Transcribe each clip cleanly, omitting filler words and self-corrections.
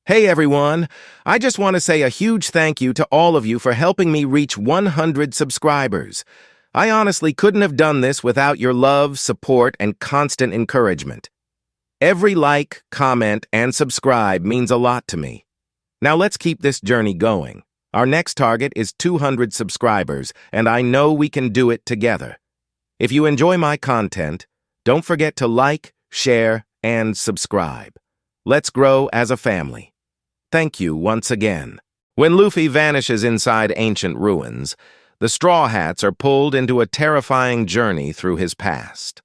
Hey everyone, I just want to say a huge thank you to all of you for helping me reach 100 subscribers. I honestly couldn't have done this without your love, support, and constant encouragement. Every like, comment, and subscribe means a lot to me. Now let's keep this journey going. Our next target is 200 subscribers, and I know we can do it together. If you enjoy my content, don't forget to like, share, and subscribe. Let's grow as a family. Thank you once again. When Luffy vanishes inside ancient ruins, the Straw Hats are pulled into a terrifying journey through his past.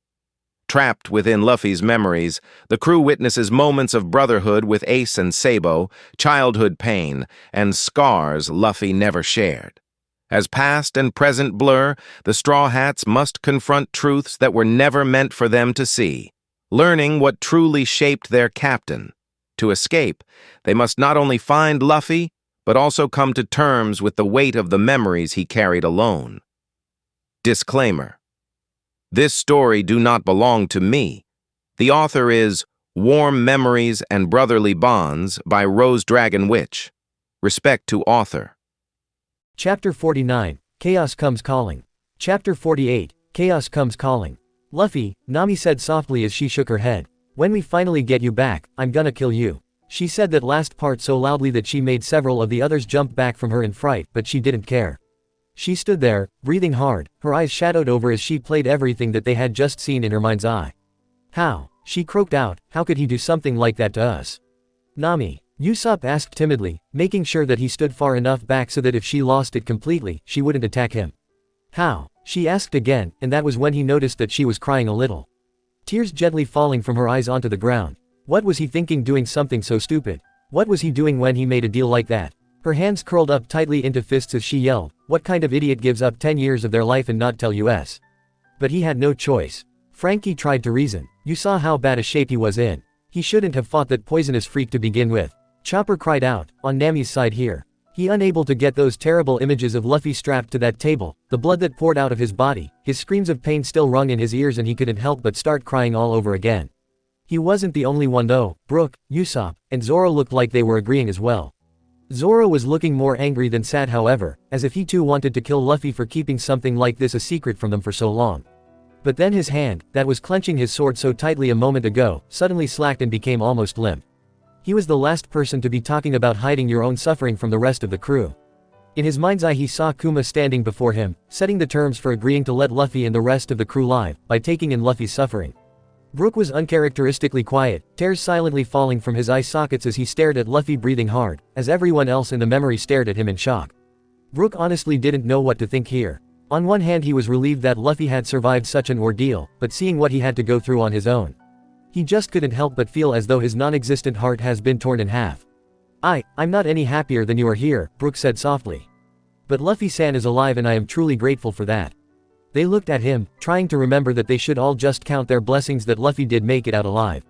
Trapped within Luffy's memories, the crew witnesses moments of brotherhood with Ace and Sabo, childhood pain, and scars Luffy never shared. As past and present blur, the Straw Hats must confront truths that were never meant for them to see, learning what truly shaped their captain. To escape, they must not only find Luffy, but also come to terms with the weight of the memories he carried alone. Disclaimer: this story do not belong to me. The author is Warm Memories and Brotherly Bonds by RoseDragonWitch. Respect to author. Chapter 49, Chaos Comes Calling. Chapter 48, Chaos Comes Calling. Luffy, Nami said softly as she shook her head. When we finally get you back, I'm gonna kill you. She said that last part so loudly that she made several of the others jump back from her in fright, but she didn't care. She stood there, breathing hard, her eyes shadowed over as she played everything that they had just seen in her mind's eye. How? She croaked out, how could he do something like that to us? Nami, Usopp asked timidly, making sure that he stood far enough back so that if she lost it completely, she wouldn't attack him. How? She asked again, and that was when he noticed that she was crying a little. Tears gently falling from her eyes onto the ground. What was he thinking doing something so stupid? What was he doing when he made a deal like that? Her hands curled up tightly into fists as she yelled, what kind of idiot gives up 10 years of their life and not tell us? But he had no choice. Frankie tried to reason. You saw how bad a shape he was in. He shouldn't have fought that poisonous freak to begin with. Chopper cried out, on Nami's side here. He unable to get those terrible images of Luffy strapped to that table, the blood that poured out of his body, his screams of pain still rung in his ears and he couldn't help but start crying all over again. He wasn't the only one though. Brook, Usopp, and Zoro looked like they were agreeing as well. Zoro was looking more angry than sad however, as if he too wanted to kill Luffy for keeping something like this a secret from them for so long. But then his hand, that was clenching his sword so tightly a moment ago, suddenly slacked and became almost limp. He was the last person to be talking about hiding your own suffering from the rest of the crew. In his mind's eye he saw Kuma standing before him, setting the terms for agreeing to let Luffy and the rest of the crew live, by taking in Luffy's suffering. Brook was uncharacteristically quiet, tears silently falling from his eye sockets as he stared at Luffy breathing hard, as everyone else in the memory stared at him in shock. Brook honestly didn't know what to think here. On one hand he was relieved that Luffy had survived such an ordeal, but seeing what he had to go through on his own, he just couldn't help but feel as though his non-existent heart has been torn in half. I'm not any happier than you are here, Brook said softly. But Luffy-san is alive and I am truly grateful for that. They looked at him, trying to remember that they should all just count their blessings that Luffy did make it out alive.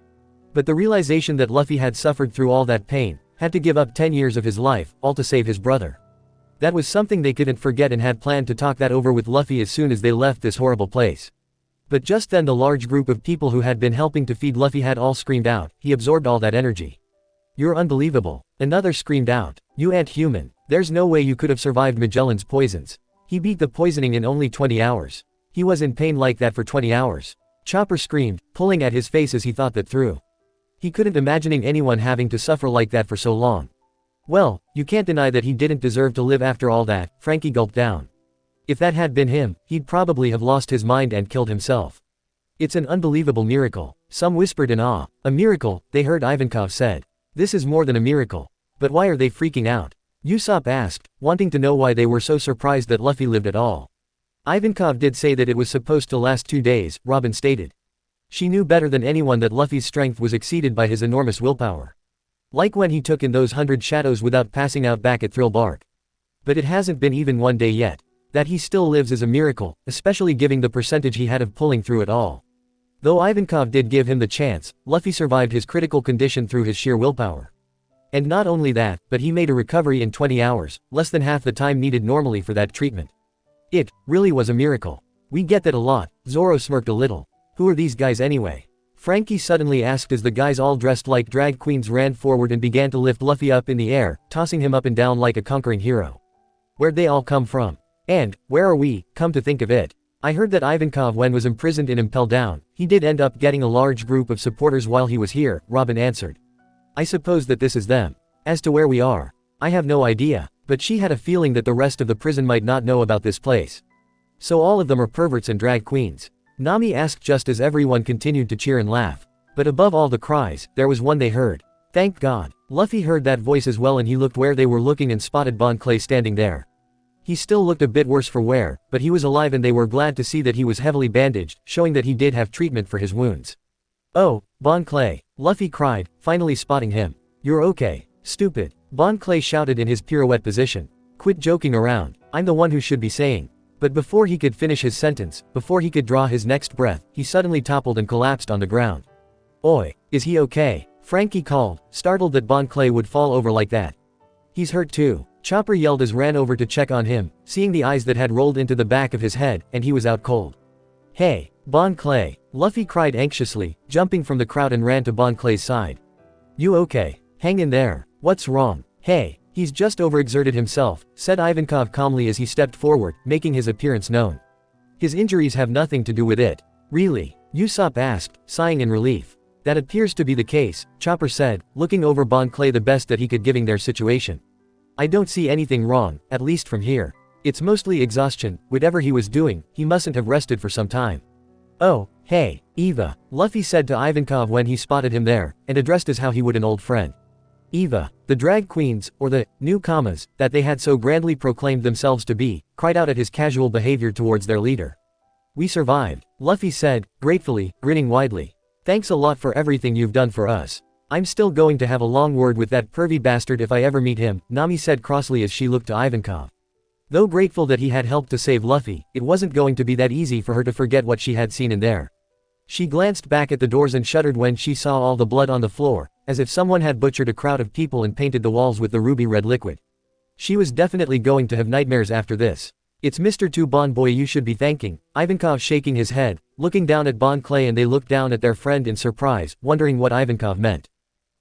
But the realization that Luffy had suffered through all that pain, had to give up 10 years of his life, all to save his brother. That was something they couldn't forget and had planned to talk that over with Luffy as soon as they left this horrible place. But just then the large group of people who had been helping to feed Luffy had all screamed out, he absorbed all that energy. You're unbelievable. Another screamed out, you ain't human, there's no way you could have survived Magellan's poisons. He beat the poisoning in only 20 hours. He was in pain like that for 20 hours. Chopper screamed, pulling at his face as he thought that through. He couldn't imagine anyone having to suffer like that for so long. Well, you can't deny that he didn't deserve to live after all that, Frankie gulped down. If that had been him, he'd probably have lost his mind and killed himself. It's an unbelievable miracle. Some whispered in awe. A miracle, they heard Ivankov said. This is more than a miracle. But why are they freaking out? Usopp asked, wanting to know why they were so surprised that Luffy lived at all. Ivankov did say that it was supposed to last 2 days, Robin stated. She knew better than anyone that Luffy's strength was exceeded by his enormous willpower. Like when he took in those 100 shadows without passing out back at Thrill Bark. But it hasn't been even 1 day yet. That he still lives is a miracle, especially given the percentage he had of pulling through it all. Though Ivankov did give him the chance, Luffy survived his critical condition through his sheer willpower. And not only that, but he made a recovery in 20 hours, less than half the time needed normally for that treatment. It really was a miracle. We get that a lot, Zoro smirked a little. Who are these guys anyway? Frankie suddenly asked as the guys all dressed like drag queens ran forward and began to lift Luffy up in the air, tossing him up and down like a conquering hero. Where'd they all come from? And, where are we, come to think of it? I heard that Ivankov when was imprisoned in Impel Down, he did end up getting a large group of supporters while he was here, Robin answered. I suppose that this is them. As to where we are, I have no idea, but she had a feeling that the rest of the prison might not know about this place. So all of them are perverts and drag queens? Nami asked just as everyone continued to cheer and laugh. But above all the cries, there was one they heard. Thank God. Luffy heard that voice as well and he looked where they were looking and spotted Bon Clay standing there. He still looked a bit worse for wear, but he was alive and they were glad to see that he was heavily bandaged, showing that he did have treatment for his wounds. Oh, Bon Clay, Luffy cried, finally spotting him. You're okay. Stupid. Bon Clay shouted in his pirouette position. Quit joking around, I'm the one who should be saying. But before he could finish his sentence, before he could draw his next breath, he suddenly toppled and collapsed on the ground. Oi, is he okay? Frankie called, startled that Bon Clay would fall over like that. He's hurt too. Chopper yelled as ran over to check on him, seeing the eyes that had rolled into the back of his head, and he was out cold. Hey, Bon Clay, Luffy cried anxiously, jumping from the crowd and ran to Bon Clay's side. You okay? Hang in there. What's wrong? Hey, he's just overexerted himself, said Ivankov calmly as he stepped forward, making his appearance known. His injuries have nothing to do with it. Really? Usopp asked, sighing in relief. That appears to be the case, Chopper said, looking over Bon Clay the best that he could giving their situation. I don't see anything wrong, at least from here. It's mostly exhaustion, whatever he was doing, he mustn't have rested for some time. Oh, hey, Eva, Luffy said to Ivankov when he spotted him there, and addressed as how he would an old friend. Eva, the drag queens, or the newcomers, that they had so grandly proclaimed themselves to be, cried out at his casual behavior towards their leader. We survived, Luffy said, gratefully, grinning widely. Thanks a lot for everything you've done for us. I'm still going to have a long word with that pervy bastard if I ever meet him, Nami said crossly as she looked to Ivankov. Though grateful that he had helped to save Luffy, it wasn't going to be that easy for her to forget what she had seen in there. She glanced back at the doors and shuddered when she saw all the blood on the floor, as if someone had butchered a crowd of people and painted the walls with the ruby red liquid. She was definitely going to have nightmares after this. It's Mr. Two Bon Boy you should be thanking, Ivankov shaking his head, looking down at Bon Clay and they looked down at their friend in surprise, wondering what Ivankov meant.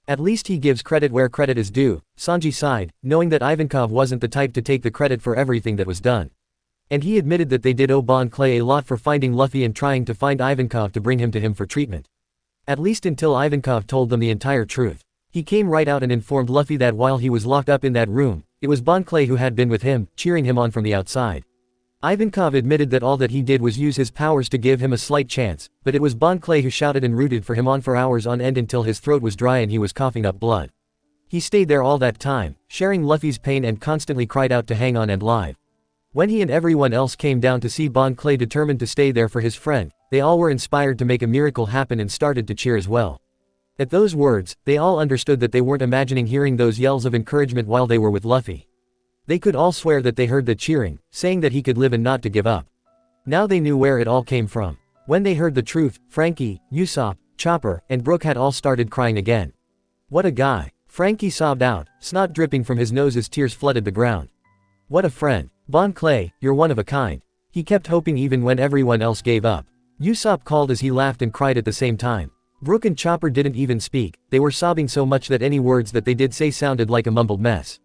At least he gives credit where credit is due, Sanji sighed, knowing that Ivankov wasn't the type to take the credit for everything that was done. And he admitted that they did owe Bon Clay a lot for finding Luffy and trying to find Ivankov to bring him to him for treatment. At least until Ivankov told them the entire truth. He came right out and informed Luffy that while he was locked up in that room, it was Bon Clay who had been with him, cheering him on from the outside. Ivankov admitted that all that he did was use his powers to give him a slight chance, but it was Bon Clay who shouted and rooted for him on for hours on end until his throat was dry and he was coughing up blood. He stayed there all that time, sharing Luffy's pain and constantly cried out to hang on and live. When he and everyone else came down to see Bon Clay determined to stay there for his friend, they all were inspired to make a miracle happen and started to cheer as well. At those words, they all understood that they weren't imagining hearing those yells of encouragement while they were with Luffy. They could all swear that they heard the cheering, saying that he could live and not to give up. Now they knew where it all came from. When they heard the truth, Frankie, Usopp, Chopper, and Brook had all started crying again. What a guy. Frankie sobbed out, snot dripping from his nose as tears flooded the ground. What a friend. Bon Clay, you're one of a kind. He kept hoping even when everyone else gave up. Usopp called as he laughed and cried at the same time. Brook and Chopper didn't even speak, they were sobbing so much that any words that they did say sounded like a mumbled mess.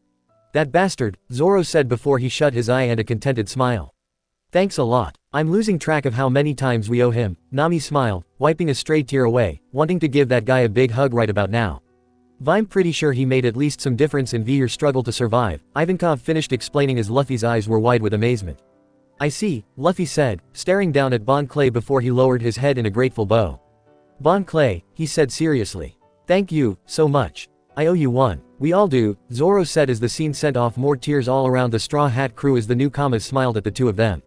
That bastard, Zoro said before he shut his eye and a contented smile. Thanks a lot. I'm losing track of how many times we owe him, Nami smiled, wiping a stray tear away, wanting to give that guy a big hug right about now. I'm pretty sure he made at least some difference in your struggle to survive, Ivankov finished explaining as Luffy's eyes were wide with amazement. I see, Luffy said, staring down at Bon Clay before he lowered his head in a grateful bow. Bon Clay, he said seriously. Thank you, so much. I owe you one. We all do, Zoro said as the scene sent off more tears all around the Straw Hat crew as the newcomers smiled at the two of them.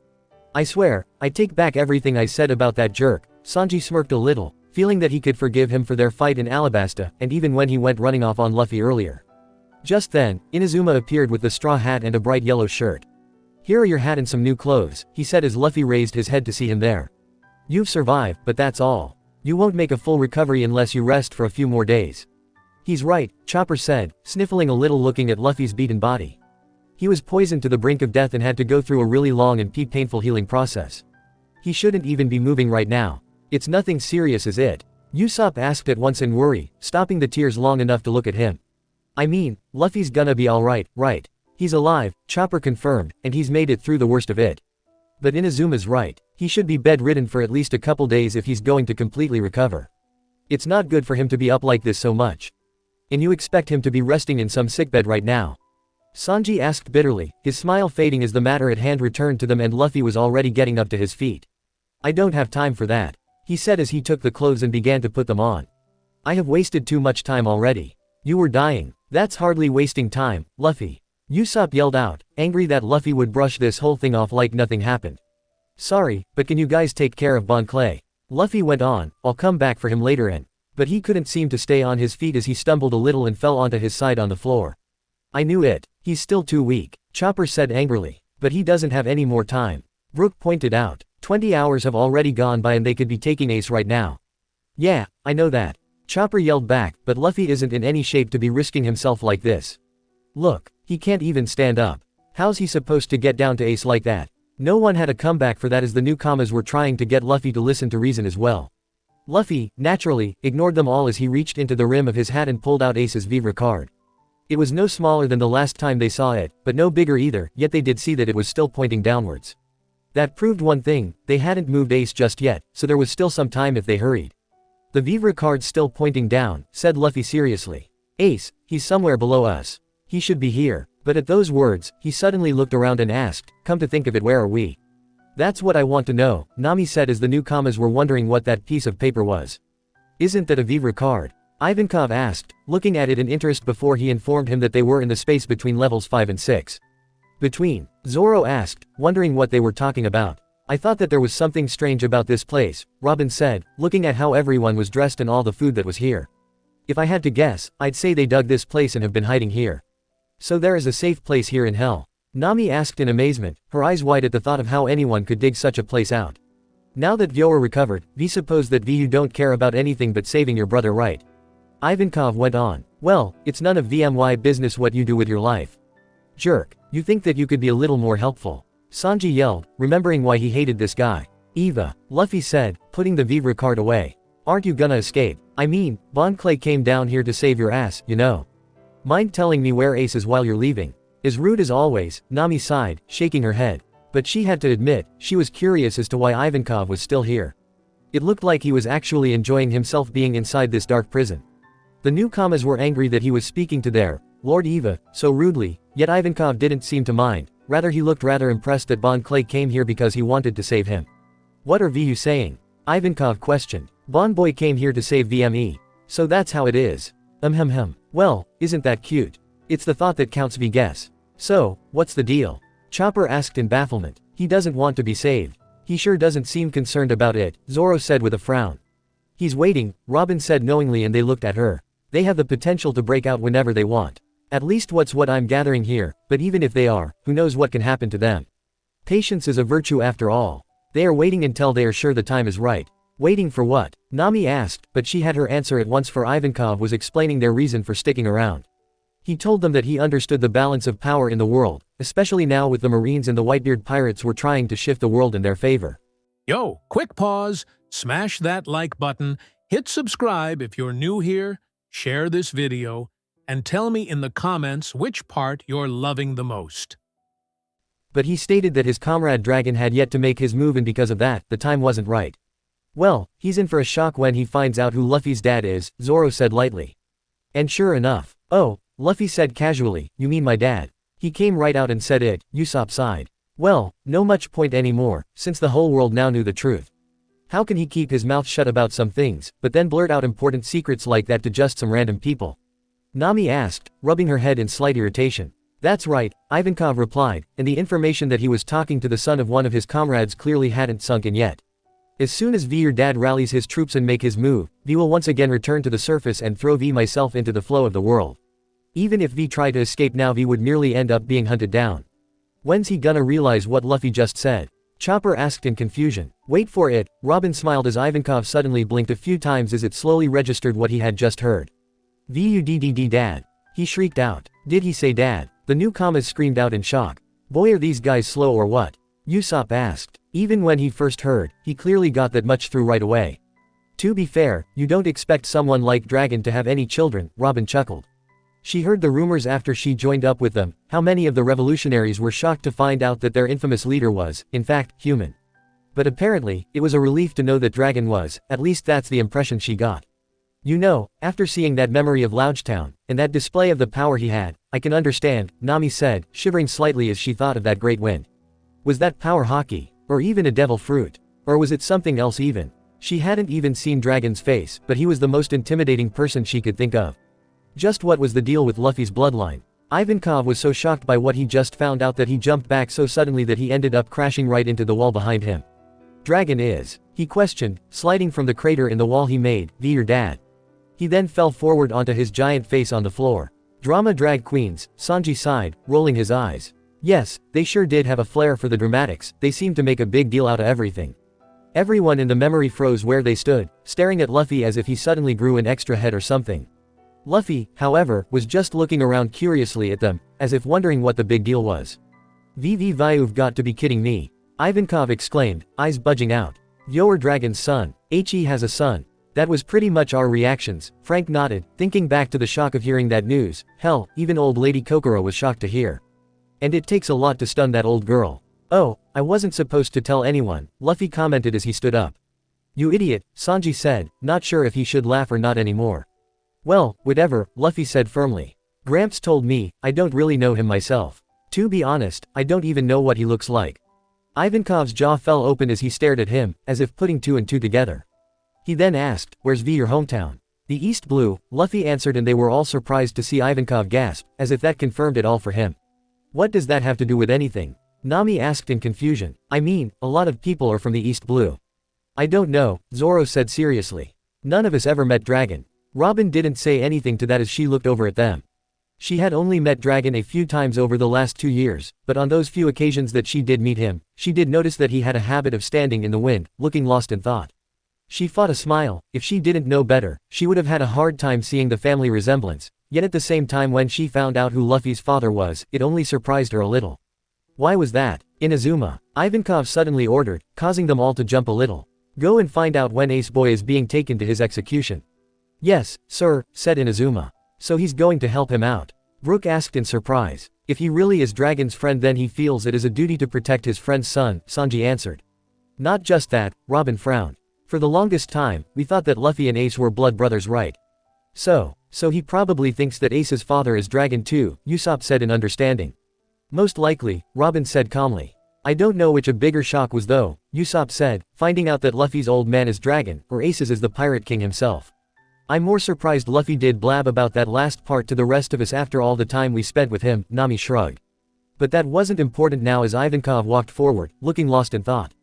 I swear, I take back everything I said about that jerk, Sanji smirked a little, feeling that he could forgive him for their fight in Alabasta, and even when he went running off on Luffy earlier. Just then, Inazuma appeared with the straw hat and a bright yellow shirt. Here are your hat and some new clothes, he said as Luffy raised his head to see him there. You've survived, but that's all. You won't make a full recovery unless you rest for a few more days. He's right, Chopper said, sniffling a little looking at Luffy's beaten body. He was poisoned to the brink of death and had to go through a really long and painful healing process. He shouldn't even be moving right now. It's nothing serious is it? Usopp asked at once in worry, stopping the tears long enough to look at him. I mean, Luffy's gonna be alright, right? He's alive, Chopper confirmed, and he's made it through the worst of it. But Inazuma's right, he should be bedridden for at least a couple days if he's going to completely recover. It's not good for him to be up like this so much. And you expect him to be resting in some sickbed right now? Sanji asked bitterly, his smile fading as the matter at hand returned to them and Luffy was already getting up to his feet. I don't have time for that, he said as he took the clothes and began to put them on. I have wasted too much time already. You were dying. That's hardly wasting time, Luffy. Usopp yelled out, angry that Luffy would brush this whole thing off like nothing happened. Sorry, but can you guys take care of Bon Clay? Luffy went on, I'll come back for him later but he couldn't seem to stay on his feet as he stumbled a little and fell onto his side on the floor. I knew it, he's still too weak, Chopper said angrily. But he doesn't have any more time. Brook pointed out, 20 hours have already gone by and they could be taking Ace right now. Yeah, I know that. Chopper yelled back, but Luffy isn't in any shape to be risking himself like this. Look, he can't even stand up. How's he supposed to get down to Ace like that? No one had a comeback for that as the newcomers were trying to get Luffy to listen to reason as well. Luffy, naturally, ignored them all as he reached into the rim of his hat and pulled out Ace's Vivre card. It was no smaller than the last time they saw it, but no bigger either, yet they did see that it was still pointing downwards. That proved one thing, they hadn't moved Ace just yet, so there was still some time if they hurried. The Vivre card's still pointing down, said Luffy seriously. Ace, he's somewhere below us. He should be here. But at those words, he suddenly looked around and asked, come to think of it, where are we? That's what I want to know, Nami said as the newcomers were wondering what that piece of paper was. Isn't that a Vivre card? Ivankov asked, looking at it in interest before he informed him that they were in the space between levels 5 and 6. Between? Zoro asked, wondering what they were talking about. I thought that there was something strange about this place, Robin said, looking at how everyone was dressed and all the food that was here. If I had to guess, I'd say they dug this place and have been hiding here. So there is a safe place here in hell? Nami asked in amazement, her eyes wide at the thought of how anyone could dig such a place out. Now that Vyoa recovered, we suppose that you don't care about anything but saving your brother, right? Ivankov went on, well, it's none of VMY business what you do with your life. Jerk, you think that you could be a little more helpful? Sanji yelled, remembering why he hated this guy. Eva, Luffy said, putting the Vivre card away. Aren't you gonna escape? I mean, Bon Clay came down here to save your ass, you know. Mind telling me where Ace is while you're leaving? As rude as always, Nami sighed, shaking her head. But she had to admit, she was curious as to why Ivankov was still here. It looked like he was actually enjoying himself being inside this dark prison. The newcomers were angry that he was speaking to their Lord Eva so rudely, yet Ivankov didn't seem to mind, rather he looked rather impressed that Bon Clay came here because he wanted to save him. What are VU saying? Ivankov questioned. Bon Boy came here to save VME. So that's how it is. Well, isn't that cute? It's the thought that counts, guess. So, what's the deal? Chopper asked in bafflement. He doesn't want to be saved. He sure doesn't seem concerned about it, Zoro said with a frown. He's waiting, Robin said knowingly, and they looked at her. They have the potential to break out whenever they want. At least what's what I'm gathering here, but even if they are, who knows what can happen to them. Patience is a virtue after all. They are waiting until they are sure the time is right. Waiting for what? Nami asked, but she had her answer at once, for Ivankov was explaining their reason for sticking around. He told them that he understood the balance of power in the world, especially now with the Marines and the Whitebeard pirates were trying to shift the world in their favor. Yo, quick pause, smash that like button, hit subscribe if you're new here, share this video, and tell me in the comments which part you're loving the most. But he stated that his comrade Dragon had yet to make his move, and because of that, the time wasn't right. Well, he's in for a shock when he finds out who Luffy's dad is, Zoro said lightly. And sure enough. Oh, Luffy said casually, you mean my dad? He came right out and said it, Usopp sighed. Well, no much point anymore, since the whole world now knew the truth. How can he keep his mouth shut about some things, but then blurt out important secrets like that to just some random people? Nami asked, rubbing her head in slight irritation. That's right, Ivankov replied, and the information that he was talking to the son of one of his comrades clearly hadn't sunk in yet. As soon as your dad rallies his troops and make his move, V will once again return to the surface and throw V myself into the flow of the world. Even if V tried to escape now, V would merely end up being hunted down. When's he gonna realize what Luffy just said? Chopper asked in confusion. Wait for it, Robin smiled as Ivankov suddenly blinked a few times as it slowly registered what he had just heard. VUDDD dad. He shrieked out. Did he say dad? The newcomers screamed out in shock. Boy, are these guys slow or what? Usopp asked. Even when he first heard, he clearly got that much through right away. To be fair, you don't expect someone like Dragon to have any children, Robin chuckled. She heard the rumors after she joined up with them, how many of the revolutionaries were shocked to find out that their infamous leader was, in fact, human. But apparently, it was a relief to know that Dragon was, at least that's the impression she got. You know, after seeing that memory of Loungetown, and that display of the power he had, I can understand, Nami said, shivering slightly as she thought of that great wind. Was that power hockey? Or even a devil fruit? Or was it something else even? She hadn't even seen Dragon's face, but he was the most intimidating person she could think of. Just what was the deal with Luffy's bloodline? Ivankov was so shocked by what he just found out that he jumped back so suddenly that he ended up crashing right into the wall behind him. Dragon is, he questioned, sliding from the crater in the wall he made, your dad. He then fell forward onto his giant face on the floor. Drama drag queens, Sanji sighed, rolling his eyes. Yes, they sure did have a flair for the dramatics, they seemed to make a big deal out of everything. Everyone in the memory froze where they stood, staring at Luffy as if he suddenly grew an extra head or something. Luffy, however, was just looking around curiously at them, as if wondering what the big deal was. You've got to be kidding me. Ivankov exclaimed, eyes budging out. You're Dragon's son. He has a son. That was pretty much our reactions, Frank nodded, thinking back to the shock of hearing that news. Hell, even old Lady Kokoro was shocked to hear. And it takes a lot to stun that old girl. Oh, I wasn't supposed to tell anyone, Luffy commented as he stood up. You idiot, Sanji said, not sure if he should laugh or not anymore. Well, whatever, Luffy said firmly. Gramps told me, I don't really know him myself. To be honest, I don't even know what he looks like. Ivankov's jaw fell open as he stared at him, as if putting two and two together. He then asked, where's your hometown? The East Blue, Luffy answered, and they were all surprised to see Ivankov gasp, as if that confirmed it all for him. What does that have to do with anything? Nami asked in confusion. I mean, a lot of people are from the East Blue. I don't know, Zoro said seriously. None of us ever met Dragon. Robin didn't say anything to that as she looked over at them. She had only met Dragon a few times over the last 2 years, but on those few occasions that she did meet him, she did notice that he had a habit of standing in the wind, looking lost in thought. She fought a smile. If she didn't know better, she would have had a hard time seeing the family resemblance, yet at the same time when she found out who Luffy's father was, it only surprised her a little. Why was that? Inazuma, Ivankov suddenly ordered, causing them all to jump a little. Go and find out when Ace Boy is being taken to his execution. Yes, sir, said Inazuma. So he's going to help him out? Brook asked in surprise. If he really is Dragon's friend, then he feels it is a duty to protect his friend's son, Sanji answered. Not just that, Robin frowned. For the longest time, we thought that Luffy and Ace were blood brothers, right? So he probably thinks that Ace's father is Dragon too, Usopp said in understanding. Most likely, Robin said calmly. I don't know which a bigger shock was though, Usopp said, finding out that Luffy's old man is Dragon, or Ace's is the Pirate King himself. I'm more surprised Luffy did blab about that last part to the rest of us after all the time we spent with him, Nami shrugged. But that wasn't important now as Ivankov walked forward, looking lost in thought.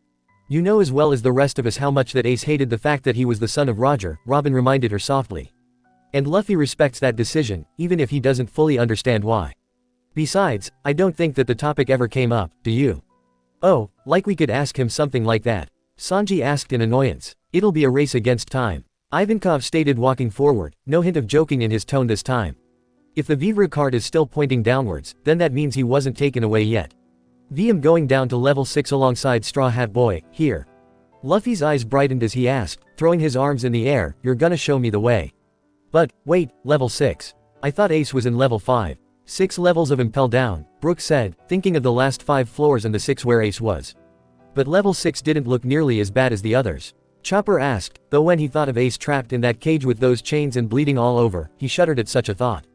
You know as well as the rest of us how much that Ace hated the fact that he was the son of Roger, Robin reminded her softly. And Luffy respects that decision, even if he doesn't fully understand why. Besides, I don't think that the topic ever came up, do you? Oh, like we could ask him something like that. Sanji asked in annoyance. It'll be a race against time. Ivankov stated, walking forward, no hint of joking in his tone this time. If the Vivre card is still pointing downwards, then that means he wasn't taken away yet. I'm going down to level 6 alongside Straw Hat Boy, here. Luffy's eyes brightened as he asked, throwing his arms in the air, you're gonna show me the way. But, wait, level 6. I thought Ace was in level 5. 6 levels of Impel down, Brook said, thinking of the last 5 floors and the 6 where Ace was. But level 6 didn't look nearly as bad as the others. Chopper asked, though when he thought of Ace trapped in that cage with those chains and bleeding all over, he shuddered at such a thought.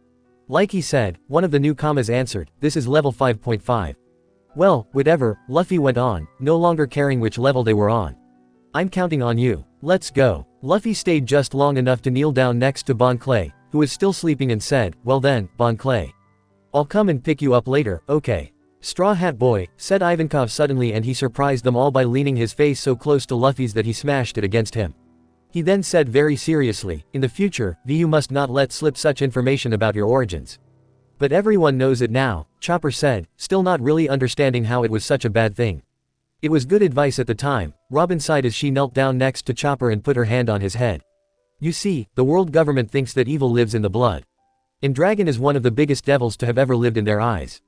Like he said, one of the newcomers answered, this is level 5.5. Well, whatever, Luffy went on, no longer caring which level they were on. I'm counting on you. Let's go. Luffy stayed just long enough to kneel down next to Bon Clay, who was still sleeping, and said, well then, Bon Clay. I'll come and pick you up later, okay? Straw Hat Boy, said Ivankov suddenly, and he surprised them all by leaning his face so close to Luffy's that he smashed it against him. He then said very seriously, in the future, you must not let slip such information about your origins. But everyone knows it now, Chopper said, still not really understanding how it was such a bad thing. It was good advice at the time, Robin sighed as she knelt down next to Chopper and put her hand on his head. You see, the world government thinks that evil lives in the blood. And Dragon is one of the biggest devils to have ever lived in their eyes.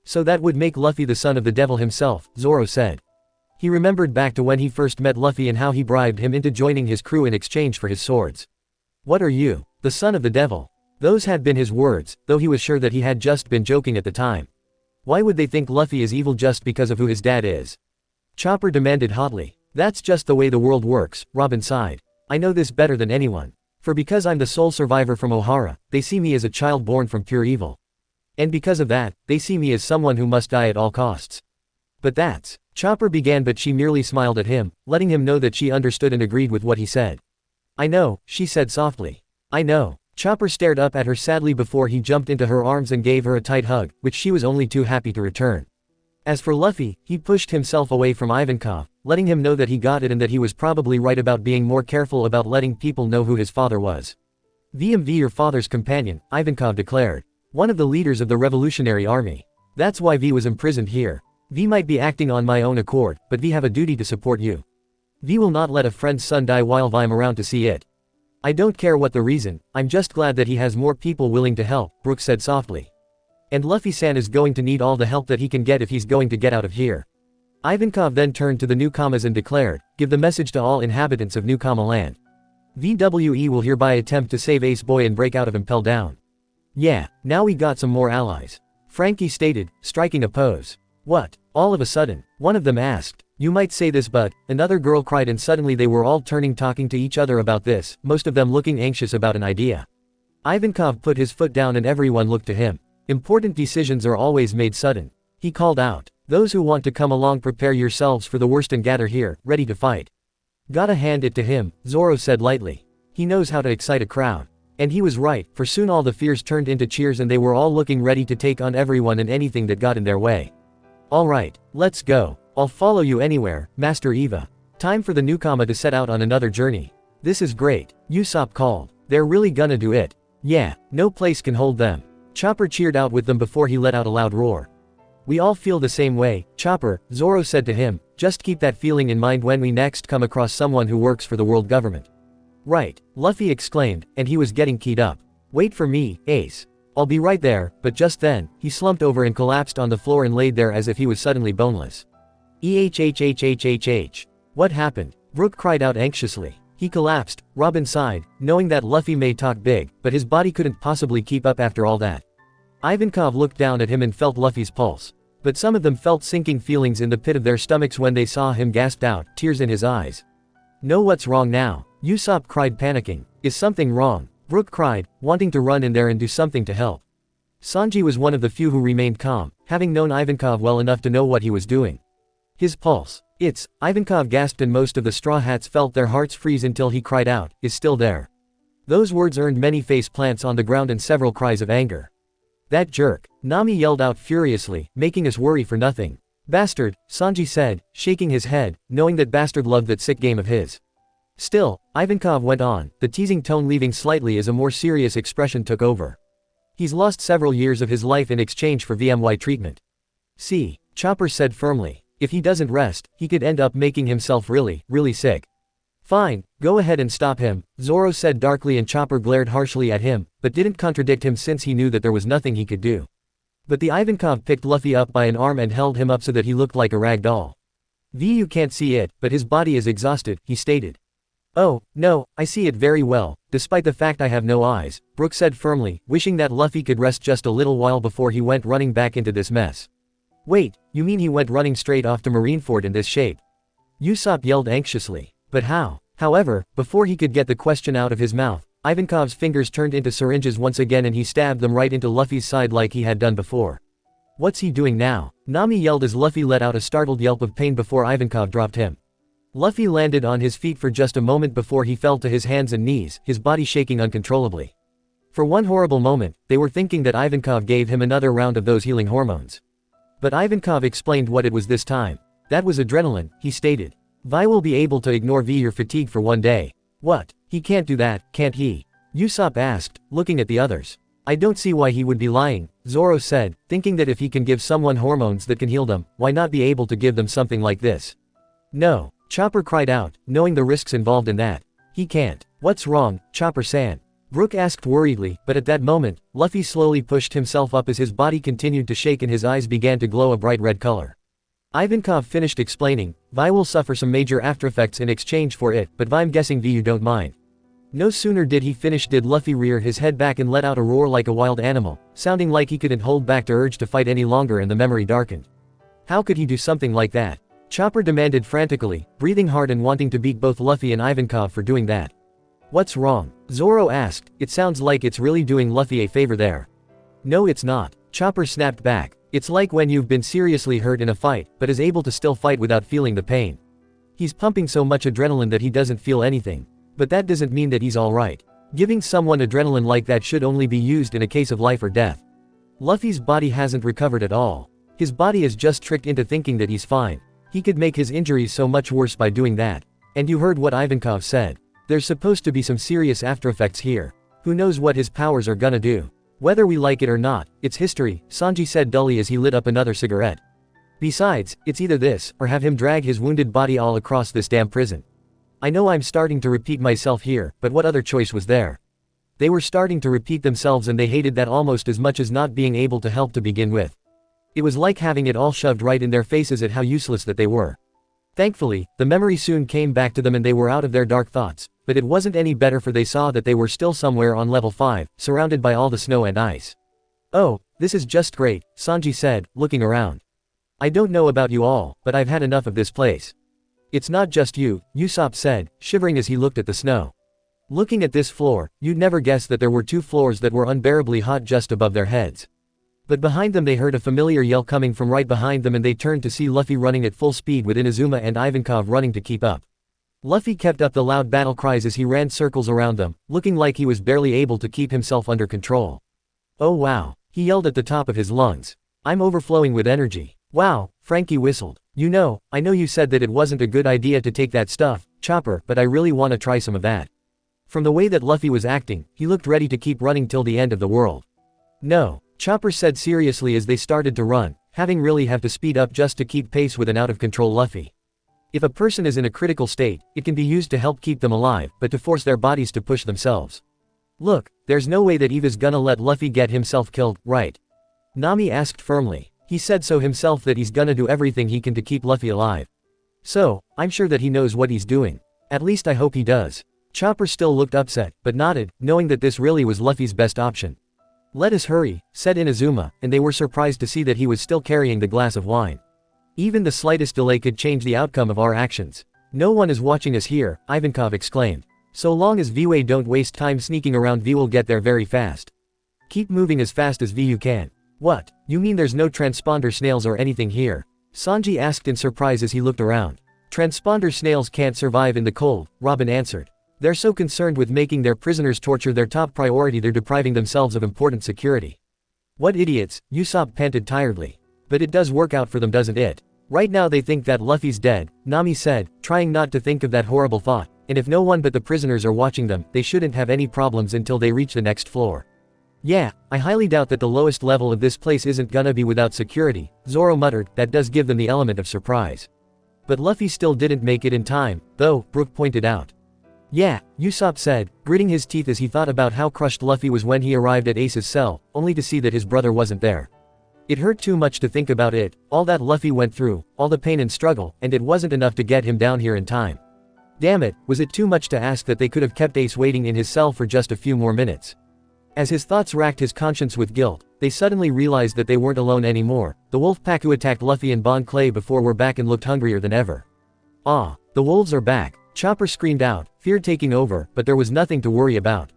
So that would make Luffy the son of the devil himself, Zoro said. He remembered back to when he first met Luffy and how he bribed him into joining his crew in exchange for his swords. "What are you? The son of the devil?" Those had been his words, though he was sure that he had just been joking at the time. Why would they think Luffy is evil just because of who his dad is? Chopper demanded hotly. "That's just the way the world works," Robin sighed. "I know this better than anyone. For because I'm the sole survivor from Ohara, they see me as a child born from pure evil. And because of that, they see me as someone who must die at all costs." "But that's..." Chopper began, but she merely smiled at him, letting him know that she understood and agreed with what he said. "I know," she said softly. "I know." Chopper stared up at her sadly before he jumped into her arms and gave her a tight hug, which she was only too happy to return. As for Luffy, he pushed himself away from Ivankov, letting him know that he got it and that he was probably right about being more careful about letting people know who his father was. "VMV, your father's companion," Ivankov declared. "One of the leaders of the Revolutionary Army. That's why V was imprisoned here. V might be acting on my own accord, but V have a duty to support you. V will not let a friend's son die while I'm around to see it. I don't care what the reason, I'm just glad that he has more people willing to help," Brook said softly. "And Luffy-san is going to need all the help that he can get if he's going to get out of here." Ivankov then turned to the newcomers and declared, "Give the message to all inhabitants of Newcomer Land. VWE will hereby attempt to save Ace Boy and break out of Impel Down." "Yeah, now we got some more allies," Frankie stated, striking a pose. "What?" all of a sudden, one of them asked. "You might say this, but..." another girl cried, and suddenly they were all turning talking to each other about this, most of them looking anxious about an idea. Ivankov put his foot down and everyone looked to him. Important decisions are always made sudden. He called out, "Those who want to come along, prepare yourselves for the worst and gather here, ready to fight." "Gotta hand it to him," Zoro said lightly. "He knows how to excite a crowd." And he was right, for soon all the fears turned into cheers and they were all looking ready to take on everyone and anything that got in their way. "Alright, let's go. I'll follow you anywhere, Master Eva." Time for the newcomer to set out on another journey. "This is great," Usopp called. "They're really gonna do it. Yeah, no place can hold them." Chopper cheered out with them before he let out a loud roar. "We all feel the same way, Chopper," Zoro said to him. "Just keep that feeling in mind when we next come across someone who works for the world government." "Right," Luffy exclaimed, and he was getting keyed up. "Wait for me, Ace. I'll be right there," but just then, he slumped over and collapsed on the floor and laid there as if he was suddenly boneless. "EHHHHHH. What happened?" Brook cried out anxiously. He collapsed, Robin sighed, knowing that Luffy may talk big, but his body couldn't possibly keep up after all that. Ivankov looked down at him and felt Luffy's pulse. But some of them felt sinking feelings in the pit of their stomachs when they saw him gasped out, tears in his eyes. "No, what's wrong now?" Usopp cried, panicking. "Is something wrong?" Brook cried, wanting to run in there and do something to help. Sanji was one of the few who remained calm, having known Ivankov well enough to know what he was doing. His pulse. "It's..." Ivankov gasped and most of the Straw Hats felt their hearts freeze until he cried out, "Is still there." Those words earned many face plants on the ground and several cries of anger. "That jerk," Nami yelled out furiously, "making us worry for nothing." "Bastard," Sanji said, shaking his head, knowing that Bastard loved that sick game of his. Still, Ivankov went on, the teasing tone leaving slightly as a more serious expression took over. "He's lost several years of his life in exchange for VMY treatment. See," Chopper said firmly, "if he doesn't rest, he could end up making himself really, really sick." "Fine, go ahead and stop him," Zoro said darkly, and Chopper glared harshly at him, but didn't contradict him since he knew that there was nothing he could do. But the Ivankov picked Luffy up by an arm and held him up so that he looked like a rag doll. "You can't see it, but his body is exhausted," he stated. "Oh, no, I see it very well, despite the fact I have no eyes," Brook said firmly, wishing that Luffy could rest just a little while before he went running back into this mess. "Wait, you mean he went running straight off to Marineford in this shape?" Usopp yelled anxiously. "But how?" However, before he could get the question out of his mouth, Ivankov's fingers turned into syringes once again and he stabbed them right into Luffy's side like he had done before. "What's he doing now?" Nami yelled as Luffy let out a startled yelp of pain before Ivankov dropped him. Luffy landed on his feet for just a moment before he fell to his hands and knees, his body shaking uncontrollably. For one horrible moment, they were thinking that Ivankov gave him another round of those healing hormones. But Ivankov explained what it was this time. "That was adrenaline," he stated. "Vi will be able to ignore your fatigue for one day." "What? He can't do that, can't he?" Usopp asked, looking at the others. "I don't see why he would be lying," Zoro said, thinking that if he can give someone hormones that can heal them, why not be able to give them something like this? "No," Chopper cried out, knowing the risks involved in that. "He can't." "What's wrong, Chopper-san?" Brook asked worriedly, but at that moment, Luffy slowly pushed himself up as his body continued to shake and his eyes began to glow a bright red color. Ivankov finished explaining. Vi will suffer some major aftereffects in exchange for it, but I'm guessing Vi you don't mind. No sooner did he finish did Luffy rear his head back and let out a roar like a wild animal, sounding like he couldn't hold back the urge to fight any longer and the memory darkened. How could he do something like that? Chopper demanded frantically, breathing hard and wanting to beat both Luffy and Ivankov for doing that. What's wrong? Zoro asked. It sounds like it's really doing Luffy a favor there. No it's not. Chopper snapped back. It's like when you've been seriously hurt in a fight, but is able to still fight without feeling the pain. He's pumping so much adrenaline that he doesn't feel anything. But that doesn't mean that he's alright. Giving someone adrenaline like that should only be used in a case of life or death. Luffy's body hasn't recovered at all. His body is just tricked into thinking that he's fine. He could make his injuries so much worse by doing that. And you heard what Ivankov said. There's supposed to be some serious aftereffects here. Who knows what his powers are gonna do? Whether we like it or not, it's history, Sanji said dully as he lit up another cigarette. Besides, it's either this, or have him drag his wounded body all across this damn prison. I know I'm starting to repeat myself here, but what other choice was there? They were starting to repeat themselves and they hated that almost as much as not being able to help to begin with. It was like having it all shoved right in their faces at how useless that they were. Thankfully, the memory soon came back to them and they were out of their dark thoughts, but it wasn't any better for they saw that they were still somewhere on level 5, surrounded by all the snow and ice. Oh, this is just great, Sanji said, looking around. I don't know about you all, but I've had enough of this place. It's not just you, Usopp said, shivering as he looked at the snow. Looking at this floor, you'd never guess that there were 2 floors that were unbearably hot just above their heads. But behind them they heard a familiar yell coming from right behind them and they turned to see Luffy running at full speed with Inazuma and Ivankov running to keep up. Luffy kept up the loud battle cries as he ran circles around them, looking like he was barely able to keep himself under control. Oh wow, he yelled at the top of his lungs. I'm overflowing with energy. Wow, Frankie whistled. I know you said that it wasn't a good idea to take that stuff, Chopper, but I really want to try some of that. From the way that Luffy was acting, he looked ready to keep running till the end of the world. No, Chopper said seriously as they started to run, having really have to speed up just to keep pace with an out-of-control Luffy. If a person is in a critical state, it can be used to help keep them alive, but to force their bodies to push themselves. Look, there's no way that Eva's gonna let Luffy get himself killed, right? Nami asked firmly. He said so himself that he's gonna do everything he can to keep Luffy alive. So, I'm sure that he knows what he's doing. At least I hope he does. Chopper still looked upset, but nodded, knowing that this really was Luffy's best option. Let us hurry, said Inazuma, and they were surprised to see that he was still carrying the glass of wine. Even the slightest delay could change the outcome of our actions. No one is watching us here, Ivankov exclaimed. So long as V-Way don't waste time sneaking around, V will get there very fast. Keep moving as fast as V you can. What, you mean there's no transponder snails or anything here? Sanji asked in surprise as he looked around. Transponder snails can't survive in the cold, Robin answered. They're so concerned with making their prisoners torture their top priority they're depriving themselves of important security. What idiots, Usopp panted tiredly. But it does work out for them, doesn't it? Right now they think that Luffy's dead, Nami said, trying not to think of that horrible thought, and if no one but the prisoners are watching them, they shouldn't have any problems until they reach the next floor. Yeah, I highly doubt that the lowest level of this place isn't gonna be without security, Zoro muttered. That does give them the element of surprise. But Luffy still didn't make it in time, though, Brook pointed out. Yeah, Usopp said, gritting his teeth as he thought about how crushed Luffy was when he arrived at Ace's cell, only to see that his brother wasn't there. It hurt too much to think about it, all that Luffy went through, all the pain and struggle, and it wasn't enough to get him down here in time. Damn it, was it too much to ask that they could have kept Ace waiting in his cell for just a few more minutes? As his thoughts racked his conscience with guilt, they suddenly realized that they weren't alone anymore. The wolf pack who attacked Luffy and Bon Clay before were back and looked hungrier than ever. Ah, the wolves are back, Chopper screamed out, fear taking over, but there was nothing to worry about.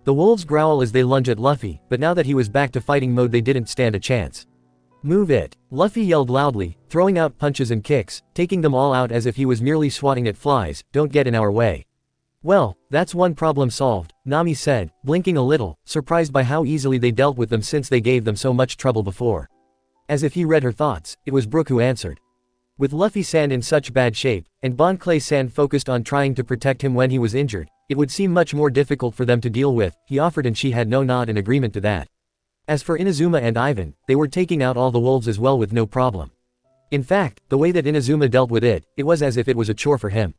The wolves growl as they lunge at Luffy, but now that he was back to fighting mode they didn't stand a chance. Move it, Luffy yelled loudly, throwing out punches and kicks, taking them all out as if he was merely swatting at flies. Don't get in our way. Well, that's one problem solved, Nami said, blinking a little, surprised by how easily they dealt with them since they gave them so much trouble before. As if he read her thoughts, it was Brook who answered. With Luffy-san in such bad shape, and Bon Clay-san focused on trying to protect him when he was injured, it would seem much more difficult for them to deal with, he offered, and she had no nod in agreement to that. As for Inazuma and Ivan, they were taking out all the wolves as well with no problem. In fact, the way that Inazuma dealt with it, it was as if it was a chore for him.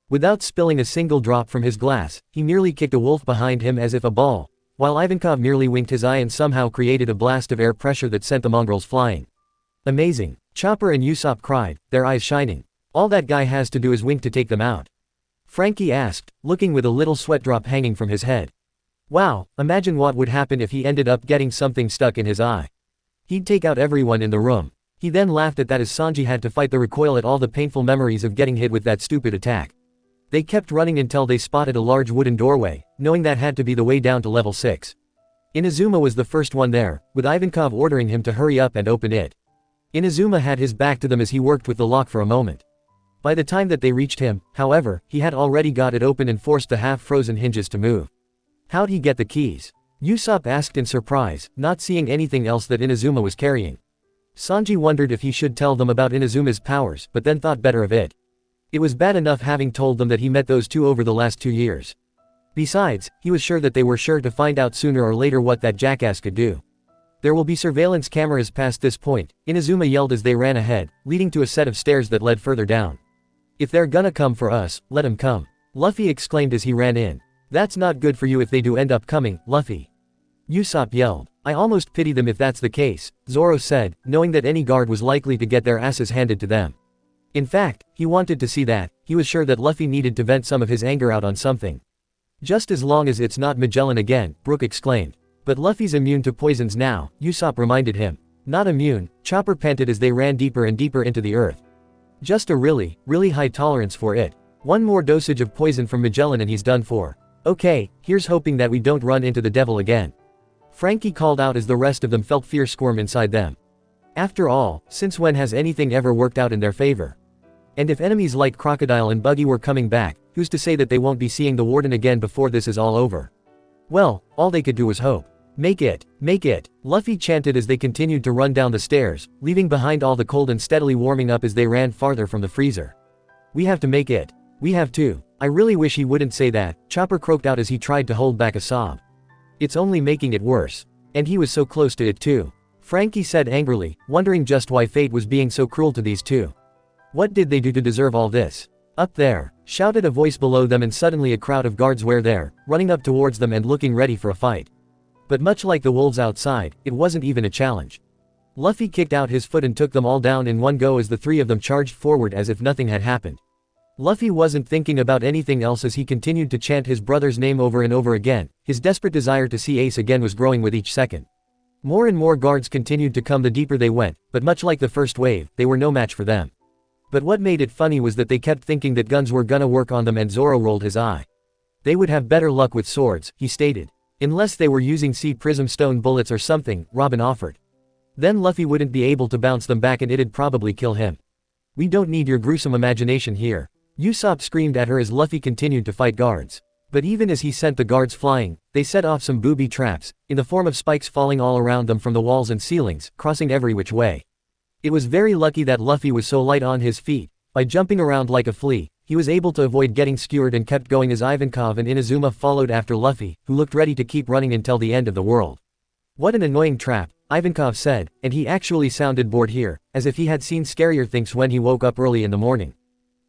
Without spilling a single drop from his glass, he merely kicked a wolf behind him as if a ball, while Ivankov merely winked his eye and somehow created a blast of air pressure that sent the mongrels flying. Amazing. Chopper and Usopp cried, their eyes shining. All that guy has to do is wink to take them out. Frankie asked, looking with a little sweat drop hanging from his head. Wow, imagine what would happen if he ended up getting something stuck in his eye. He'd take out everyone in the room. He then laughed at that as Sanji had to fight the recoil at all the painful memories of getting hit with that stupid attack. They kept running until they spotted a large wooden doorway, knowing that had to be the way down to level 6. Inazuma was the first one there, with Ivankov ordering him to hurry up and open it. Inazuma had his back to them as he worked with the lock for a moment. By the time that they reached him, however, he had already got it open and forced the half-frozen hinges to move. How'd he get the keys? Usopp asked in surprise, not seeing anything else that Inazuma was carrying. Sanji wondered if he should tell them about Inazuma's powers, but then thought better of it. It was bad enough having told them that he met those two over the last 2 years. Besides, he was sure that they were sure to find out sooner or later what that jackass could do. There will be surveillance cameras past this point, Inazuma yelled as they ran ahead, leading to a set of stairs that led further down. If they're gonna come for us, let 'em come. Luffy exclaimed as he ran in. That's not good for you if they do end up coming, Luffy. Usopp yelled. I almost pity them if that's the case, Zoro said, knowing that any guard was likely to get their asses handed to them. In fact, he wanted to see that. He was sure that Luffy needed to vent some of his anger out on something. Just as long as it's not Magellan again, Brook exclaimed. But Luffy's immune to poisons now, Usopp reminded him. Not immune, Chopper panted as they ran deeper and deeper into the earth. Just a really, really high tolerance for it. One more dosage of poison from Magellan and he's done for. Okay, here's hoping that we don't run into the devil again. Frankie called out as the rest of them felt fear squirm inside them. After all, since when has anything ever worked out in their favor? And if enemies like Crocodile and Buggy were coming back, who's to say that they won't be seeing the Warden again before this is all over? Well, all they could do was hope. Make it, Luffy chanted as they continued to run down the stairs, leaving behind all the cold and steadily warming up as they ran farther from the freezer. We have to make it. We have to. I really wish he wouldn't say that, Chopper croaked out as he tried to hold back a sob. It's only making it worse. And he was so close to it too. Frankie said angrily, wondering just why fate was being so cruel to these two. What did they do to deserve all this? Up there, shouted a voice below them and suddenly a crowd of guards were there, running up towards them and looking ready for a fight. But much like the wolves outside, it wasn't even a challenge. Luffy kicked out his foot and took them all down in one go as the three of them charged forward as if nothing had happened. Luffy wasn't thinking about anything else as he continued to chant his brother's name over and over again. His desperate desire to see Ace again was growing with each second. More and more guards continued to come the deeper they went, but much like the first wave, they were no match for them. But what made it funny was that they kept thinking that guns were gonna work on them and Zoro rolled his eye. They would have better luck with swords, he stated. Unless they were using sea prism stone bullets or something, Robin offered. Then Luffy wouldn't be able to bounce them back and it'd probably kill him. We don't need your gruesome imagination here. Usopp screamed at her as Luffy continued to fight guards. But even as he sent the guards flying, they set off some booby traps, in the form of spikes falling all around them from the walls and ceilings, crossing every which way. It was very lucky that Luffy was so light on his feet. By jumping around like a flea, he was able to avoid getting skewered and kept going as Ivankov and Inazuma followed after Luffy, who looked ready to keep running until the end of the world. What an annoying trap, Ivankov said, and he actually sounded bored here, as if he had seen scarier things when he woke up early in the morning.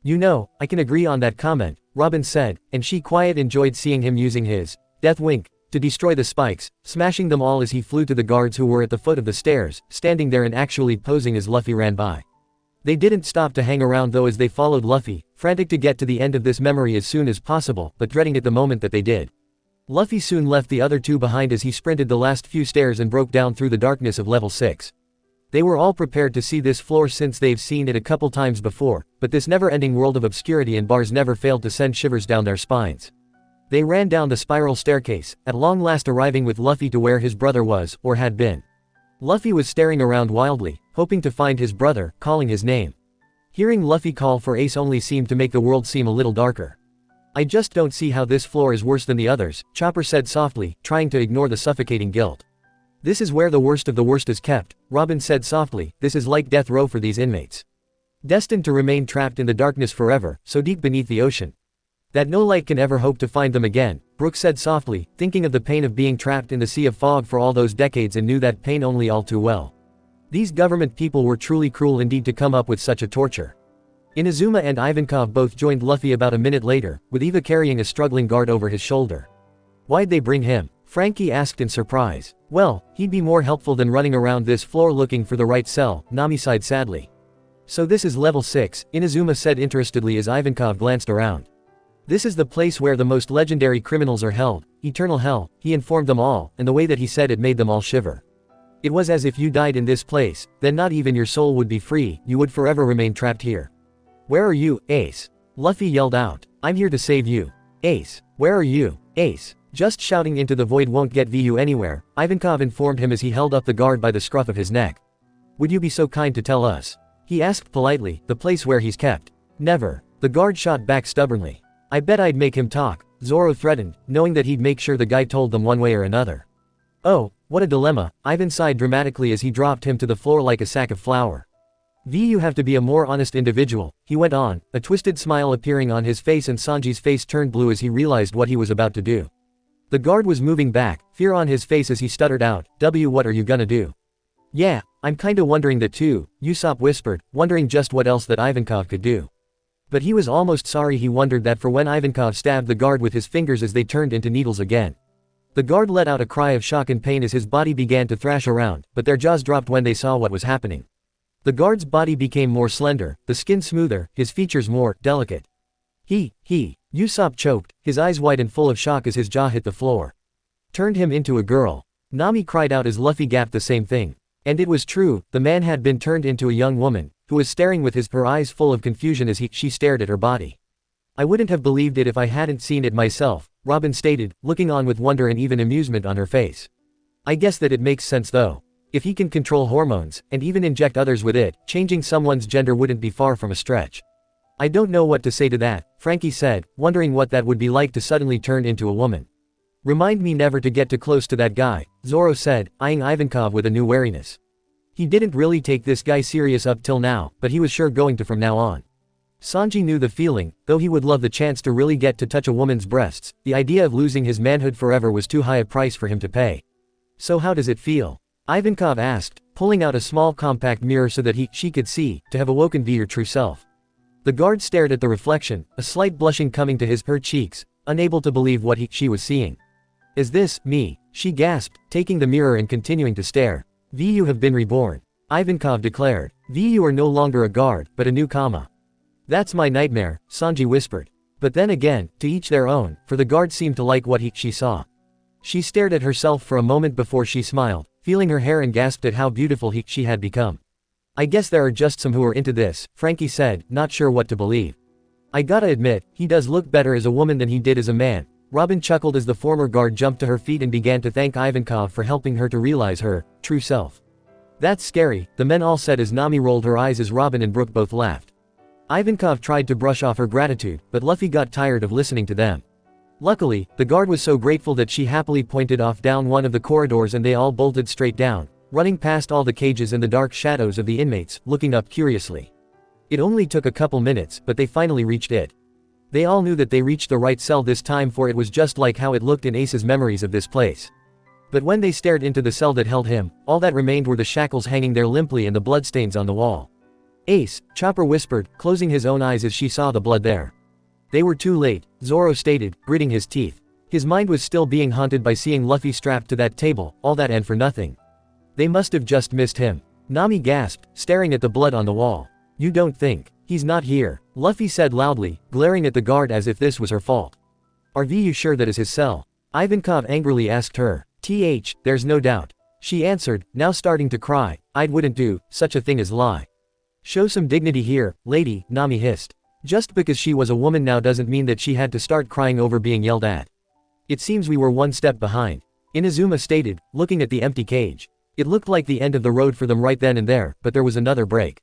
You know, I can agree on that comment, Robin said, and she quiet enjoyed seeing him using his death wink to destroy the spikes, smashing them all as he flew to the guards who were at the foot of the stairs, standing there and actually posing as Luffy ran by. They didn't stop to hang around though as they followed Luffy, frantic to get to the end of this memory as soon as possible, but dreading it the moment that they did. Luffy soon left the other two behind as he sprinted the last few stairs and broke down through the darkness of level 6. They were all prepared to see this floor since they've seen it a couple times before, but this never-ending world of obscurity and bars never failed to send shivers down their spines. They ran down the spiral staircase, at long last arriving with Luffy to where his brother was, or had been. Luffy was staring around wildly, hoping to find his brother, calling his name. Hearing Luffy call for Ace only seemed to make the world seem a little darker. I just don't see how this floor is worse than the others, Chopper said softly, trying to ignore the suffocating guilt. This is where the worst of the worst is kept, Robin said softly, this is like death row for these inmates. Destined to remain trapped in the darkness forever, so deep beneath the ocean. That no light can ever hope to find them again, Brook said softly, thinking of the pain of being trapped in the sea of fog for all those decades and knew that pain only all too well. These government people were truly cruel indeed to come up with such a torture. Inazuma and Ivankov both joined Luffy about a minute later, with Eva carrying a struggling guard over his shoulder. Why'd they bring him? Frankie asked in surprise. Well, he'd be more helpful than running around this floor looking for the right cell, Nami sighed sadly. So this is level 6, Inazuma said interestedly as Ivankov glanced around. This is the place where the most legendary criminals are held, eternal hell, he informed them all, and the way that he said it made them all shiver. It was as if you died in this place, then not even your soul would be free, you would forever remain trapped here. Where are you, Ace? Luffy yelled out. I'm here to save you. Ace, where are you, Ace? Just shouting into the void won't get you anywhere, Ivankov informed him as he held up the guard by the scruff of his neck. Would you be so kind to tell us? He asked politely, the place where he's kept. Never. The guard shot back stubbornly. I bet I'd make him talk, Zoro threatened, knowing that he'd make sure the guy told them one way or another. Oh, what a dilemma, Ivan sighed dramatically as he dropped him to the floor like a sack of flour. You have to be a more honest individual, he went on, a twisted smile appearing on his face and Sanji's face turned blue as he realized what he was about to do. The guard was moving back, fear on his face as he stuttered out, what are you gonna do? Yeah, I'm kinda wondering that too, Usopp whispered, wondering just what else that Ivankov could do. But he was almost sorry he wondered that for when Ivankov stabbed the guard with his fingers as they turned into needles again. The guard let out a cry of shock and pain as his body began to thrash around, but their jaws dropped when they saw what was happening. The guard's body became more slender, the skin smoother, his features more delicate. Usopp choked, his eyes wide and full of shock as his jaw hit the floor. Turned him into a girl. Nami cried out as Luffy gasped the same thing. And it was true, the man had been turned into a young woman, who was staring with her eyes full of confusion as she stared at her body. I wouldn't have believed it if I hadn't seen it myself, Robin stated, looking on with wonder and even amusement on her face. I guess that it makes sense though. If he can control hormones, and even inject others with it, changing someone's gender wouldn't be far from a stretch. I don't know what to say to that, Frankie said, wondering what that would be like to suddenly turn into a woman. Remind me never to get too close to that guy, Zoro said, eyeing Ivankov with a new wariness. He didn't really take this guy serious up till now, but he was sure going to from now on. Sanji knew the feeling, though he would love the chance to really get to touch a woman's breasts, the idea of losing his manhood forever was too high a price for him to pay. So how does it feel? Ivankov asked, pulling out a small compact mirror so that she could see, to have awoken your true self. The guard stared at the reflection, a slight blushing coming to her cheeks, unable to believe what she was seeing. Is this me? She gasped, taking the mirror and continuing to stare. You have been reborn. Ivankov declared. You are no longer a guard, but a new Kama. That's my nightmare, Sanji whispered. But then again, to each their own, for the guard seemed to like what she saw. She stared at herself for a moment before she smiled, feeling her hair and gasped at how beautiful she had become. I guess there are just some who are into this, Frankie said, not sure what to believe. I gotta admit, he does look better as a woman than he did as a man. Robin chuckled as the former guard jumped to her feet and began to thank Ivankov for helping her to realize her true self. That's scary, the men all said as Nami rolled her eyes as Robin and Brook both laughed. Ivankov tried to brush off her gratitude, but Luffy got tired of listening to them. Luckily, the guard was so grateful that she happily pointed off down one of the corridors and they all bolted straight down, running past all the cages and the dark shadows of the inmates, looking up curiously. It only took a couple minutes, but they finally reached it. They all knew that they reached the right cell this time, for it was just like how it looked in Ace's memories of this place. But when they stared into the cell that held him, all that remained were the shackles hanging there limply and the bloodstains on the wall. Ace, Chopper whispered, closing his own eyes as she saw the blood there. They were too late, Zoro stated, gritting his teeth. His mind was still being haunted by seeing Luffy strapped to that table, all that and for nothing. They must have just missed him. Nami gasped, staring at the blood on the wall. You don't think he's not here? Luffy said loudly, glaring at the guard as if this was her fault. Are you sure that is his cell? Ivankov angrily asked her. There's no doubt. She answered, now starting to cry. I wouldn't do such a thing as lie. Show some dignity here, lady, Nami hissed. Just because she was a woman now doesn't mean that she had to start crying over being yelled at. It seems we were one step behind, Inazuma stated, looking at the empty cage. It looked like the end of the road for them right then and there, but there was another break.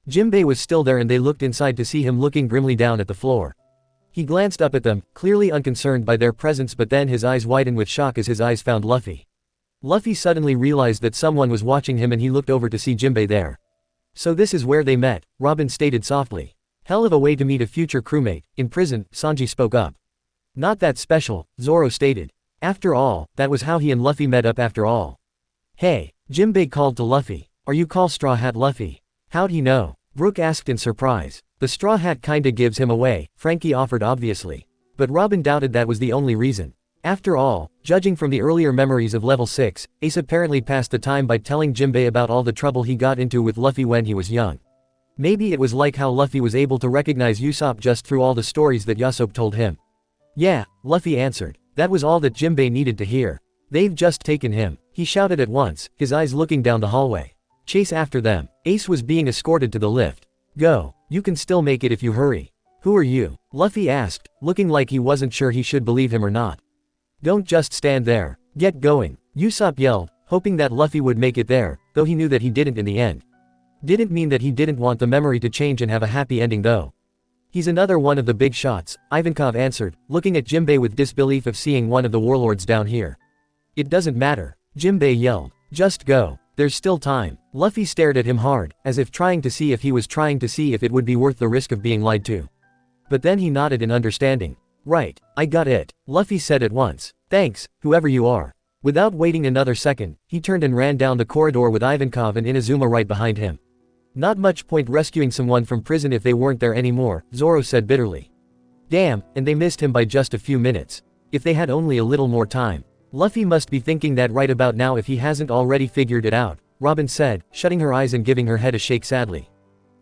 Jinbei was still there and they looked inside to see him looking grimly down at the floor. He glanced up at them, clearly unconcerned by their presence, but then his eyes widened with shock as his eyes found Luffy. Luffy suddenly realized that someone was watching him and he looked over to see Jinbei there. So this is where they met, Robin stated softly. Hell of a way to meet a future crewmate. In prison, Sanji spoke up. Not that special, Zoro stated. After all, that was how he and Luffy met up after all. Hey, Jinbei called to Luffy. Are you call Straw Hat Luffy? How'd he know? Brook asked in surprise. The straw hat kinda gives him away, Frankie offered obviously. But Robin doubted that was the only reason. After all, judging from the earlier memories of level 6, Ace apparently passed the time by telling Jinbei about all the trouble he got into with Luffy when he was young. Maybe it was like how Luffy was able to recognize Usopp just through all the stories that Usopp told him. Yeah, Luffy answered. That was all that Jinbei needed to hear. They've just taken him, he shouted at once, his eyes looking down the hallway. Chase after them. Ace was being escorted to the lift. Go. You can still make it if you hurry. Who are you? Luffy asked, looking like he wasn't sure he should believe him or not. Don't just stand there. Get going. Usopp yelled, hoping that Luffy would make it there, though he knew that he didn't in the end. Didn't mean that he didn't want the memory to change and have a happy ending though. He's another one of the big shots, Ivankov answered, looking at Jinbei with disbelief of seeing one of the warlords down here. It doesn't matter. Jinbei yelled. Just go. There's still time. Luffy stared at him hard, as if trying to see if he was trying to see if it would be worth the risk of being lied to. But then he nodded in understanding. Right, I got it, Luffy said at once. Thanks, whoever you are. Without waiting another second, he turned and ran down the corridor with Ivankov and Inazuma right behind him. Not much point rescuing someone from prison if they weren't there anymore, Zoro said bitterly. Damn, and they missed him by just a few minutes. If they had only a little more time. Luffy must be thinking that right about now if he hasn't already figured it out, Robin said, shutting her eyes and giving her head a shake sadly.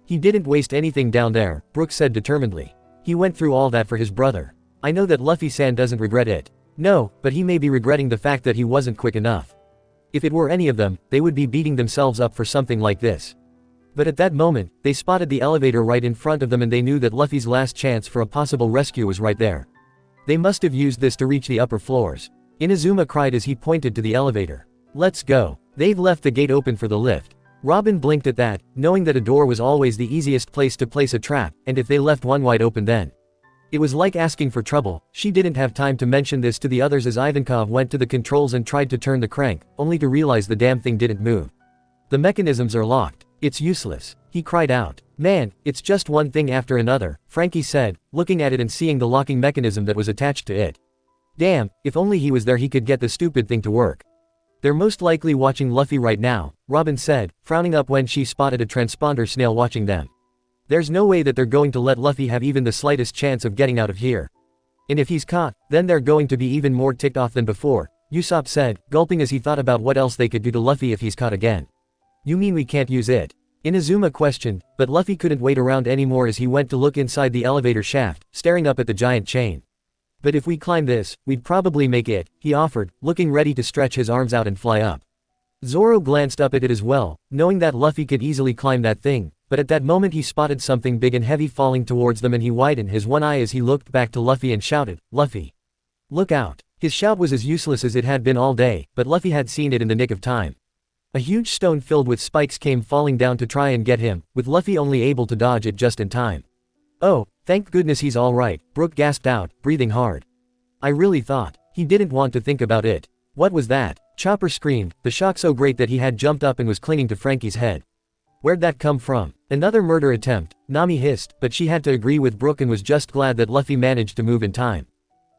He didn't waste anything down there, Brooke said determinedly. He went through all that for his brother. I know that Luffy-san doesn't regret it. No, but he may be regretting the fact that he wasn't quick enough. If it were any of them, they would be beating themselves up for something like this. But at that moment, they spotted the elevator right in front of them and they knew that Luffy's last chance for a possible rescue was right there. They must have used this to reach the upper floors. Inazuma cried as he pointed to the elevator. Let's go. They've left the gate open for the lift. Robin blinked at that, knowing that a door was always the easiest place to place a trap, and if they left one wide open then. It was like asking for trouble. She didn't have time to mention this to the others as Ivankov went to the controls and tried to turn the crank, only to realize the damn thing didn't move. The mechanisms are locked. It's useless. He cried out. Man, it's just one thing after another, Frankie said, looking at it and seeing the locking mechanism that was attached to it. Damn, if only he was there he could get the stupid thing to work. They're most likely watching Luffy right now, Robin said, frowning up when she spotted a transponder snail watching them. There's no way that they're going to let Luffy have even the slightest chance of getting out of here. And if he's caught, then they're going to be even more ticked off than before, Usopp said, gulping as he thought about what else they could do to Luffy if he's caught again. You mean we can't use it? Inazuma questioned, but Luffy couldn't wait around anymore as he went to look inside the elevator shaft, staring up at the giant chain. But if we climb this, we'd probably make it, he offered, looking ready to stretch his arms out and fly up. Zoro glanced up at it as well, knowing that Luffy could easily climb that thing, but at that moment he spotted something big and heavy falling towards them and he widened his one eye as he looked back to Luffy and shouted, Luffy! Look out! His shout was as useless as it had been all day, but Luffy had seen it in the nick of time. A huge stone filled with spikes came falling down to try and get him, with Luffy only able to dodge it just in time. Oh, thank goodness he's alright, Brooke gasped out, breathing hard. I really thought. He didn't want to think about it. What was that? Chopper screamed, the shock so great that he had jumped up and was clinging to Frankie's head. Where'd that come from? Another murder attempt, Nami hissed, but she had to agree with Brooke and was just glad that Luffy managed to move in time.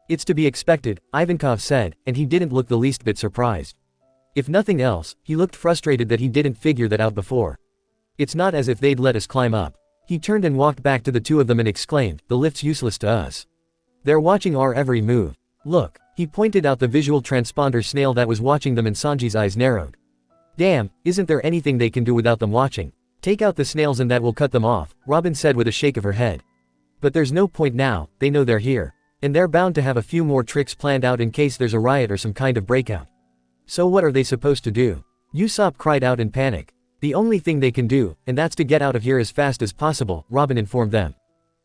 It's to be expected, Ivankov said, and he didn't look the least bit surprised. If nothing else, he looked frustrated that he didn't figure that out before. It's not as if they'd let us climb up. He turned and walked back to the two of them and exclaimed, the lift's useless to us. They're watching our every move. Look, he pointed out the visual transponder snail that was watching them and Sanji's eyes narrowed. Damn, isn't there anything they can do without them watching? Take out the snails and that will cut them off, Robin said with a shake of her head. But there's no point now, they know they're here. And they're bound to have a few more tricks planned out in case there's a riot or some kind of breakout. So what are they supposed to do? Usopp cried out in panic. The only thing they can do, and that's to get out of here as fast as possible, Robin informed them.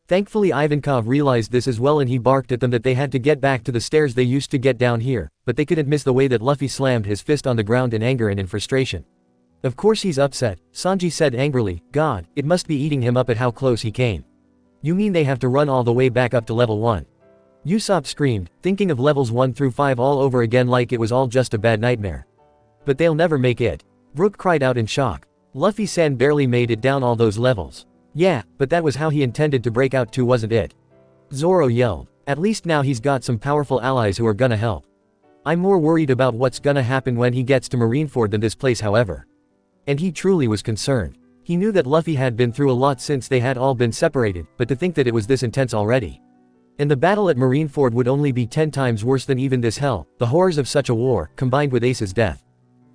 Thankfully Ivankov realized this as well and he barked at them that they had to get back to the stairs they used to get down here, but they couldn't miss the way that Luffy slammed his fist on the ground in anger and in frustration. Of course he's upset, Sanji said angrily, God, it must be eating him up at how close he came. You mean they have to run all the way back up to level 1? Usopp screamed, thinking of levels 1 through 5 all over again like it was all just a bad nightmare. But they'll never make it. Brooke cried out in shock. Luffy-san barely made it down all those levels. Yeah, but that was how he intended to break out too, wasn't it? Zoro yelled. At least now he's got some powerful allies who are gonna help. I'm more worried about what's gonna happen when he gets to Marineford than this place, however. And he truly was concerned. He knew that Luffy had been through a lot since they had all been separated, but to think that it was this intense already. And the battle at Marineford would only be 10 times worse than even this hell, the horrors of such a war, combined with Ace's death.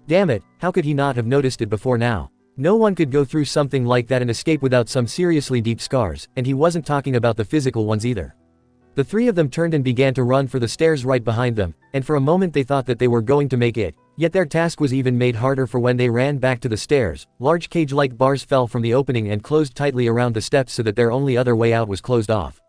Damn it, how could he not have noticed it before now? No one could go through something like that and escape without some seriously deep scars, and he wasn't talking about the physical ones either. The three of them turned and began to run for the stairs right behind them, and for a moment they thought that they were going to make it, yet their task was even made harder, for when they ran back to the stairs, large cage-like bars fell from the opening and closed tightly around the steps so that their only other way out was closed off.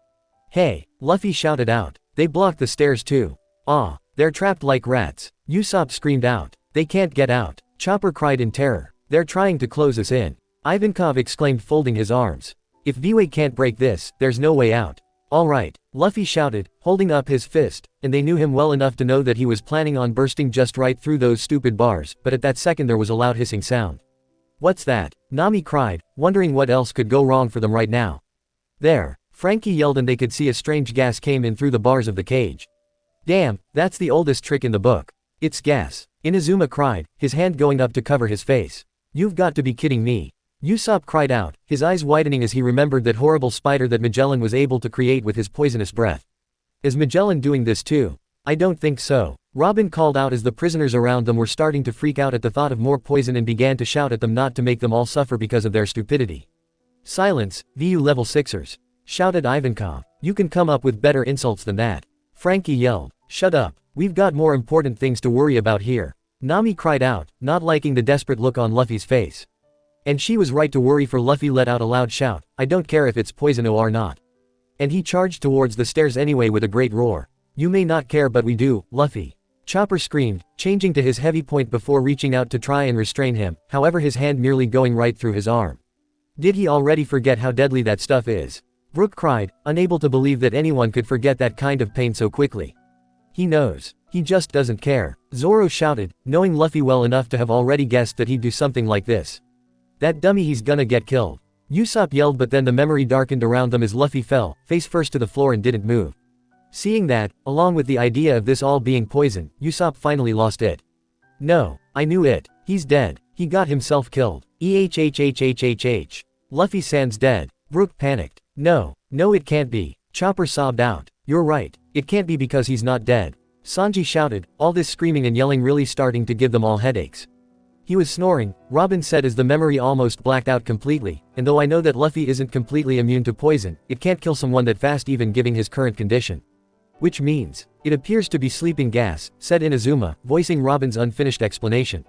"Hey!" Luffy shouted out. "They blocked the stairs too. Ah, they're trapped like rats." Usopp screamed out. "They can't get out." Chopper cried in terror. "They're trying to close us in." Ivankov exclaimed, folding his arms. "If V-Way can't break this, there's no way out." "All right," Luffy shouted, holding up his fist, and they knew him well enough to know that he was planning on bursting just right through those stupid bars, but at that second there was a loud hissing sound. "What's that?" Nami cried, wondering what else could go wrong for them right now. "There!" Frankie yelled, and they could see a strange gas came in through the bars of the cage. "Damn, that's the oldest trick in the book. It's gas!" Inazuma cried, his hand going up to cover his face. "You've got to be kidding me." Usopp cried out, his eyes widening as he remembered that horrible spider that Magellan was able to create with his poisonous breath. "Is Magellan doing this too?" "I don't think so," Robin called out as the prisoners around them were starting to freak out at the thought of more poison and began to shout at them not to make them all suffer because of their stupidity. "Silence, VU level 6ers. Shouted Ivankov. "You can come up with better insults than that." Frankie yelled. "Shut up, we've got more important things to worry about here." Nami cried out, not liking the desperate look on Luffy's face. And she was right to worry, for Luffy let out a loud shout, "I don't care if it's poison or not." And he charged towards the stairs anyway with a great roar. "You may not care, but we do, Luffy." Chopper screamed, changing to his heavy point before reaching out to try and restrain him, however his hand merely going right through his arm. Did he already forget how deadly that stuff is? Brook cried, unable to believe that anyone could forget that kind of pain so quickly. "He knows. He just doesn't care," Zoro shouted, knowing Luffy well enough to have already guessed that he'd do something like this. "That dummy, he's gonna get killed." Usopp yelled, but then the memory darkened around them as Luffy fell, face first to the floor, and didn't move. Seeing that, along with the idea of this all being poison, Usopp finally lost it. "No, I knew it. He's dead. He got himself killed. EHHHHHH. Luffy San's dead." Brook panicked. No, it can't be." Chopper sobbed out. "You're right. It can't be because he's not dead." Sanji shouted, all this screaming and yelling really starting to give them all headaches. "He was snoring," Robin said as the memory almost blacked out completely, "and though I know that Luffy isn't completely immune to poison, it can't kill someone that fast even given his current condition. Which means, it appears to be sleeping gas," said Inazuma, voicing Robin's unfinished explanation.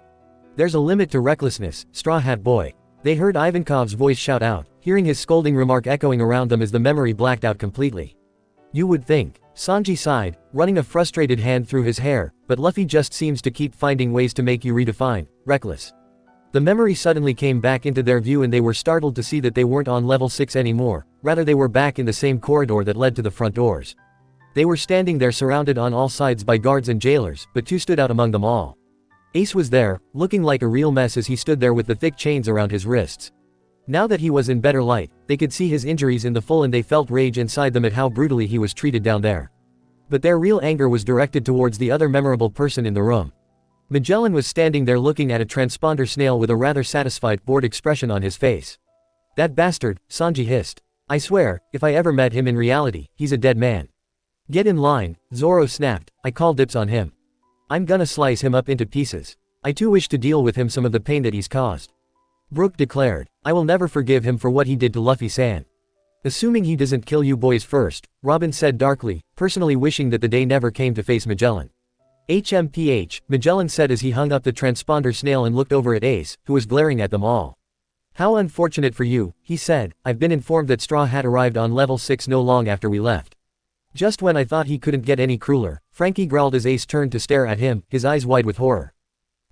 "There's a limit to recklessness, Straw Hat Boy." They heard Ivankov's voice shout out, hearing his scolding remark echoing around them as the memory blacked out completely. "You would think," Sanji sighed, running a frustrated hand through his hair, "but Luffy just seems to keep finding ways to make you redefine reckless." The memory suddenly came back into their view, and they were startled to see that they weren't on level 6 anymore, rather they were back in the same corridor that led to the front doors. They were standing there surrounded on all sides by guards and jailers, but two stood out among them all. Ace was there, looking like a real mess as he stood there with the thick chains around his wrists. Now that he was in better light, they could see his injuries in the full, and they felt rage inside them at how brutally he was treated down there. But their real anger was directed towards the other memorable person in the room. Magellan was standing there looking at a transponder snail with a rather satisfied, bored expression on his face. "That bastard," Sanji hissed. "I swear, if I ever met him in reality, he's a dead man." "Get in line," Zoro snapped, "I call dips on him. I'm gonna slice him up into pieces. I too wish to deal with him some of the pain that he's caused." Brook declared, "I will never forgive him for what he did to Luffy-san." "Assuming he doesn't kill you boys first," Robin said darkly, personally wishing that the day never came to face Magellan. "HMPH," Magellan said as he hung up the transponder snail and looked over at Ace, who was glaring at them all. "How unfortunate for you," he said. "I've been informed that Straw Hat arrived on level 6 no long after we left." "Just when I thought he couldn't get any crueler," Frankie growled as Ace turned to stare at him, his eyes wide with horror.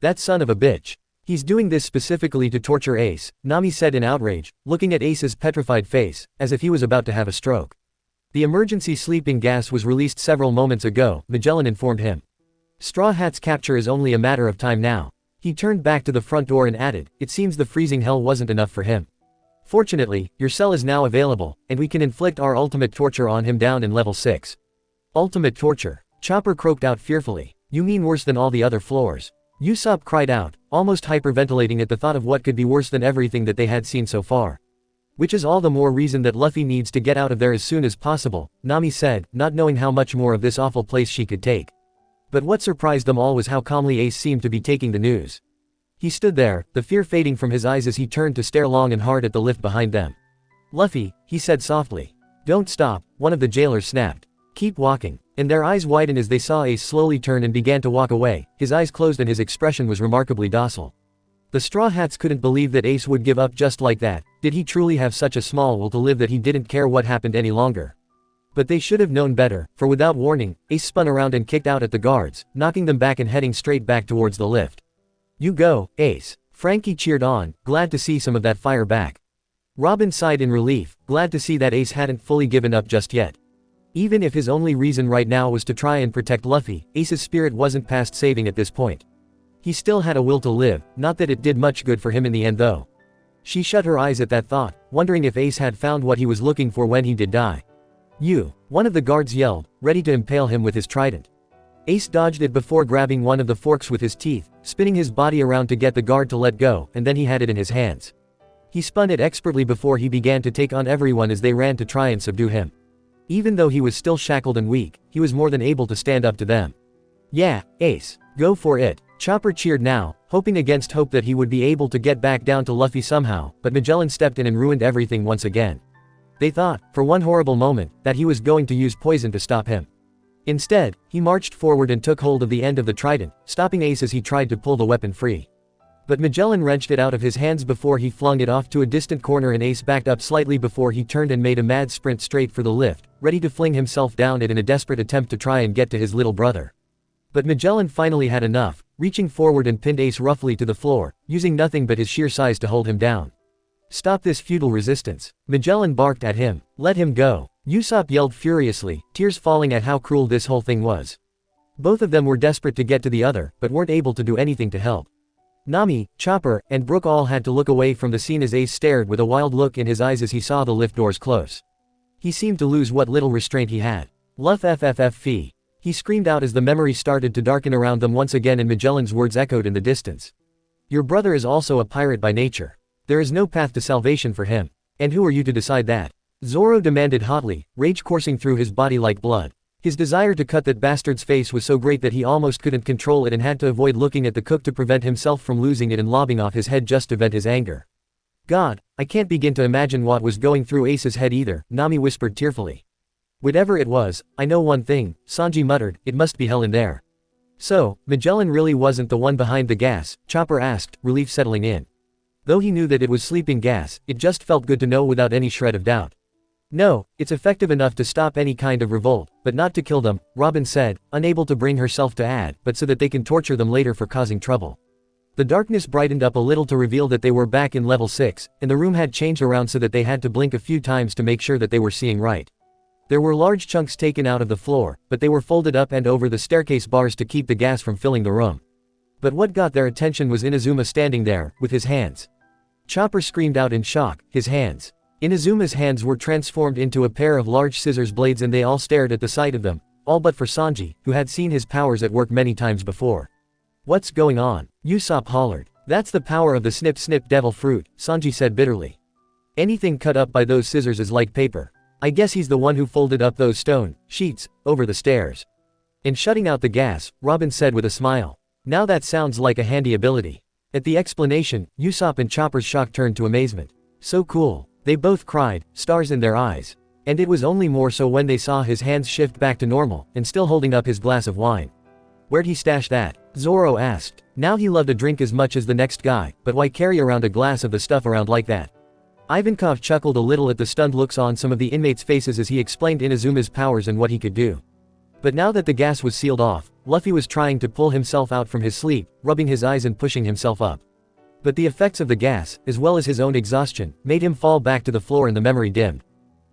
"That son of a bitch. He's doing this specifically to torture Ace," Nami said in outrage, looking at Ace's petrified face, as if he was about to have a stroke. "The emergency sleeping gas was released several moments ago," Magellan informed him. "Straw Hat's capture is only a matter of time now." He turned back to the front door and added, "It seems the freezing hell wasn't enough for him. Fortunately, your cell is now available, and we can inflict our ultimate torture on him down in level 6. "Ultimate torture?" Chopper croaked out fearfully. "You mean worse than all the other floors?" Usopp cried out, almost hyperventilating at the thought of what could be worse than everything that they had seen so far. "Which is all the more reason that Luffy needs to get out of there as soon as possible," Nami said, not knowing how much more of this awful place she could take. But what surprised them all was how calmly Ace seemed to be taking the news. He stood there, the fear fading from his eyes as he turned to stare long and hard at the lift behind them. "Luffy," he said softly. "Don't stop," one of the jailers snapped. "Keep walking." And their eyes widened as they saw Ace slowly turn and began to walk away, his eyes closed and his expression was remarkably docile. The Straw Hats couldn't believe that Ace would give up just like that. Did he truly have such a small will to live that he didn't care what happened any longer? But they should have known better, for without warning, Ace spun around and kicked out at the guards, knocking them back and heading straight back towards the lift. "You go, Ace." Frankie cheered on, glad to see some of that fire back. Robin sighed in relief, glad to see that Ace hadn't fully given up just yet. Even if his only reason right now was to try and protect Luffy, Ace's spirit wasn't past saving at this point. He still had a will to live, not that it did much good for him in the end though. She shut her eyes at that thought, wondering if Ace had found what he was looking for when he did die. "You!" one of the guards yelled, ready to impale him with his trident. Ace dodged it before grabbing one of the forks with his teeth, spinning his body around to get the guard to let go, and then he had it in his hands. He spun it expertly before he began to take on everyone as they ran to try and subdue him. Even though he was still shackled and weak, he was more than able to stand up to them. "Yeah, Ace. Go for it." Chopper cheered now, hoping against hope that he would be able to get back down to Luffy somehow, but Magellan stepped in and ruined everything once again. They thought, for one horrible moment, that he was going to use poison to stop him. Instead, he marched forward and took hold of the end of the trident, stopping Ace as he tried to pull the weapon free. But Magellan wrenched it out of his hands before he flung it off to a distant corner and Ace backed up slightly before he turned and made a mad sprint straight for the lift, ready to fling himself down it in a desperate attempt to try and get to his little brother. But Magellan finally had enough, reaching forward and pinned Ace roughly to the floor, using nothing but his sheer size to hold him down. "Stop this futile resistance." Magellan barked at him. "Let him go." Usopp yelled furiously, tears falling at how cruel this whole thing was. Both of them were desperate to get to the other, but weren't able to do anything to help. Nami, Chopper, and Brook all had to look away from the scene as Ace stared with a wild look in his eyes as he saw the lift doors close. He seemed to lose what little restraint he had. "Luff fff. He screamed out as the memory started to darken around them once again and Magellan's words echoed in the distance. "Your brother is also a pirate by nature. There is no path to salvation for him. And who are you to decide that?" Zoro demanded hotly, rage coursing through his body like blood. His desire to cut that bastard's face was so great that he almost couldn't control it and had to avoid looking at the cook to prevent himself from losing it and lobbing off his head just to vent his anger. "God, I can't begin to imagine what was going through Ace's head either," Nami whispered tearfully. "Whatever it was, I know one thing," Sanji muttered, "it must be hell in there." "So, Magellan really wasn't the one behind the gas?" Chopper asked, relief settling in. Though he knew that it was sleeping gas, it just felt good to know without any shred of doubt. "No, it's effective enough to stop any kind of revolt, but not to kill them," Robin said, unable to bring herself to add, "but so that they can torture them later for causing trouble." The darkness brightened up a little to reveal that they were back in level 6, and the room had changed around so that they had to blink a few times to make sure that they were seeing right. There were large chunks taken out of the floor, but they were folded up and over the staircase bars to keep the gas from filling the room. But what got their attention was Inazuma standing there, with his hands. Chopper screamed out in shock, his hands. Inazuma's hands were transformed into a pair of large scissors blades and they all stared at the sight of them, all but for Sanji, who had seen his powers at work many times before. "What's going on?" Usopp hollered. "That's the power of the snip snip devil fruit," Sanji said bitterly. "Anything cut up by those scissors is like paper. I guess he's the one who folded up those stone sheets over the stairs." "And shutting out the gas," Robin said with a smile. "Now that sounds like a handy ability." At the explanation, Usopp and Chopper's shock turned to amazement. "So cool." They both cried, stars in their eyes. And it was only more so when they saw his hands shift back to normal, and still holding up his glass of wine. "Where'd he stash that?" Zoro asked. Now he loved a drink as much as the next guy, but why carry around a glass of the stuff around like that? Ivankov chuckled a little at the stunned looks on some of the inmates' faces as he explained Inazuma's powers and what he could do. But now that the gas was sealed off, Luffy was trying to pull himself out from his sleep, rubbing his eyes and pushing himself up. But the effects of the gas, as well as his own exhaustion, made him fall back to the floor and the memory dimmed.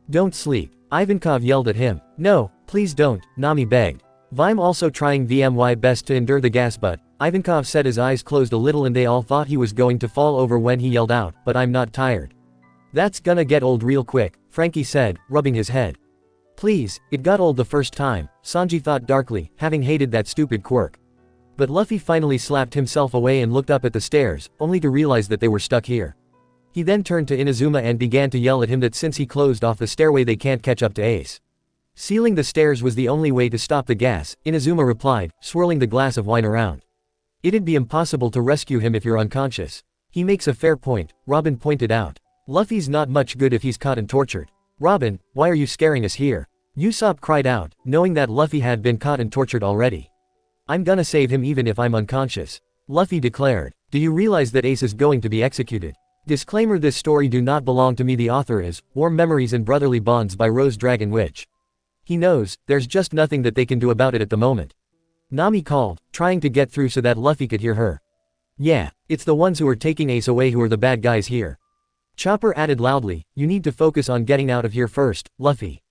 "Don't sleep." Ivankov yelled at him. "No, please don't," Nami begged. Vime also trying VMY best to endure the gas but, Ivankov said his eyes closed a little and they all thought he was going to fall over when he yelled out, "But I'm not tired." "That's gonna get old real quick," Frankie said, rubbing his head. "Please, it got old the first time," Sanji thought darkly, having hated that stupid quirk. But Luffy finally slapped himself away and looked up at the stairs, only to realize that they were stuck here. He then turned to Inazuma and began to yell at him that since he closed off the stairway they can't catch up to Ace. Sealing the stairs was the only way to stop the gas, Inazuma replied, swirling the glass of wine around. It'd be impossible to rescue him if you're unconscious. He makes a fair point, Robin pointed out. Luffy's not much good if he's caught and tortured. Robin, why are you scaring us here? Usopp cried out, knowing that Luffy had been caught and tortured already. I'm gonna save him even if I'm unconscious. Luffy declared. Do you realize that Ace is going to be executed? Disclaimer: this story do not belong to me. The author is Warm Memories and Brotherly Bonds by RoseDragonWitch. He knows, there's just nothing that they can do about it at the moment. Nami called, trying to get through so that Luffy could hear her. Yeah, it's the ones who are taking Ace away who are the bad guys here. Chopper added loudly, you need to focus on getting out of here first, Luffy.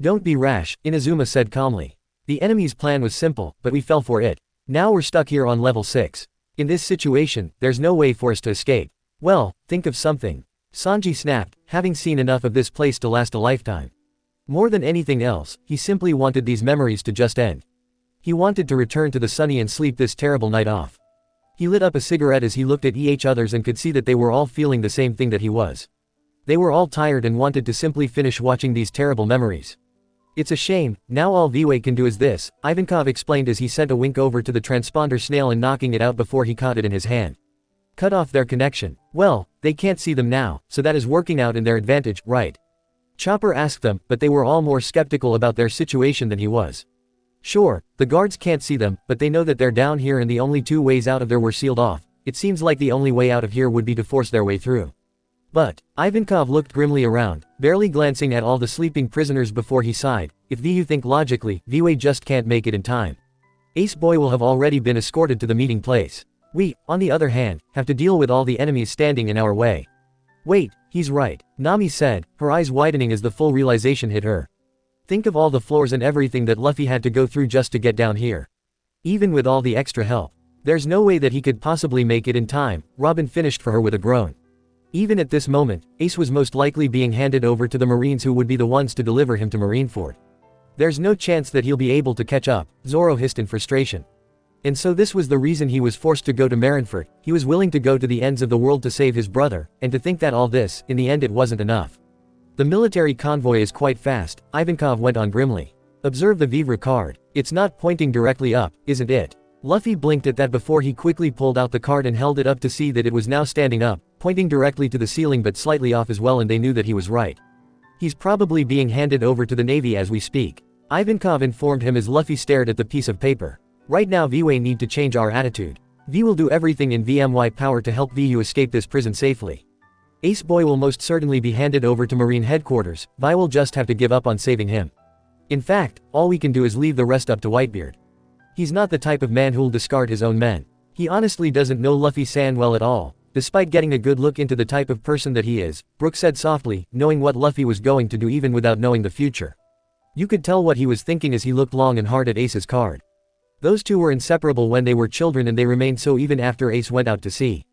Don't be rash, Inazuma said calmly. The enemy's plan was simple, but we fell for it. Now we're stuck here on level 6. In this situation, there's no way for us to escape. Well, think of something. Sanji snapped, having seen enough of this place to last a lifetime. More than anything else, he simply wanted these memories to just end. He wanted to return to the sunny and sleep this terrible night off. He lit up a cigarette as he looked at each others and could see that they were all feeling the same thing that he was. They were all tired and wanted to simply finish watching these terrible memories. It's a shame, now all V-Way can do is this, Ivankov explained as he sent a wink over to the transponder snail and knocking it out before he caught it in his hand. Cut off their connection. Well, they can't see them now, so that is working out in their advantage, right? Chopper asked them, but they were all more skeptical about their situation than he was. Sure, the guards can't see them, but they know that they're down here and the only two ways out of there were sealed off. It seems like the only way out of here would be to force their way through. But, Ivankov looked grimly around, barely glancing at all the sleeping prisoners before he sighed. If you think logically, V-Way just can't make it in time. Ace Boy will have already been escorted to the meeting place. We, on the other hand, have to deal with all the enemies standing in our way. Wait, he's right, Nami said, her eyes widening as the full realization hit her. Think of all the floors and everything that Luffy had to go through just to get down here. Even with all the extra help, there's no way that he could possibly make it in time, Robin finished for her with a groan. Even at this moment, Ace was most likely being handed over to the Marines who would be the ones to deliver him to Marineford. There's no chance that he'll be able to catch up, Zoro hissed in frustration. And so this was the reason he was forced to go to Marineford. He was willing to go to the ends of the world to save his brother, and to think that all this, in the end it wasn't enough. The military convoy is quite fast, Ivankov went on grimly. Observe the Vivre card. It's not pointing directly up, isn't it? Luffy blinked at that before he quickly pulled out the card and held it up to see that it was now standing up, pointing directly to the ceiling but slightly off as well, and they knew that he was right. He's probably being handed over to the Navy as we speak. Ivankov informed him as Luffy stared at the piece of paper. Right now V-Way need to change our attitude. V will do everything in VMY power to help VU escape this prison safely. Ace Boy will most certainly be handed over to Marine headquarters, Vi will just have to give up on saving him. In fact, all we can do is leave the rest up to Whitebeard. He's not the type of man who'll discard his own men. He honestly doesn't know Luffy-san well at all, despite getting a good look into the type of person that he is, Brook said softly, knowing what Luffy was going to do even without knowing the future. You could tell what he was thinking as he looked long and hard at Ace's card. Those two were inseparable when they were children and they remained so even after Ace went out to sea.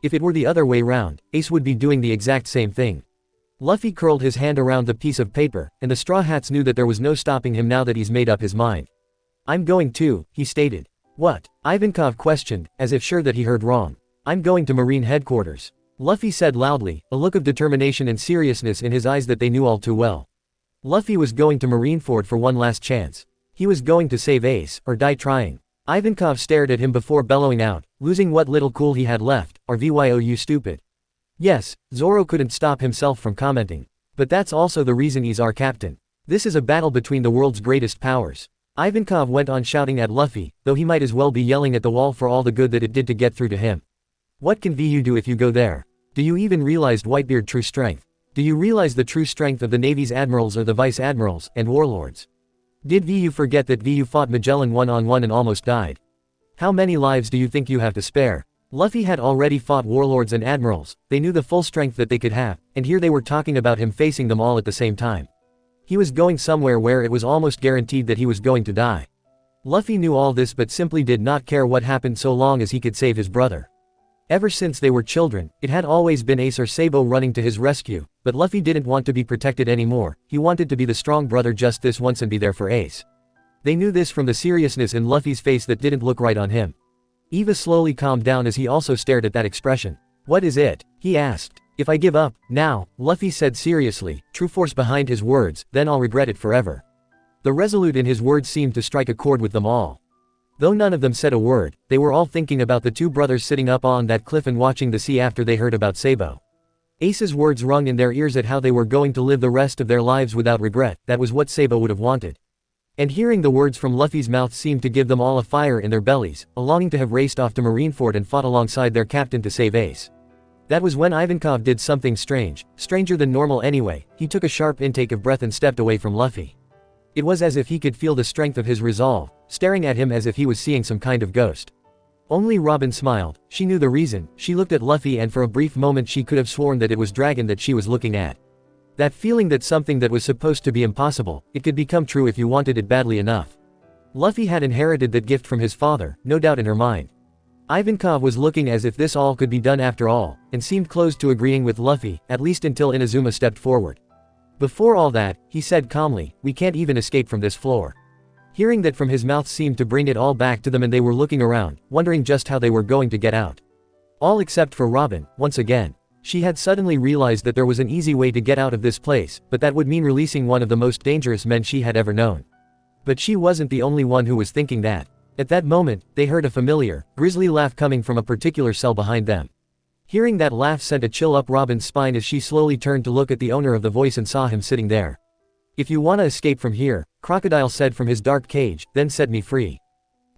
If it were the other way round, Ace would be doing the exact same thing. Luffy curled his hand around the piece of paper, and the Straw Hats knew that there was no stopping him now that he's made up his mind. I'm going too, he stated. What? Ivankov questioned, as if sure that he heard wrong. I'm going to Marine headquarters. Luffy said loudly, a look of determination and seriousness in his eyes that they knew all too well. Luffy was going to Marineford for one last chance. He was going to save Ace, or die trying. Ivankov stared at him before bellowing out, losing what little cool he had left, "Rvyo stupid." Yes, Zoro couldn't stop himself from commenting. But that's also the reason he's our captain. This is a battle between the world's greatest powers. Ivankov went on shouting at Luffy, though he might as well be yelling at the wall for all the good that it did to get through to him. What can VU do if you go there? Do you even realize Whitebeard's true strength? Do you realize the true strength of the Navy's admirals or the vice admirals, and warlords? Did VU forget that VU fought Magellan one-on-one and almost died? How many lives do you think you have to spare? Luffy had already fought warlords and admirals, they knew the full strength that they could have, and here they were talking about him facing them all at the same time. He was going somewhere where it was almost guaranteed that he was going to die. Luffy knew all this but simply did not care what happened so long as he could save his brother. Ever since they were children, it had always been Ace or Sabo running to his rescue, but Luffy didn't want to be protected anymore, he wanted to be the strong brother just this once and be there for Ace. They knew this from the seriousness in Luffy's face that didn't look right on him. Eva slowly calmed down as he also stared at that expression. What is it? He asked. If I give up, now, Luffy said seriously, true force behind his words, then I'll regret it forever. The resolute in his words seemed to strike a chord with them all. Though none of them said a word, they were all thinking about the two brothers sitting up on that cliff and watching the sea after they heard about Sabo. Ace's words rung in their ears at how they were going to live the rest of their lives without regret. That was what Sabo would have wanted. And hearing the words from Luffy's mouth seemed to give them all a fire in their bellies, a longing to have raced off to Marineford and fought alongside their captain to save Ace. That was when Ivankov did something strange, stranger than normal anyway. He took a sharp intake of breath and stepped away from Luffy. It was as if he could feel the strength of his resolve, staring at him as if he was seeing some kind of ghost. Only Robin smiled. She knew the reason. She looked at Luffy and for a brief moment she could have sworn that it was Dragon that she was looking at. That feeling that something that was supposed to be impossible, it could become true if you wanted it badly enough. Luffy had inherited that gift from his father, no doubt in her mind. Ivankov was looking as if this all could be done after all, and seemed close to agreeing with Luffy, at least until Inazuma stepped forward. Before all that, he said calmly, "We can't even escape from this floor." Hearing that from his mouth seemed to bring it all back to them and they were looking around, wondering just how they were going to get out. All except for Robin, once again. She had suddenly realized that there was an easy way to get out of this place, but that would mean releasing one of the most dangerous men she had ever known. But she wasn't the only one who was thinking that. At that moment, they heard a familiar, grisly laugh coming from a particular cell behind them. Hearing that laugh sent a chill up Robin's spine as she slowly turned to look at the owner of the voice and saw him sitting there. "If you wanna escape from here," Crocodile said from his dark cage, "then set me free.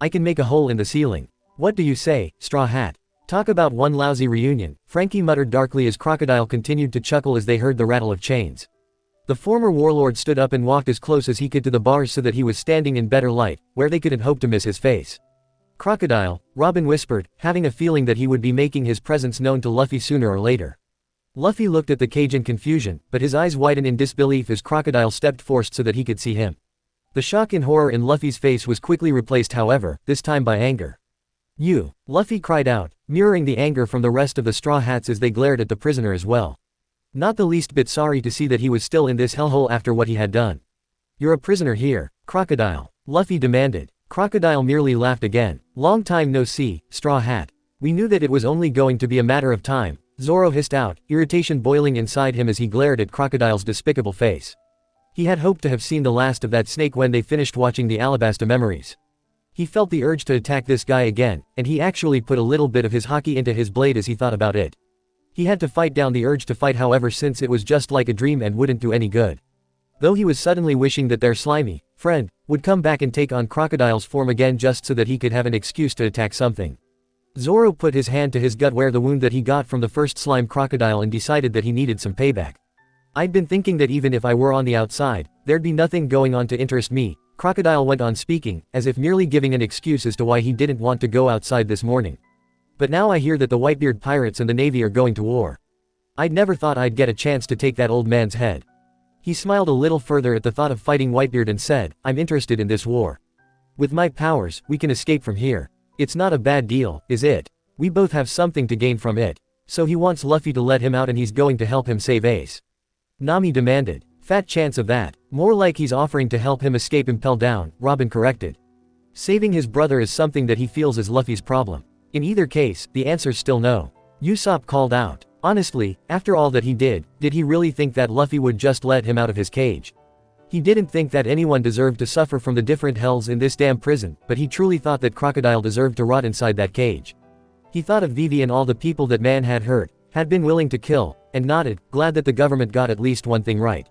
I can make a hole in the ceiling. What do you say, Straw Hat? Talk about one lousy reunion," Frankie muttered darkly as Crocodile continued to chuckle as they heard the rattle of chains. The former warlord stood up and walked as close as he could to the bars so that he was standing in better light, where they couldn't hope to miss his face. "Crocodile," Robin whispered, having a feeling that he would be making his presence known to Luffy sooner or later. Luffy looked at the cage in confusion, but his eyes widened in disbelief as Crocodile stepped forward so that he could see him. The shock and horror in Luffy's face was quickly replaced however, this time by anger. "You!" Luffy cried out, mirroring the anger from the rest of the Straw Hats as they glared at the prisoner as well. Not the least bit sorry to see that he was still in this hellhole after what he had done. "You're a prisoner here, Crocodile," Luffy demanded. Crocodile merely laughed again. "Long time no see, Straw Hat. We knew that it was only going to be a matter of time," Zoro hissed out, irritation boiling inside him as he glared at Crocodile's despicable face. He had hoped to have seen the last of that snake when they finished watching the Alabasta memories. He felt the urge to attack this guy again, and he actually put a little bit of his haki into his blade as he thought about it. He had to fight down the urge to fight however since it was just like a dream and wouldn't do any good. Though he was suddenly wishing that their slimy friend would come back and take on Crocodile's form again just so that he could have an excuse to attack something. Zoro put his hand to his gut where the wound that he got from the first slime crocodile and decided that he needed some payback. "I'd been thinking that even if I were on the outside, there'd be nothing going on to interest me," Crocodile went on speaking, as if merely giving an excuse as to why he didn't want to go outside this morning. "But now I hear that the Whitebeard pirates and the Navy are going to war. I'd never thought I'd get a chance to take that old man's head." He smiled a little further at the thought of fighting Whitebeard and said, "I'm interested in this war. With my powers, we can escape from here. It's not a bad deal, is it? We both have something to gain from it." So he wants Luffy to let him out and he's going to help him save Ace. Nami demanded. "Fat chance of that. More like he's offering to help him escape Impel Down," Robin corrected. Saving his brother is something that he feels is Luffy's problem. In either case, the answer's still no. Usopp called out. Honestly, after all that he did he really think that Luffy would just let him out of his cage? He didn't think that anyone deserved to suffer from the different hells in this damn prison, but he truly thought that Crocodile deserved to rot inside that cage. He thought of Vivi and all the people that man had hurt, had been willing to kill, and nodded, glad that the government got at least one thing right.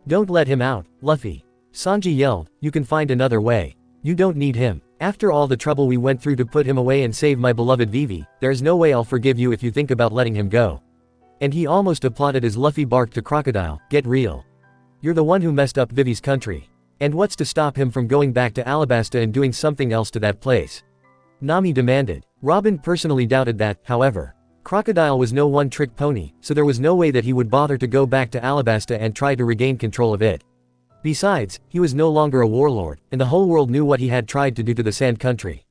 "Don't let him out, Luffy." Sanji yelled, "You can find another way. You don't need him. After all the trouble we went through to put him away and save my beloved Vivi, there's no way I'll forgive you if you think about letting him go." And he almost applauded as Luffy barked to Crocodile, "Get real. You're the one who messed up Vivi's country. And what's to stop him from going back to Alabasta and doing something else to that place?" Nami demanded. Robin personally doubted that, however. Crocodile was no one-trick pony, so there was no way that he would bother to go back to Alabasta and try to regain control of it. Besides, he was no longer a warlord, and the whole world knew what he had tried to do to the Sand Country.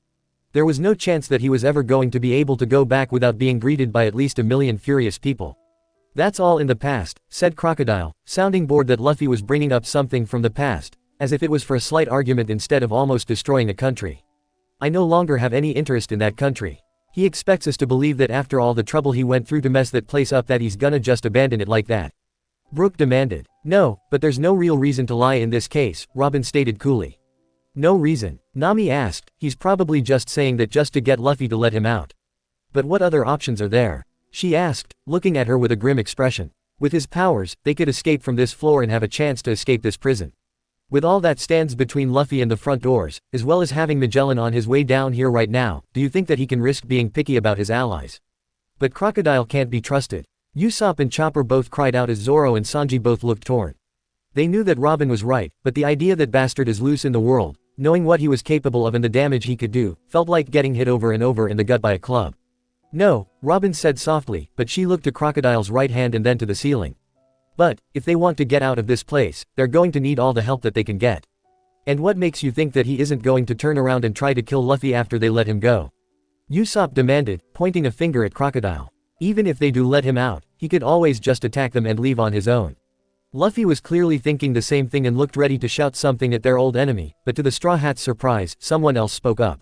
There was no chance that he was ever going to be able to go back without being greeted by at least 1,000,000 furious people. "That's all in the past," said Crocodile, sounding bored that Luffy was bringing up something from the past, as if it was for a slight argument instead of almost destroying a country. "I no longer have any interest in that country. He expects us to believe that after all the trouble he went through to mess that place up that he's gonna just abandon it like that." Brook demanded. "No, but there's no real reason to lie in this case," Robin stated coolly. No reason, Nami asked. He's probably just saying that just to get Luffy to let him out. But what other options are there? She asked, looking at her with a grim expression. With his powers, they could escape from this floor and have a chance to escape this prison. With all that stands between Luffy and the front doors, as well as having Magellan on his way down here right now, do you think that he can risk being picky about his allies? But Crocodile can't be trusted. Usopp and Chopper both cried out as Zoro and Sanji both looked torn. They knew that Robin was right, but the idea that Bastard is loose in the world, knowing what he was capable of and the damage he could do, felt like getting hit over and over in the gut by a club. No, Robin said softly, but she looked to Crocodile's right hand and then to the ceiling. But, if they want to get out of this place, they're going to need all the help that they can get. And what makes you think that he isn't going to turn around and try to kill Luffy after they let him go? Usopp demanded, pointing a finger at Crocodile. Even if they do let him out, he could always just attack them and leave on his own. Luffy was clearly thinking the same thing and looked ready to shout something at their old enemy, but to the Straw Hat's surprise, someone else spoke up.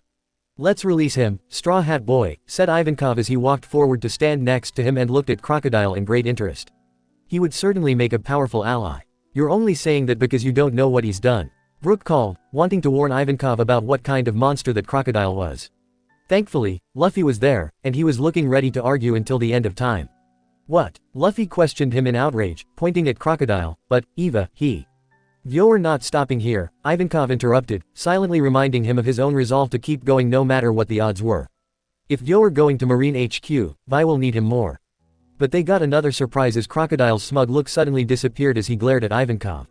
Let's release him, Straw Hat Boy, said Ivankov as he walked forward to stand next to him and looked at Crocodile in great interest. He would certainly make a powerful ally. You're only saying that because you don't know what he's done. Brook called, wanting to warn Ivankov about what kind of monster that Crocodile was. Thankfully, Luffy was there, and he was looking ready to argue until the end of time. What? Luffy questioned him in outrage, pointing at Crocodile, but, Eva, You're not stopping here, Ivankov interrupted, silently reminding him of his own resolve to keep going no matter what the odds were. If you're going to Marine HQ, Vi will need him more. But they got another surprise as Crocodile's smug look suddenly disappeared as he glared at Ivankov.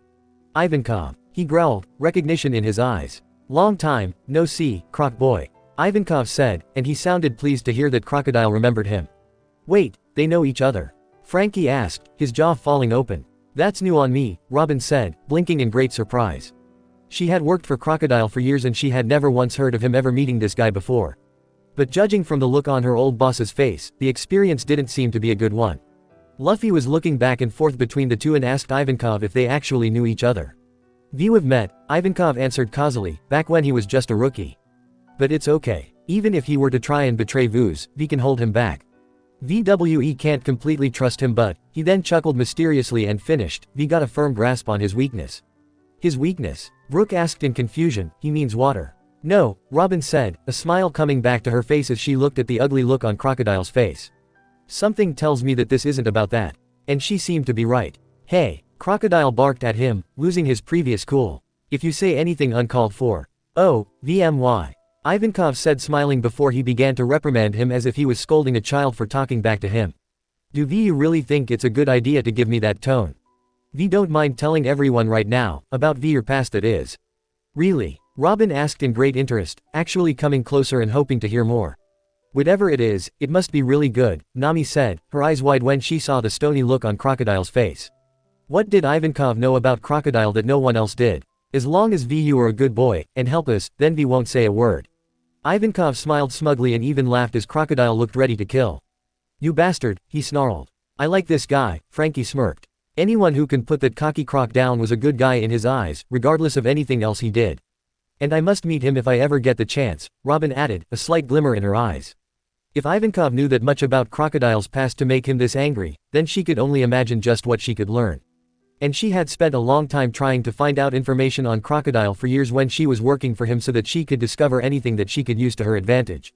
Ivankov, he growled, recognition in his eyes. Long time, no see, Croc Boy. Ivankov said, and he sounded pleased to hear that Crocodile remembered him. Wait, they know each other? Frankie asked, his jaw falling open. That's new on me, Robin said, blinking in great surprise. She had worked for Crocodile for years and she had never once heard of him ever meeting this guy before. But judging from the look on her old boss's face, the experience didn't seem to be a good one. Luffy was looking back and forth between the two and asked Ivankov if they actually knew each other. We've met, Ivankov answered causally, back when he was just a rookie. But it's okay. Even if he were to try and betray Vuz, V can hold him back. VWE can't completely trust him but, he then chuckled mysteriously and finished, V got a firm grasp on his weakness. His weakness? Brook asked in confusion, he means water. No, Robin said, a smile coming back to her face as she looked at the ugly look on Crocodile's face. Something tells me that this isn't about that. And she seemed to be right. Hey, Crocodile barked at him, losing his previous cool. If you say anything uncalled for. Oh, VMY. Ivankov said smiling before he began to reprimand him as if he was scolding a child for talking back to him. Do you really think it's a good idea to give me that tone? V don't mind telling everyone right now, about V your past that is. Really? Robin asked in great interest, actually coming closer and hoping to hear more. Whatever it is, it must be really good, Nami said, her eyes wide when she saw the stony look on Crocodile's face. What did Ivankov know about Crocodile that no one else did? As long as V you are a good boy, and help us, then V won't say a word. Ivankov smiled smugly and even laughed as Crocodile looked ready to kill. You bastard, he snarled. I like this guy, Frankie smirked. Anyone who can put that cocky croc down was a good guy in his eyes, regardless of anything else he did. And I must meet him if I ever get the chance, Robin added, a slight glimmer in her eyes. If Ivankov knew that much about Crocodile's past to make him this angry, then she could only imagine just what she could learn. And she had spent a long time trying to find out information on Crocodile for years when she was working for him so that she could discover anything that she could use to her advantage.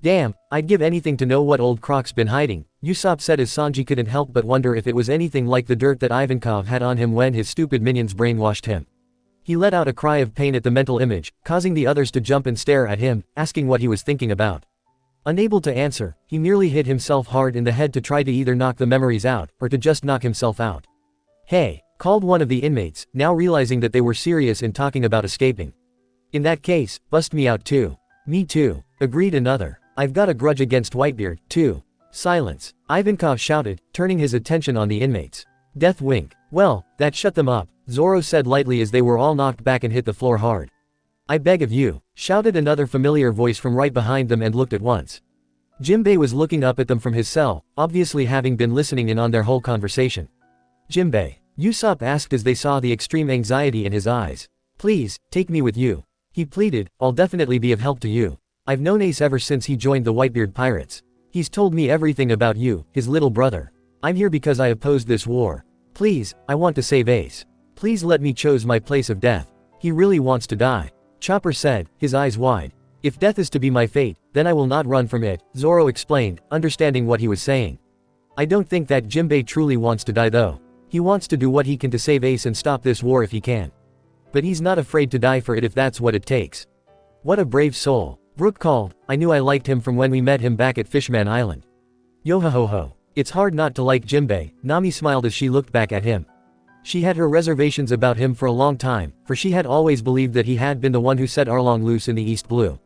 Damn, I'd give anything to know what old Croc's been hiding, Usopp said as Sanji couldn't help but wonder if it was anything like the dirt that Ivankov had on him when his stupid minions brainwashed him. He let out a cry of pain at the mental image, causing the others to jump and stare at him, asking what he was thinking about. Unable to answer, he merely hit himself hard in the head to try to either knock the memories out, or to just knock himself out. Hey, called one of the inmates, now realizing that they were serious in talking about escaping. In that case, bust me out too. Me too, agreed another. I've got a grudge against Whitebeard, too. Silence, Ivankov shouted, turning his attention on the inmates. Death wink. Well, that shut them up, Zoro said lightly as they were all knocked back and hit the floor hard. I beg of you, shouted another familiar voice from right behind them and looked at once. Jimbei was looking up at them from his cell, obviously having been listening in on their whole conversation. Jimbei, Usopp asked as they saw the extreme anxiety in his eyes. Please, take me with you. He pleaded, I'll definitely be of help to you. I've known Ace ever since he joined the Whitebeard Pirates. He's told me everything about you, his little brother. I'm here because I opposed this war. Please, I want to save Ace. Please let me choose my place of death. He really wants to die. Chopper said, his eyes wide. If death is to be my fate, then I will not run from it, Zoro explained, understanding what he was saying. I don't think that Jinbei truly wants to die though. He wants to do what he can to save Ace and stop this war if he can. But he's not afraid to die for it if that's what it takes. What a brave soul. Brook called, I knew I liked him from when we met him back at Fishman Island. Yo ho ho ho. It's hard not to like Jinbei, Nami smiled as she looked back at him. She had her reservations about him for a long time, for she had always believed that he had been the one who set Arlong loose in the East Blue.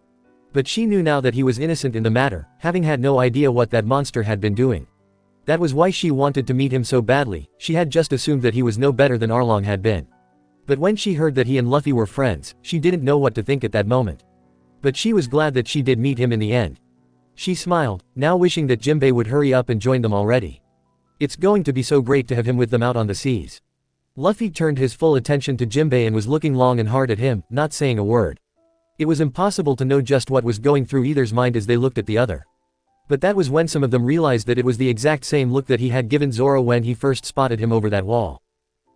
But she knew now that he was innocent in the matter, having had no idea what that monster had been doing. That was why she wanted to meet him so badly, she had just assumed that he was no better than Arlong had been. But when she heard that he and Luffy were friends, she didn't know what to think at that moment. But she was glad that she did meet him in the end. She smiled, now wishing that Jinbei would hurry up and join them already. It's going to be so great to have him with them out on the seas. Luffy turned his full attention to Jinbei and was looking long and hard at him, not saying a word. It was impossible to know just what was going through either's mind as they looked at the other. But that was when some of them realized that it was the exact same look that he had given Zoro when he first spotted him over that wall.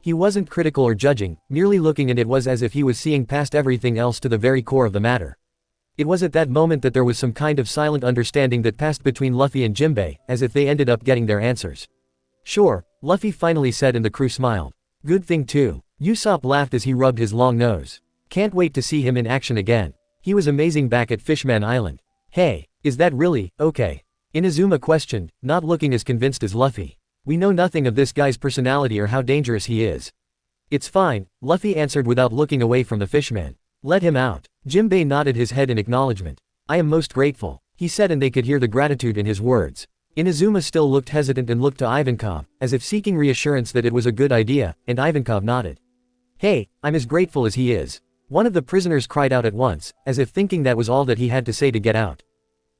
He wasn't critical or judging, merely looking, and it was as if he was seeing past everything else to the very core of the matter. It was at that moment that there was some kind of silent understanding that passed between Luffy and Jinbei, as if they ended up getting their answers. Sure, Luffy finally said, and the crew smiled. Good thing too. Usopp laughed as he rubbed his long nose. Can't wait to see him in action again. He was amazing back at Fishman Island. Hey, is that really okay? Inazuma questioned, not looking as convinced as Luffy. We know nothing of this guy's personality or how dangerous he is. It's fine, Luffy answered without looking away from the fishman. Let him out. Jinbei nodded his head in acknowledgement. I am most grateful, he said, and they could hear the gratitude in his words. Inazuma still looked hesitant and looked to Ivankov, as if seeking reassurance that it was a good idea, and Ivankov nodded. Hey, I'm as grateful as he is. One of the prisoners cried out at once, as if thinking that was all that he had to say to get out.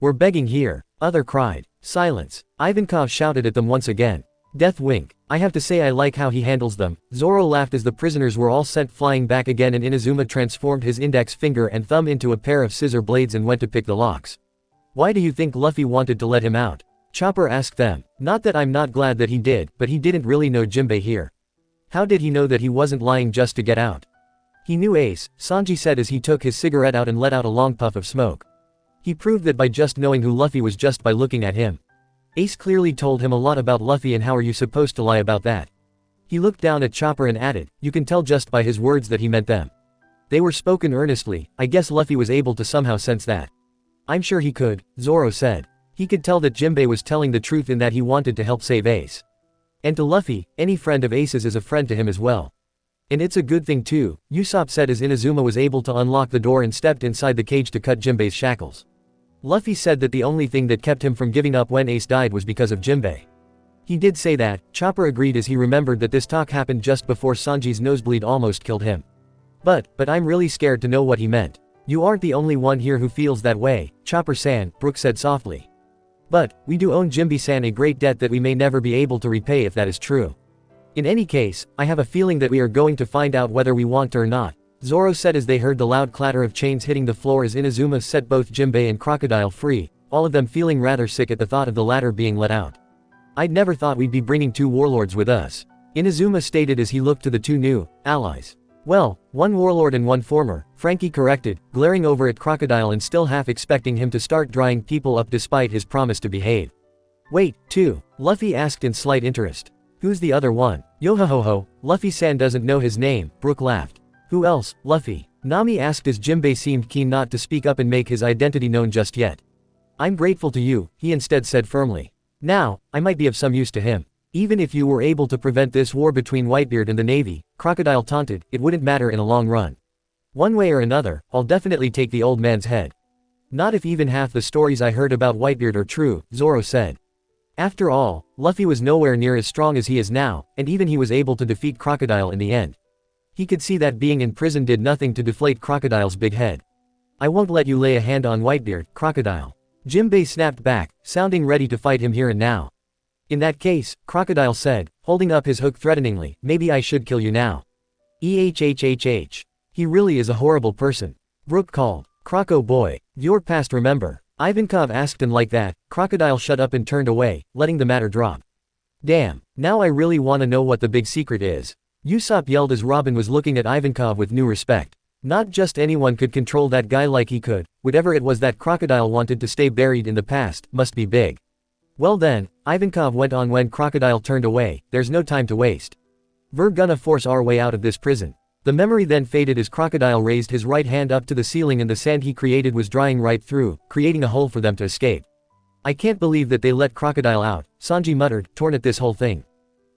We're begging here, other cried. Silence. Ivankov shouted at them once again. Death wink. I have to say I like how he handles them. Zoro laughed as the prisoners were all sent flying back again, and Inazuma transformed his index finger and thumb into a pair of scissor blades and went to pick the locks. Why do you think Luffy wanted to let him out? Chopper asked them. Not that I'm not glad that he did, but he didn't really know Jinbei here. How did he know that he wasn't lying just to get out? He knew Ace, Sanji said as he took his cigarette out and let out a long puff of smoke. He proved that by just knowing who Luffy was just by looking at him. Ace clearly told him a lot about Luffy, and how are you supposed to lie about that? He looked down at Chopper and added, you can tell just by his words that he meant them. They were spoken earnestly. I guess Luffy was able to somehow sense that. I'm sure he could, Zoro said. He could tell that Jinbei was telling the truth in that he wanted to help save Ace. And to Luffy, any friend of Ace's is a friend to him as well. And it's a good thing too, Usopp said as Inazuma was able to unlock the door and stepped inside the cage to cut Jinbei's shackles. Luffy said that the only thing that kept him from giving up when Ace died was because of Jinbei. He did say that. Chopper agreed as he remembered that this talk happened just before Sanji's nosebleed almost killed him. But I'm really scared to know what he meant. You aren't the only one here who feels that way, Chopper-san, Brook said softly. But we do owe Jinbei-san a great debt that we may never be able to repay if that is true. In any case, I have a feeling that we are going to find out whether we want to or not, Zoro said as they heard the loud clatter of chains hitting the floor as Inazuma set both Jinbei and Crocodile free, all of them feeling rather sick at the thought of the latter being let out. I'd never thought we'd be bringing two warlords with us, Inazuma stated as he looked to the two new allies. Well, one warlord and one former, Frankie corrected, glaring over at Crocodile and still half expecting him to start drying people up despite his promise to behave. Wait, two? Luffy asked in slight interest. Who's the other one? Yo-ho-ho-ho, Luffy-san doesn't know his name, Brook laughed. Who else, Luffy? Nami asked as Jinbei seemed keen not to speak up and make his identity known just yet. I'm grateful to you, he instead said firmly. Now, I might be of some use to him. Even if you were able to prevent this war between Whitebeard and the Navy, Crocodile taunted, it wouldn't matter in a long run. One way or another, I'll definitely take the old man's head. Not if even half the stories I heard about Whitebeard are true, Zoro said. After all, Luffy was nowhere near as strong as he is now, and even he was able to defeat Crocodile in the end. He could see that being in prison did nothing to deflate Crocodile's big head. I won't let you lay a hand on Whitebeard, Crocodile. Jinbei snapped back, sounding ready to fight him here and now. In that case, Crocodile said, holding up his hook threateningly, maybe I should kill you now. Ehhhhh. He really is a horrible person. Brook called. Croco boy, your past remember? Ivankov asked, and like that, Crocodile shut up and turned away, letting the matter drop. Damn, now I really wanna know what the big secret is. Usopp yelled as Robin was looking at Ivankov with new respect. Not just anyone could control that guy like he could. Whatever it was that crocodile wanted to stay buried in the past, must be big. Well then, Ivankov went on when Crocodile turned away, there's no time to waste. We're gonna force our way out of this prison. The memory then faded as Crocodile raised his right hand up to the ceiling and the sand he created was drying right through, creating a hole for them to escape. I can't believe that they let Crocodile out, Sanji muttered, torn at this whole thing.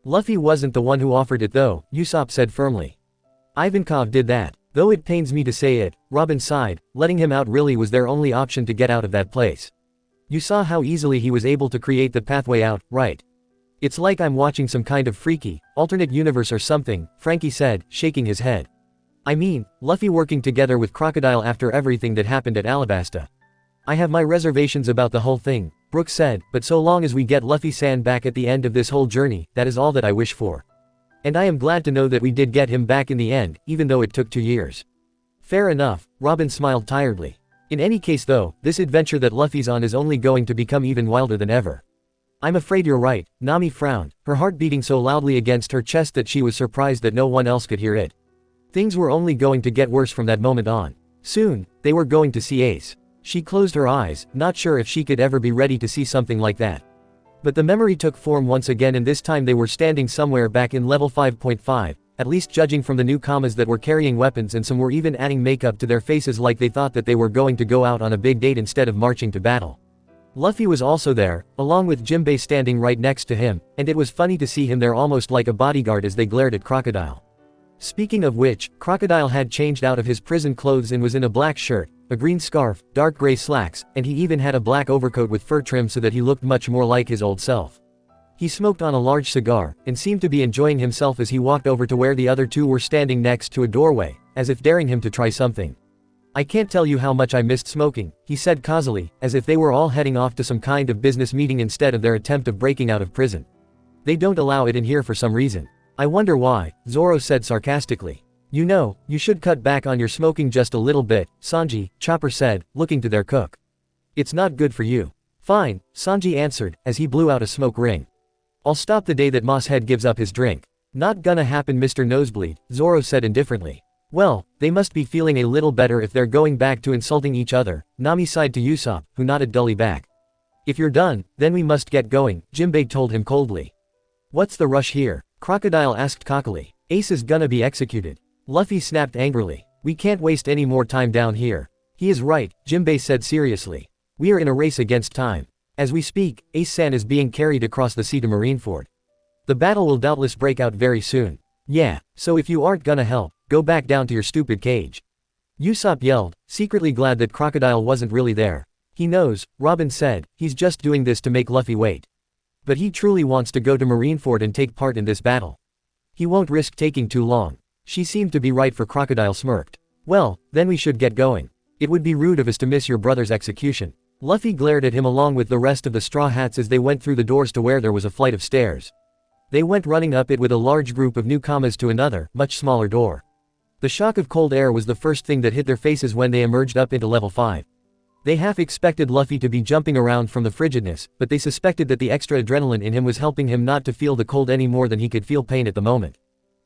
Luffy wasn't the one who offered it though, Usopp said firmly. Ivankov did that. Though it pains me to say it, Robin sighed, letting him out really was their only option to get out of that place. You saw how easily he was able to create the pathway out, right? It's like I'm watching some kind of freaky, alternate universe or something, Frankie said, shaking his head. I mean, Luffy working together with Crocodile after everything that happened at Alabasta. I have my reservations about the whole thing, Brooks said, but so long as we get Luffy-san back at the end of this whole journey, that is all that I wish for. And I am glad to know that we did get him back in the end, even though it took 2 years. Fair enough, Robin smiled tiredly. In any case though, this adventure that Luffy's on is only going to become even wilder than ever. I'm afraid you're right, Nami frowned, her heart beating so loudly against her chest that she was surprised that no one else could hear it. Things were only going to get worse from that moment on. Soon, they were going to see Ace. She closed her eyes, not sure if she could ever be ready to see something like that. But the memory took form once again and this time they were standing somewhere back in level 5.5, at least judging from the newcomers that were carrying weapons and some were even adding makeup to their faces like they thought that they were going to go out on a big date instead of marching to battle. Luffy was also there, along with Jinbei standing right next to him, and it was funny to see him there almost like a bodyguard as they glared at Crocodile. Speaking of which, Crocodile had changed out of his prison clothes and was in a black shirt, a green scarf, dark gray slacks, and he even had a black overcoat with fur trim so that he looked much more like his old self. He smoked on a large cigar, and seemed to be enjoying himself as he walked over to where the other two were standing next to a doorway, as if daring him to try something. I can't tell you how much I missed smoking, he said causally, as if they were all heading off to some kind of business meeting instead of their attempt of breaking out of prison. They don't allow it in here for some reason. I wonder why, Zoro said sarcastically. You know, you should cut back on your smoking just a little bit, Sanji, Chopper said, looking to their cook. It's not good for you. Fine, Sanji answered, as he blew out a smoke ring. I'll stop the day that Mosshead gives up his drink. Not gonna happen, Mr. Nosebleed, Zoro said indifferently. Well, they must be feeling a little better if they're going back to insulting each other, Nami sighed to Usopp, who nodded dully back. If you're done, then we must get going, Jinbei told him coldly. What's the rush here? Crocodile asked cockily. Ace is gonna be executed. Luffy snapped angrily. We can't waste any more time down here. He is right, Jinbei said seriously. We are in a race against time. As we speak, Ace-san is being carried across the sea to Marineford. The battle will doubtless break out very soon. Yeah, so if you aren't gonna help, go back down to your stupid cage. Usopp yelled, secretly glad that Crocodile wasn't really there. He knows, Robin said, he's just doing this to make Luffy wait. But he truly wants to go to Marineford and take part in this battle. He won't risk taking too long. She seemed to be right, for Crocodile smirked. Well, then we should get going. It would be rude of us to miss your brother's execution. Luffy glared at him along with the rest of the Straw Hats as they went through the doors to where there was a flight of stairs. They went running up it with a large group of newcomers to another, much smaller door. The shock of cold air was the first thing that hit their faces when they emerged up into level 5. They half expected Luffy to be jumping around from the frigidness, but they suspected that the extra adrenaline in him was helping him not to feel the cold any more than he could feel pain at the moment.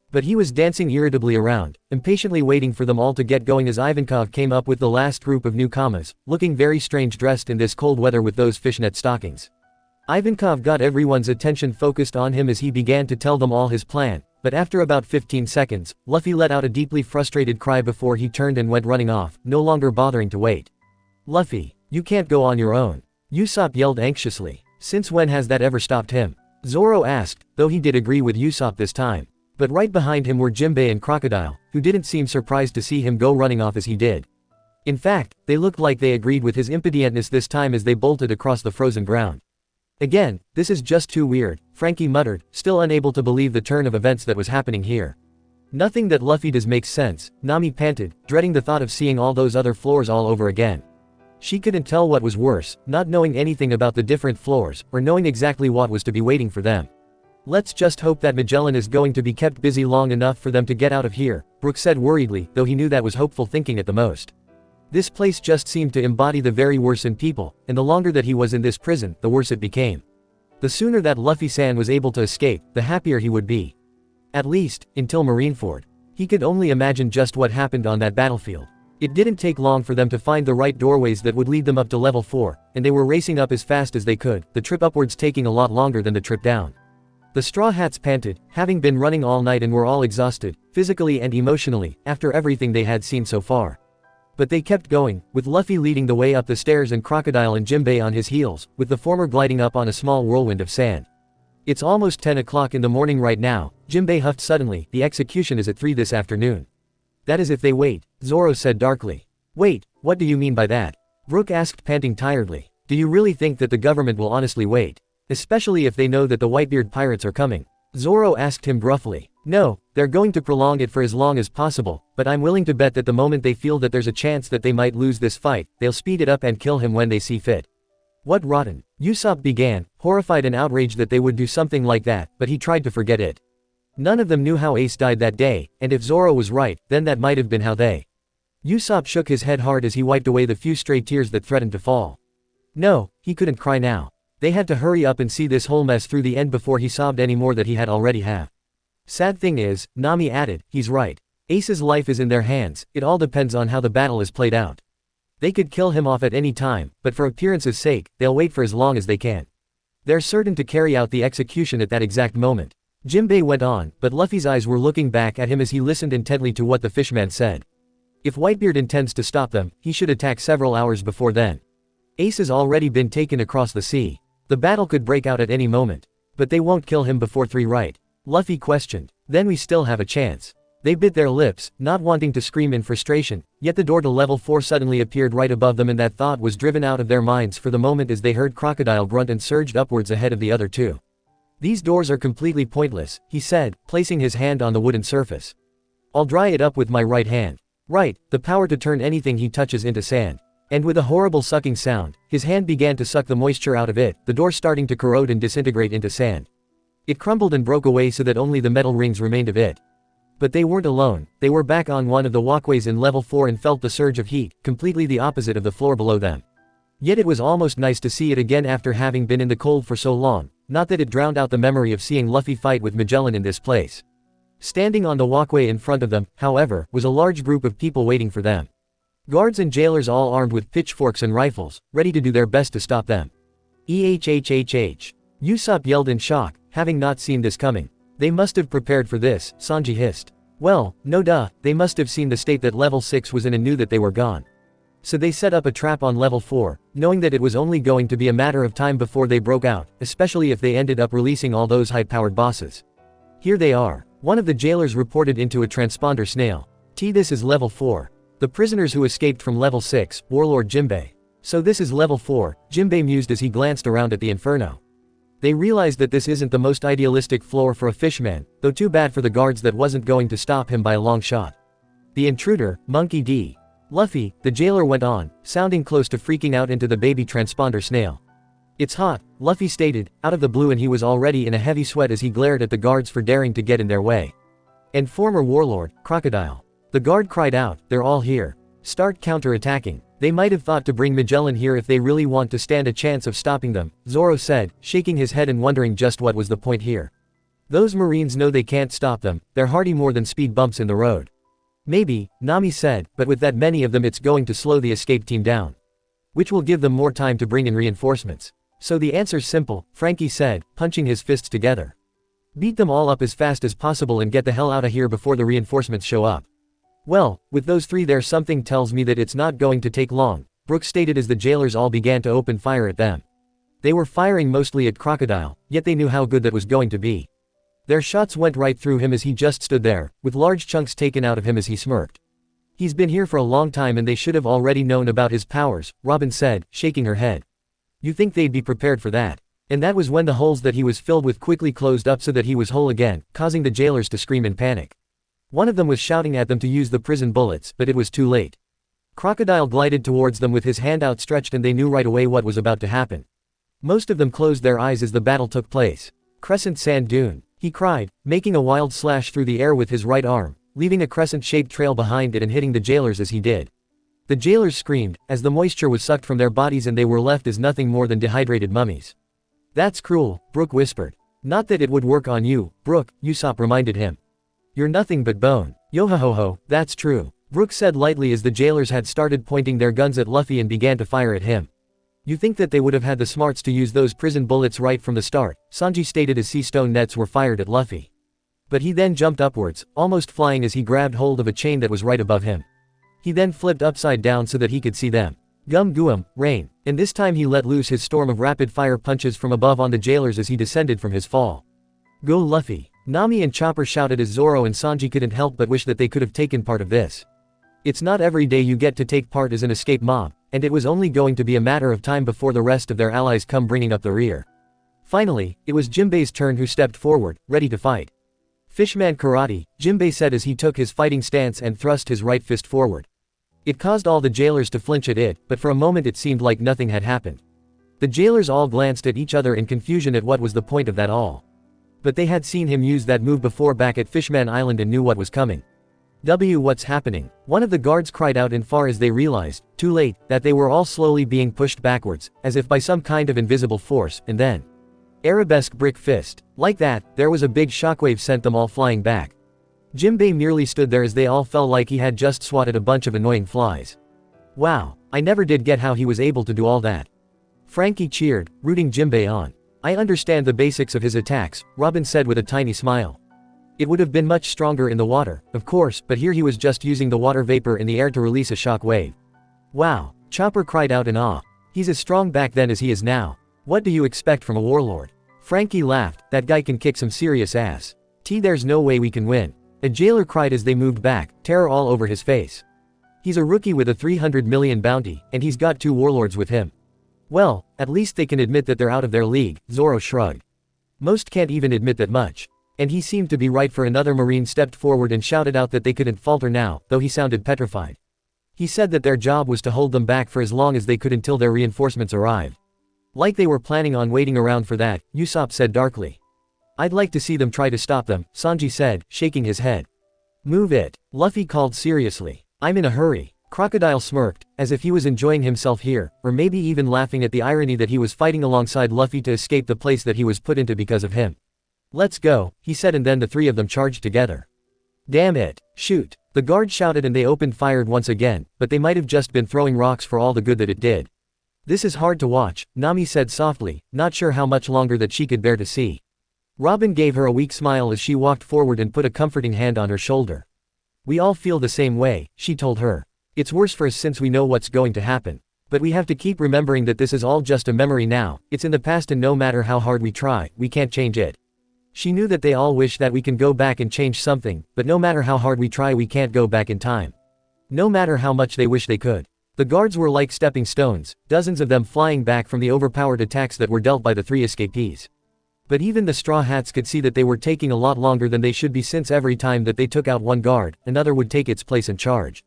But he was dancing irritably around, impatiently waiting for them all to get going as Ivankov came up with the last group of newcomers, looking very strange dressed in this cold weather with those fishnet stockings. Ivankov got everyone's attention focused on him as he began to tell them all his plan, but after about 15 seconds, Luffy let out a deeply frustrated cry before he turned and went running off, no longer bothering to wait. Luffy, you can't go on your own. Usopp yelled anxiously. Since when has that ever stopped him? Zoro asked, though he did agree with Usopp this time. But right behind him were Jinbei and Crocodile, who didn't seem surprised to see him go running off as he did. In fact, they looked like they agreed with his impudentness this time as they bolted across the frozen ground. Again, this is just too weird, Frankie muttered, still unable to believe the turn of events that was happening here. Nothing that Luffy does makes sense, Nami panted, dreading the thought of seeing all those other floors all over again. She couldn't tell what was worse, not knowing anything about the different floors, or knowing exactly what was to be waiting for them. Let's just hope that Magellan is going to be kept busy long enough for them to get out of here, Brooks said worriedly, though he knew that was hopeful thinking at the most. This place just seemed to embody the very worst in people, and the longer that he was in this prison, the worse it became. The sooner that Luffy-san was able to escape, the happier he would be. At least, until Marineford. He could only imagine just what happened on that battlefield. It didn't take long for them to find the right doorways that would lead them up to level 4, and they were racing up as fast as they could, the trip upwards taking a lot longer than the trip down. The Straw Hats panted, having been running all night and were all exhausted, physically and emotionally, after everything they had seen so far. But they kept going, with Luffy leading the way up the stairs and Crocodile and Jinbei on his heels, with the former gliding up on a small whirlwind of sand. It's almost 10 o'clock in the morning right now, Jinbei huffed suddenly, the execution is at 3 this afternoon. That is if they wait, Zoro said darkly. Wait, what do you mean by that? Brook asked panting tiredly. Do you really think that the government will honestly wait? Especially if they know that the Whitebeard pirates are coming? Zoro asked him gruffly. No, they're going to prolong it for as long as possible, but I'm willing to bet that the moment they feel that there's a chance that they might lose this fight, they'll speed it up and kill him when they see fit. What rotten? Usopp began, horrified and outraged that they would do something like that, but he tried to forget it. None of them knew how Ace died that day, and if Zoro was right, then that might have been how they. Usopp shook his head hard as he wiped away the few stray tears that threatened to fall. No, he couldn't cry now. They had to hurry up and see this whole mess through the end before he sobbed any more that he had already have. Sad thing is, Nami added, he's right. Ace's life is in their hands, it all depends on how the battle is played out. They could kill him off at any time, but for appearance's sake, they'll wait for as long as they can. They're certain to carry out the execution at that exact moment. Jinbei went on, but Luffy's eyes were looking back at him as he listened intently to what the fishman said. If Whitebeard intends to stop them, he should attack several hours before then. Ace has already been taken across the sea. The battle could break out at any moment. But they won't kill him before 3, right? Luffy questioned. Then we still have a chance. They bit their lips, not wanting to scream in frustration, yet the door to level 4 suddenly appeared right above them and that thought was driven out of their minds for the moment as they heard Crocodile grunt and surged upwards ahead of the other two. These doors are completely pointless, he said, placing his hand on the wooden surface. I'll dry it up with my right hand. Right, the power to turn anything he touches into sand. And with a horrible sucking sound, his hand began to suck the moisture out of it, the door starting to corrode and disintegrate into sand. It crumbled and broke away so that only the metal rings remained of it. But they weren't alone, they were back on one of the walkways in level 4 and felt the surge of heat, completely the opposite of the floor below them. Yet it was almost nice to see it again after having been in the cold for so long, not that it drowned out the memory of seeing Luffy fight with Magellan in this place. Standing on the walkway in front of them, however, was a large group of people waiting for them. Guards and jailers all armed with pitchforks and rifles, ready to do their best to stop them. Ehhhh. Usopp yelled in shock, having not seen this coming. They must have prepared for this, Sanji hissed. Well, no duh, they must have seen the state that level 6 was in and knew that they were gone. So they set up a trap on level 4, knowing that it was only going to be a matter of time before they broke out, especially if they ended up releasing all those high-powered bosses. Here they are. One of the jailers reported into a transponder snail. This is level 4. The prisoners who escaped from level 6, Warlord Jinbei. So this is level 4, Jinbei mused as he glanced around at the inferno. They realized that this isn't the most idealistic floor for a fishman, though too bad for the guards that wasn't going to stop him by a long shot. The intruder, Monkey D. Luffy, the jailer went on, sounding close to freaking out into the baby transponder snail. It's hot, Luffy stated, out of the blue, and he was already in a heavy sweat as he glared at the guards for daring to get in their way. And former warlord, Crocodile. The guard cried out, they're all here. Start counter-attacking. They might have thought to bring Magellan here if they really want to stand a chance of stopping them, Zoro said, shaking his head and wondering just what was the point here. Those Marines know they can't stop them, they're hardy more than speed bumps in the road. Maybe, Nami said, but with that many of them it's going to slow the escape team down. Which will give them more time to bring in reinforcements. So the answer's simple, Frankie said, punching his fists together. Beat them all up as fast as possible and get the hell out of here before the reinforcements show up. Well, with those 3 there, something tells me that it's not going to take long, Brooks stated as the jailers all began to open fire at them. They were firing mostly at Crocodile, yet they knew how good that was going to be. Their shots went right through him as he just stood there, with large chunks taken out of him as he smirked. He's been here for a long time and they should have already known about his powers, Robin said, shaking her head. You think they'd be prepared for that? And that was when the holes that he was filled with quickly closed up so that he was whole again, causing the jailers to scream in panic. One of them was shouting at them to use the prison bullets, but it was too late. Crocodile glided towards them with his hand outstretched and they knew right away what was about to happen. Most of them closed their eyes as the battle took place. Crescent sand dune, he cried, making a wild slash through the air with his right arm, leaving a crescent-shaped trail behind it and hitting the jailers as he did. The jailers screamed, as the moisture was sucked from their bodies and they were left as nothing more than dehydrated mummies. That's cruel, Brook whispered. Not that it would work on you, Brook, Usopp reminded him. You're nothing but bone. Yo-ho-ho-ho, that's true, Brooke said lightly as the jailers had started pointing their guns at Luffy and began to fire at him. You think that they would have had the smarts to use those prison bullets right from the start, Sanji stated as sea stone nets were fired at Luffy. But he then jumped upwards, almost flying as he grabbed hold of a chain that was right above him. He then flipped upside down so that he could see them. Gum Guum, rain, and this time he let loose his storm of rapid-fire punches from above on the jailers as he descended from his fall. Go Luffy! Nami and Chopper shouted as Zoro and Sanji couldn't help but wish that they could have taken part of this. It's not every day you get to take part as an escape mob, and it was only going to be a matter of time before the rest of their allies come bringing up the rear. Finally, it was Jinbei's turn, who stepped forward, ready to fight. Fishman karate, Jinbei said as he took his fighting stance and thrust his right fist forward. It caused all the jailers to flinch at it, but for a moment it seemed like nothing had happened. The jailers all glanced at each other in confusion at what was the point of that all. But they had seen him use that move before back at Fishman Island and knew what was coming. What's happening? One of the guards cried out in far as they realized, too late, that they were all slowly being pushed backwards, as if by some kind of invisible force, and then arabesque brick fist. Like that, there was a big shockwave sent them all flying back. Jinbei merely stood there as they all felt like he had just swatted a bunch of annoying flies. Wow, I never did get how he was able to do all that. Frankie cheered, rooting Jinbei on. I understand the basics of his attacks, Robin said with a tiny smile. It would have been much stronger in the water, of course, but here he was just using the water vapor in the air to release a shock wave. Wow, Chopper cried out in awe. He's as strong back then as he is now. What do you expect from a warlord? Frankie laughed, that guy can kick some serious ass. There's no way we can win. A jailer cried as they moved back, terror all over his face. He's a rookie with a 300 million bounty, and he's got 2 warlords with him. Well, at least they can admit that they're out of their league, Zoro shrugged. Most can't even admit that much. And he seemed to be right, for another marine stepped forward and shouted out that they couldn't falter now, though he sounded petrified. He said that their job was to hold them back for as long as they could until their reinforcements arrived. Like they were planning on waiting around for that, Usopp said darkly. I'd like to see them try to stop them, Sanji said, shaking his head. Move it, Luffy called seriously. I'm in a hurry. Crocodile smirked, as if he was enjoying himself here, or maybe even laughing at the irony that he was fighting alongside Luffy to escape the place that he was put into because of him. Let's go, he said, and then the 3 of them charged together. Damn it, shoot, the guard shouted and they opened fire once again, but they might have just been throwing rocks for all the good that it did. This is hard to watch, Nami said softly, not sure how much longer that she could bear to see. Robin gave her a weak smile as she walked forward and put a comforting hand on her shoulder. We all feel the same way, she told her. It's worse for us since we know what's going to happen. But we have to keep remembering that this is all just a memory now, it's in the past, and no matter how hard we try, we can't change it. She knew that they all wish that we can go back and change something, but no matter how hard we try, we can't go back in time. No matter how much they wish they could. The guards were like stepping stones, dozens of them flying back from the overpowered attacks that were dealt by the 3 escapees. But even the Straw Hats could see that they were taking a lot longer than they should be, since every time that they took out one guard, another would take its place and charge.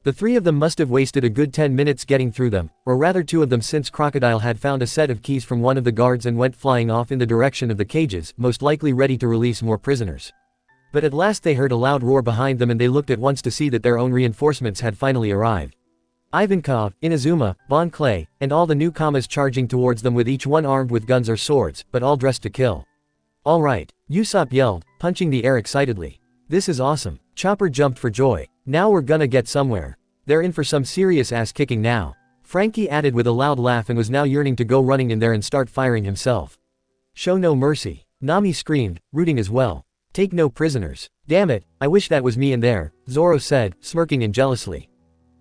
The 3 of them must have wasted a good 10 minutes getting through them, or rather 2 of them, since Crocodile had found a set of keys from one of the guards and went flying off in the direction of the cages, most likely ready to release more prisoners. But at last they heard a loud roar behind them and they looked at once to see that their own reinforcements had finally arrived. Ivankov, Inazuma, Bon Clay, and all the newcomers charging towards them, with each one armed with guns or swords, but all dressed to kill. All right, Usopp yelled, punching the air excitedly. This is awesome. Chopper jumped for joy. Now we're gonna get somewhere. They're in for some serious ass kicking now. Frankie added with a loud laugh and was now yearning to go running in there and start firing himself. Show no mercy. Nami screamed, rooting as well. Take no prisoners. Damn it, I wish that was me in there, Zoro said, smirking and jealously.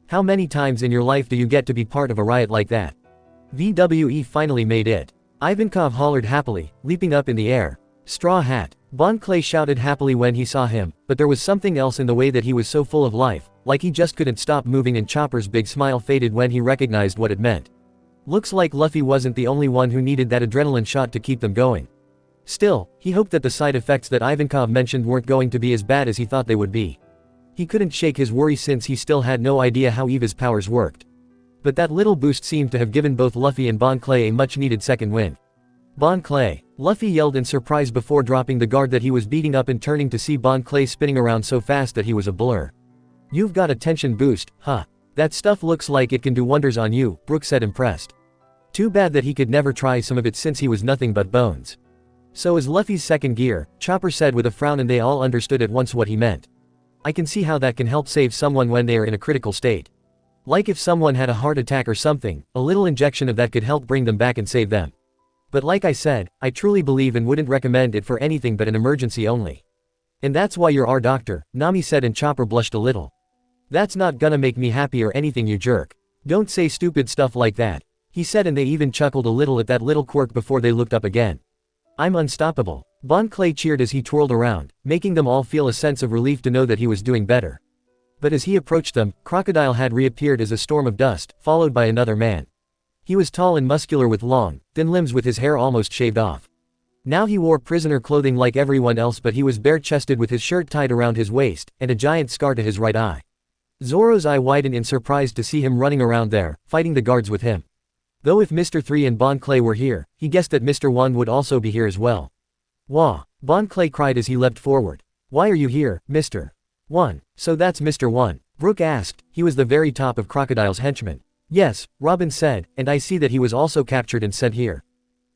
How many times in your life do you get to be part of a riot like that? VWE finally made it. Ivankov hollered happily, leaping up in the air. Straw Hat. Bon Clay shouted happily when he saw him, but there was something else in the way that he was so full of life, like he just couldn't stop moving, and Chopper's big smile faded when he recognized what it meant. Looks like Luffy wasn't the only one who needed that adrenaline shot to keep them going. Still, he hoped that the side effects that Ivankov mentioned weren't going to be as bad as he thought they would be. He couldn't shake his worry since he still had no idea how Eva's powers worked. But that little boost seemed to have given both Luffy and Bon Clay a much-needed second wind. Bon Clay. Luffy yelled in surprise before dropping the guard that he was beating up and turning to see Bon Clay spinning around so fast that he was a blur. You've got a tension boost, huh? That stuff looks like it can do wonders on you, Brook said, impressed. Too bad that he could never try some of it since he was nothing but bones. So is Luffy's second gear, Chopper said with a frown, and they all understood at once what he meant. I can see how that can help save someone when they are in a critical state. Like if someone had a heart attack or something, a little injection of that could help bring them back and save them. But like I said, I truly believe and wouldn't recommend it for anything but an emergency only. And that's why you're our doctor, Nami said, and Chopper blushed a little. That's not gonna make me happy or anything, you jerk. Don't say stupid stuff like that, he said, and they even chuckled a little at that little quirk before they looked up again. I'm unstoppable. Bon Clay cheered as he twirled around, making them all feel a sense of relief to know that he was doing better. But as he approached them, Crocodile had reappeared as a storm of dust, followed by another man. He was tall and muscular with long, thin limbs with his hair almost shaved off. Now he wore prisoner clothing like everyone else, but he was bare-chested with his shirt tied around his waist, and a giant scar to his right eye. Zoro's eye widened in surprise to see him running around there, fighting the guards with him. Though if Mr. 3 and Bon Clay were here, he guessed that Mr. 1 would also be here as well. Wah! Bon Clay cried as he leapt forward. Why are you here, Mr. 1? So that's Mr. 1? Brook asked. He was the very top of Crocodile's henchmen. Yes, Robin said, and I see that he was also captured and sent here.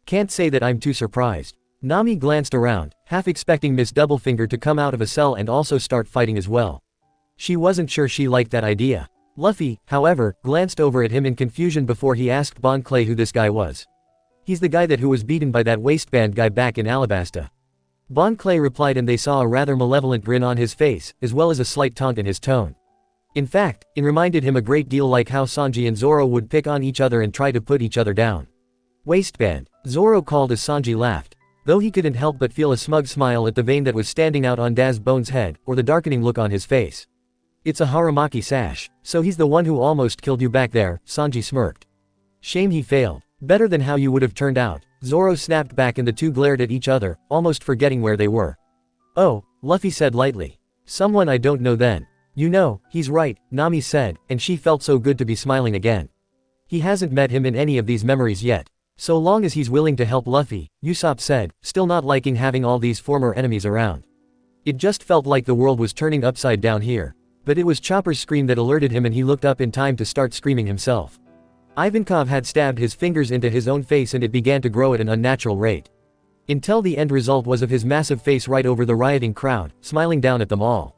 Can't say that I'm too surprised. Nami glanced around, half expecting Miss Doublefinger to come out of a cell and also start fighting as well. She wasn't sure she liked that idea. Luffy, however, glanced over at him in confusion before he asked Bon Clay who this guy was. He's the guy who was beaten by that waistband guy back in Alabasta. Bon Clay replied, and they saw a rather malevolent grin on his face, as well as a slight taunt in his tone. In fact, it reminded him a great deal like how Sanji and Zoro would pick on each other and try to put each other down. Waistband, Zoro called as Sanji laughed. Though he couldn't help but feel a smug smile at the vein that was standing out on Daz Bone's head, or the darkening look on his face. It's a Haramaki sash. So he's the one who almost killed you back there, Sanji smirked. Shame he failed. Better than how you would have turned out. Zoro snapped back and the two glared at each other, almost forgetting where they were. Oh, Luffy said lightly. Someone I don't know then. You know, he's right, Nami said, and she felt so good to be smiling again. He hasn't met him in any of these memories yet. So long as he's willing to help Luffy, Usopp said, still not liking having all these former enemies around. It just felt like the world was turning upside down here. But it was Chopper's scream that alerted him, and he looked up in time to start screaming himself. Ivankov had stabbed his fingers into his own face and it began to grow at an unnatural rate. Until the end result was of his massive face right over the rioting crowd, smiling down at them all.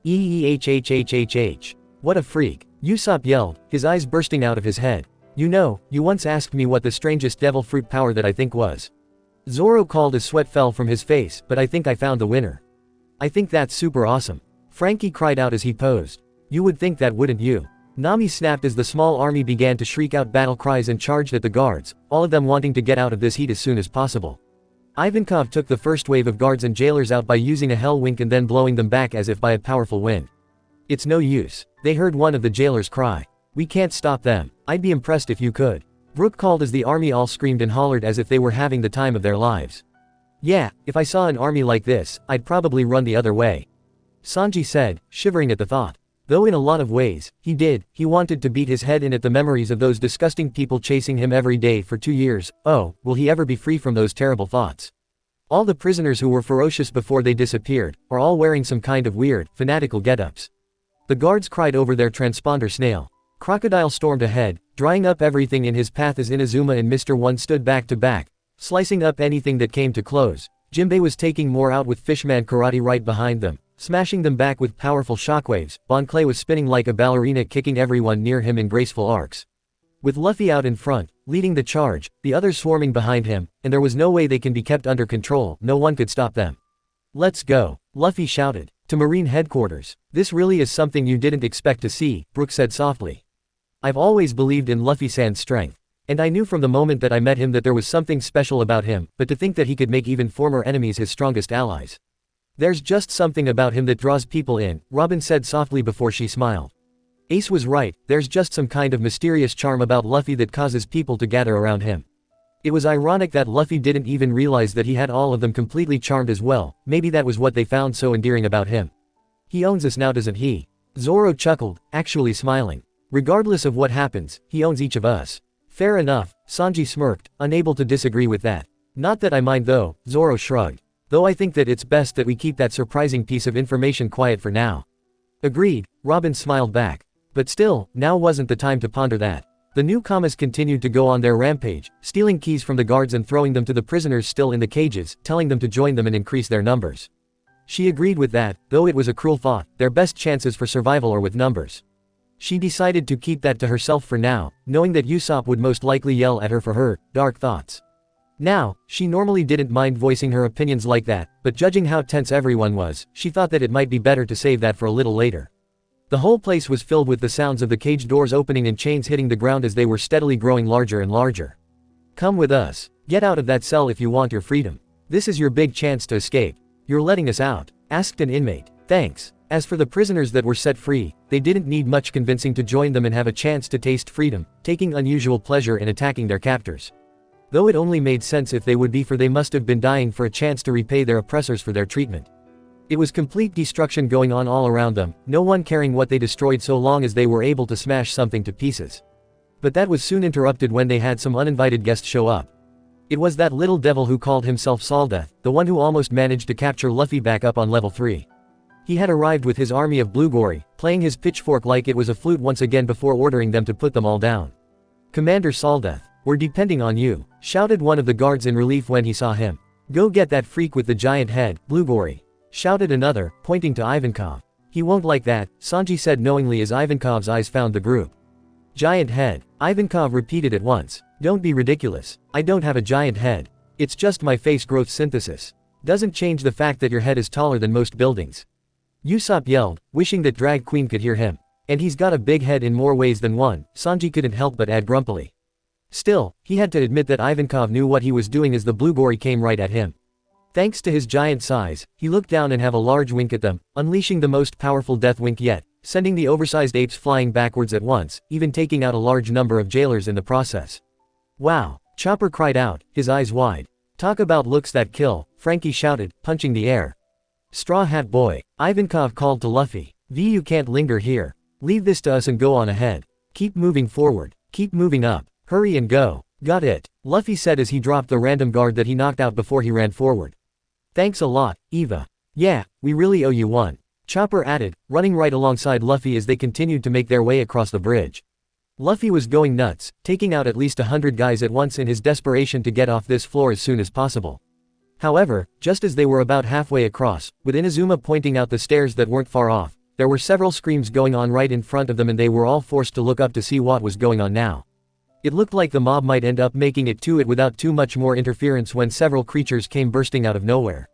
Eehhhhhh. What a freak. Usopp yelled, his eyes bursting out of his head. You know, you once asked me what the strangest devil fruit power that I think was. Zoro called as sweat fell from his face, but I think I found the winner. I think that's super awesome. Frankie cried out as he posed. You would think that, wouldn't you? Nami snapped as the small army began to shriek out battle cries and charged at the guards, all of them wanting to get out of this heat as soon as possible. Ivankov took the first wave of guards and jailers out by using a hell wink and then blowing them back as if by a powerful wind. It's no use. They heard one of the jailers cry. We can't stop them. I'd be impressed if you could. Brook called as the army all screamed and hollered as if they were having the time of their lives. Yeah, if I saw an army like this, I'd probably run the other way. Sanji said, shivering at the thought. Though in a lot of ways, he wanted to beat his head in at the memories of those disgusting people chasing him every day for 2 years. Oh, will he ever be free from those terrible thoughts? All the prisoners who were ferocious before they disappeared, are all wearing some kind of weird, fanatical get-ups. The guards cried over their transponder snail. Crocodile stormed ahead, drying up everything in his path as Inazuma and Mr. 1 stood back to back, slicing up anything that came to close. Jinbei was taking more out with Fishman Karate right behind them, smashing them back with powerful shockwaves. Bon Clay was spinning like a ballerina, kicking everyone near him in graceful arcs. With Luffy out in front, leading the charge, the others swarming behind him, and there was no way they can be kept under control, no one could stop them. Let's go, Luffy shouted. To Marine headquarters. This really is something you didn't expect to see, Brook said softly. I've always believed in Luffy-san's strength. And I knew from the moment that I met him that there was something special about him, but to think that he could make even former enemies his strongest allies. There's just something about him that draws people in, Robin said softly before she smiled. Ace was right, there's just some kind of mysterious charm about Luffy that causes people to gather around him. It was ironic that Luffy didn't even realize that he had all of them completely charmed as well. Maybe that was what they found so endearing about him. He owns us now, doesn't he? Zoro chuckled, actually smiling. Regardless of what happens, he owns each of us. Fair enough, Sanji smirked, unable to disagree with that. Not that I mind though, Zoro shrugged. Though I think that it's best that we keep that surprising piece of information quiet for now. Agreed, Robin smiled back. But still, now wasn't the time to ponder that. The newcomers continued to go on their rampage, stealing keys from the guards and throwing them to the prisoners still in the cages, telling them to join them and increase their numbers. She agreed with that, though it was a cruel thought. Their best chances for survival are with numbers. She decided to keep that to herself for now, knowing that Usopp would most likely yell at her for her dark thoughts. Now, she normally didn't mind voicing her opinions like that, but judging how tense everyone was, she thought that it might be better to save that for a little later. The whole place was filled with the sounds of the cage doors opening and chains hitting the ground as they were steadily growing larger and larger. Come with us. Get out of that cell if you want your freedom. This is your big chance to escape. You're letting us out? Asked an inmate. Thanks. As for the prisoners that were set free, they didn't need much convincing to join them and have a chance to taste freedom, taking unusual pleasure in attacking their captors. Though it only made sense if they would be, for they must have been dying for a chance to repay their oppressors for their treatment. It was complete destruction going on all around them, no one caring what they destroyed so long as they were able to smash something to pieces. But that was soon interrupted when they had some uninvited guests show up. It was that little devil who called himself Soldeath, the one who almost managed to capture Luffy back up on level 3. He had arrived with his army of Blue Gory, playing his pitchfork like it was a flute once again before ordering them to put them all down. Commander Soldeath, we're depending on you, shouted one of the guards in relief when he saw him. Go get that freak with the giant head, Blue Gory, shouted another, pointing to Ivankov. He won't like that, Sanji said knowingly as Ivankov's eyes found the group. Giant head, Ivankov repeated at once. Don't be ridiculous, I don't have a giant head. It's just my face growth synthesis. Doesn't change the fact that your head is taller than most buildings. Usopp yelled, wishing that Drag Queen could hear him. And he's got a big head in more ways than one, Sanji couldn't help but add grumpily. Still, he had to admit that Ivankov knew what he was doing as the Blue Gory came right at him. Thanks to his giant size, he looked down and have a large wink at them, unleashing the most powerful death wink yet, sending the oversized apes flying backwards at once, even taking out a large number of jailers in the process. Wow, Chopper cried out, his eyes wide. Talk about looks that kill, Frankie shouted, punching the air. Straw Hat Boy, Ivankov called to Luffy. V, you can't linger here. Leave this to us and go on ahead. Keep moving forward, keep moving up, hurry and go. Got it, Luffy said as he dropped the random guard that he knocked out before he ran forward. Thanks a lot, Eva. Yeah, we really owe you one. Chopper added, running right alongside Luffy as they continued to make their way across the bridge. Luffy was going nuts, taking out at least 100 guys at once in his desperation to get off this floor as soon as possible. However, just as they were about halfway across, with Inazuma pointing out the stairs that weren't far off, there were several screams going on right in front of them and they were all forced to look up to see what was going on now. It looked like the mob might end up making it to it without too much more interference when several creatures came bursting out of nowhere.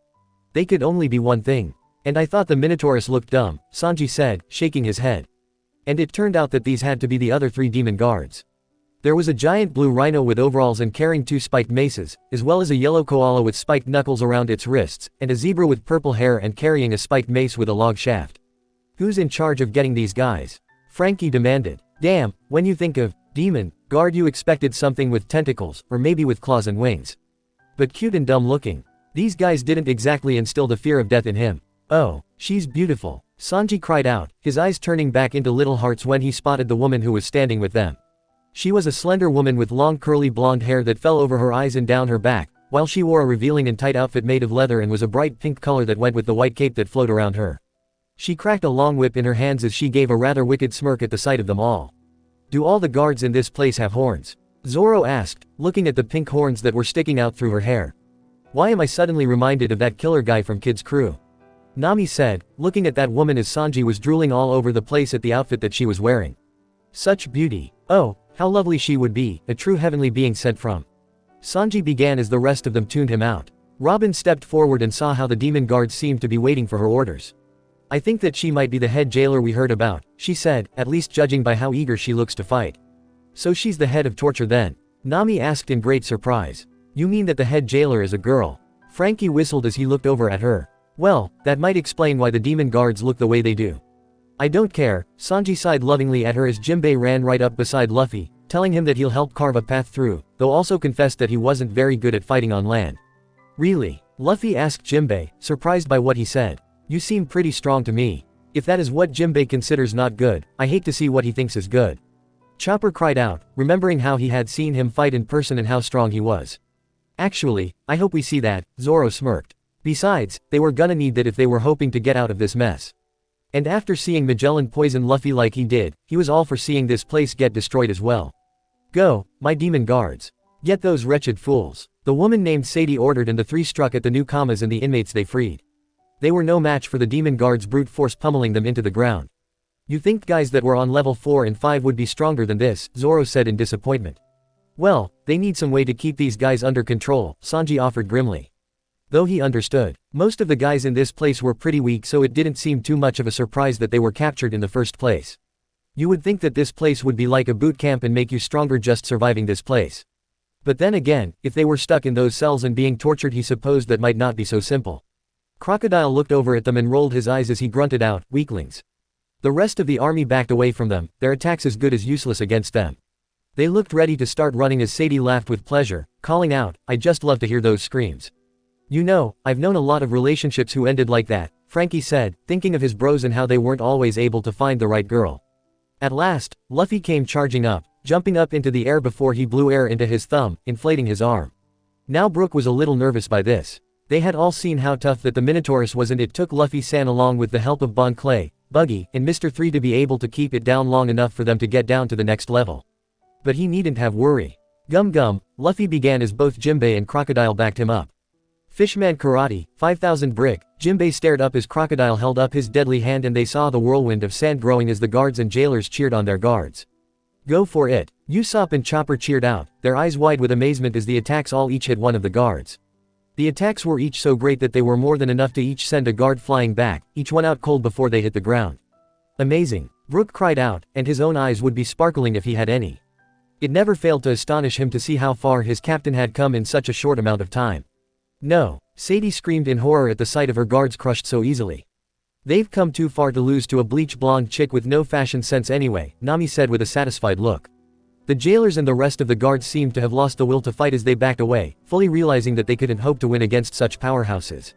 They could only be one thing. And I thought the Minotaurus looked dumb, Sanji said, shaking his head. And it turned out that these had to be the other 3 demon guards. There was a giant blue rhino with overalls and carrying 2 spiked maces, as well as a yellow koala with spiked knuckles around its wrists, and a zebra with purple hair and carrying a spiked mace with a log shaft. Who's in charge of getting these guys? Frankie demanded. Damn, when you think of demon guard you expected something with tentacles, or maybe with claws and wings. But cute and dumb looking. These guys didn't exactly instill the fear of death in him. Oh, she's beautiful, Sanji cried out, his eyes turning back into little hearts when he spotted the woman who was standing with them. She was a slender woman with long curly blonde hair that fell over her eyes and down her back, while she wore a revealing and tight outfit made of leather and was a bright pink color that went with the white cape that flowed around her. She cracked a long whip in her hands as she gave a rather wicked smirk at the sight of them all. Do all the guards in this place have horns? Zoro asked, looking at the pink horns that were sticking out through her hair. Why am I suddenly reminded of that killer guy from Kid's Crew? Nami said, looking at that woman as Sanji was drooling all over the place at the outfit that she was wearing. Such beauty. Oh, how lovely she would be, a true heavenly being sent from. Sanji began as the rest of them tuned him out. Robin stepped forward and saw how the demon guards seemed to be waiting for her orders. I think that she might be the head jailer we heard about, she said, at least judging by how eager she looks to fight. So she's the head of torture then? Nami asked in great surprise. You mean that the head jailer is a girl? Frankie whistled as he looked over at her. Well, that might explain why the demon guards look the way they do. I don't care, Sanji sighed lovingly at her as Jinbei ran right up beside Luffy, telling him that he'll help carve a path through, though also confessed that he wasn't very good at fighting on land. Really? Luffy asked Jinbei, surprised by what he said. You seem pretty strong to me. If that is what Jinbei considers not good, I hate to see what he thinks is good. Chopper cried out, remembering how he had seen him fight in person and how strong he was. Actually, I hope we see that, Zoro smirked. Besides, they were gonna need that if they were hoping to get out of this mess. And after seeing Magellan poison Luffy like he did, he was all for seeing this place get destroyed as well. Go, my demon guards. Get those wretched fools. The woman named Sadie ordered and the 3 struck at the newcomers and the inmates they freed. They were no match for the demon guards brute force pummeling them into the ground. You think guys that were on level 4 and 5 would be stronger than this, Zoro said in disappointment. Well, they need some way to keep these guys under control, Sanji offered grimly. Though he understood, most of the guys in this place were pretty weak, so it didn't seem too much of a surprise that they were captured in the first place. You would think that this place would be like a boot camp and make you stronger just surviving this place. But then again, if they were stuck in those cells and being tortured, he supposed that might not be so simple. Crocodile looked over at them and rolled his eyes as he grunted out, "Weaklings." The rest of the army backed away from them, their attacks as good as useless against them. They looked ready to start running as Sadie laughed with pleasure, calling out, "I just love to hear those screams." You know, I've known a lot of relationships who ended like that, Frankie said, thinking of his bros and how they weren't always able to find the right girl. At last, Luffy came charging up, jumping up into the air before he blew air into his thumb, inflating his arm. Now Brook was a little nervous by this. They had all seen how tough that the Minotaurus was, and it took Luffy-san along with the help of Bon Clay, Buggy, and Mr. 3 to be able to keep it down long enough for them to get down to the next level. But he needn't have worry. Gum gum, Luffy began as both Jimbei and Crocodile backed him up. Fishman Karate, 5000 brick, Jimbei stared up as Crocodile held up his deadly hand and they saw the whirlwind of sand growing as the guards and jailers cheered on their guards. Go for it, Usopp and Chopper cheered out, their eyes wide with amazement as the attacks all each hit one of the guards. The attacks were each so great that they were more than enough to each send a guard flying back, each one out cold before they hit the ground. Amazing, Brook cried out, and his own eyes would be sparkling if he had any. It never failed to astonish him to see how far his captain had come in such a short amount of time. No, Sadie screamed in horror at the sight of her guards crushed so easily. They've come too far to lose to a bleach blonde chick with no fashion sense anyway, Nami said with a satisfied look. The jailers and the rest of the guards seemed to have lost the will to fight as they backed away, fully realizing that they couldn't hope to win against such powerhouses.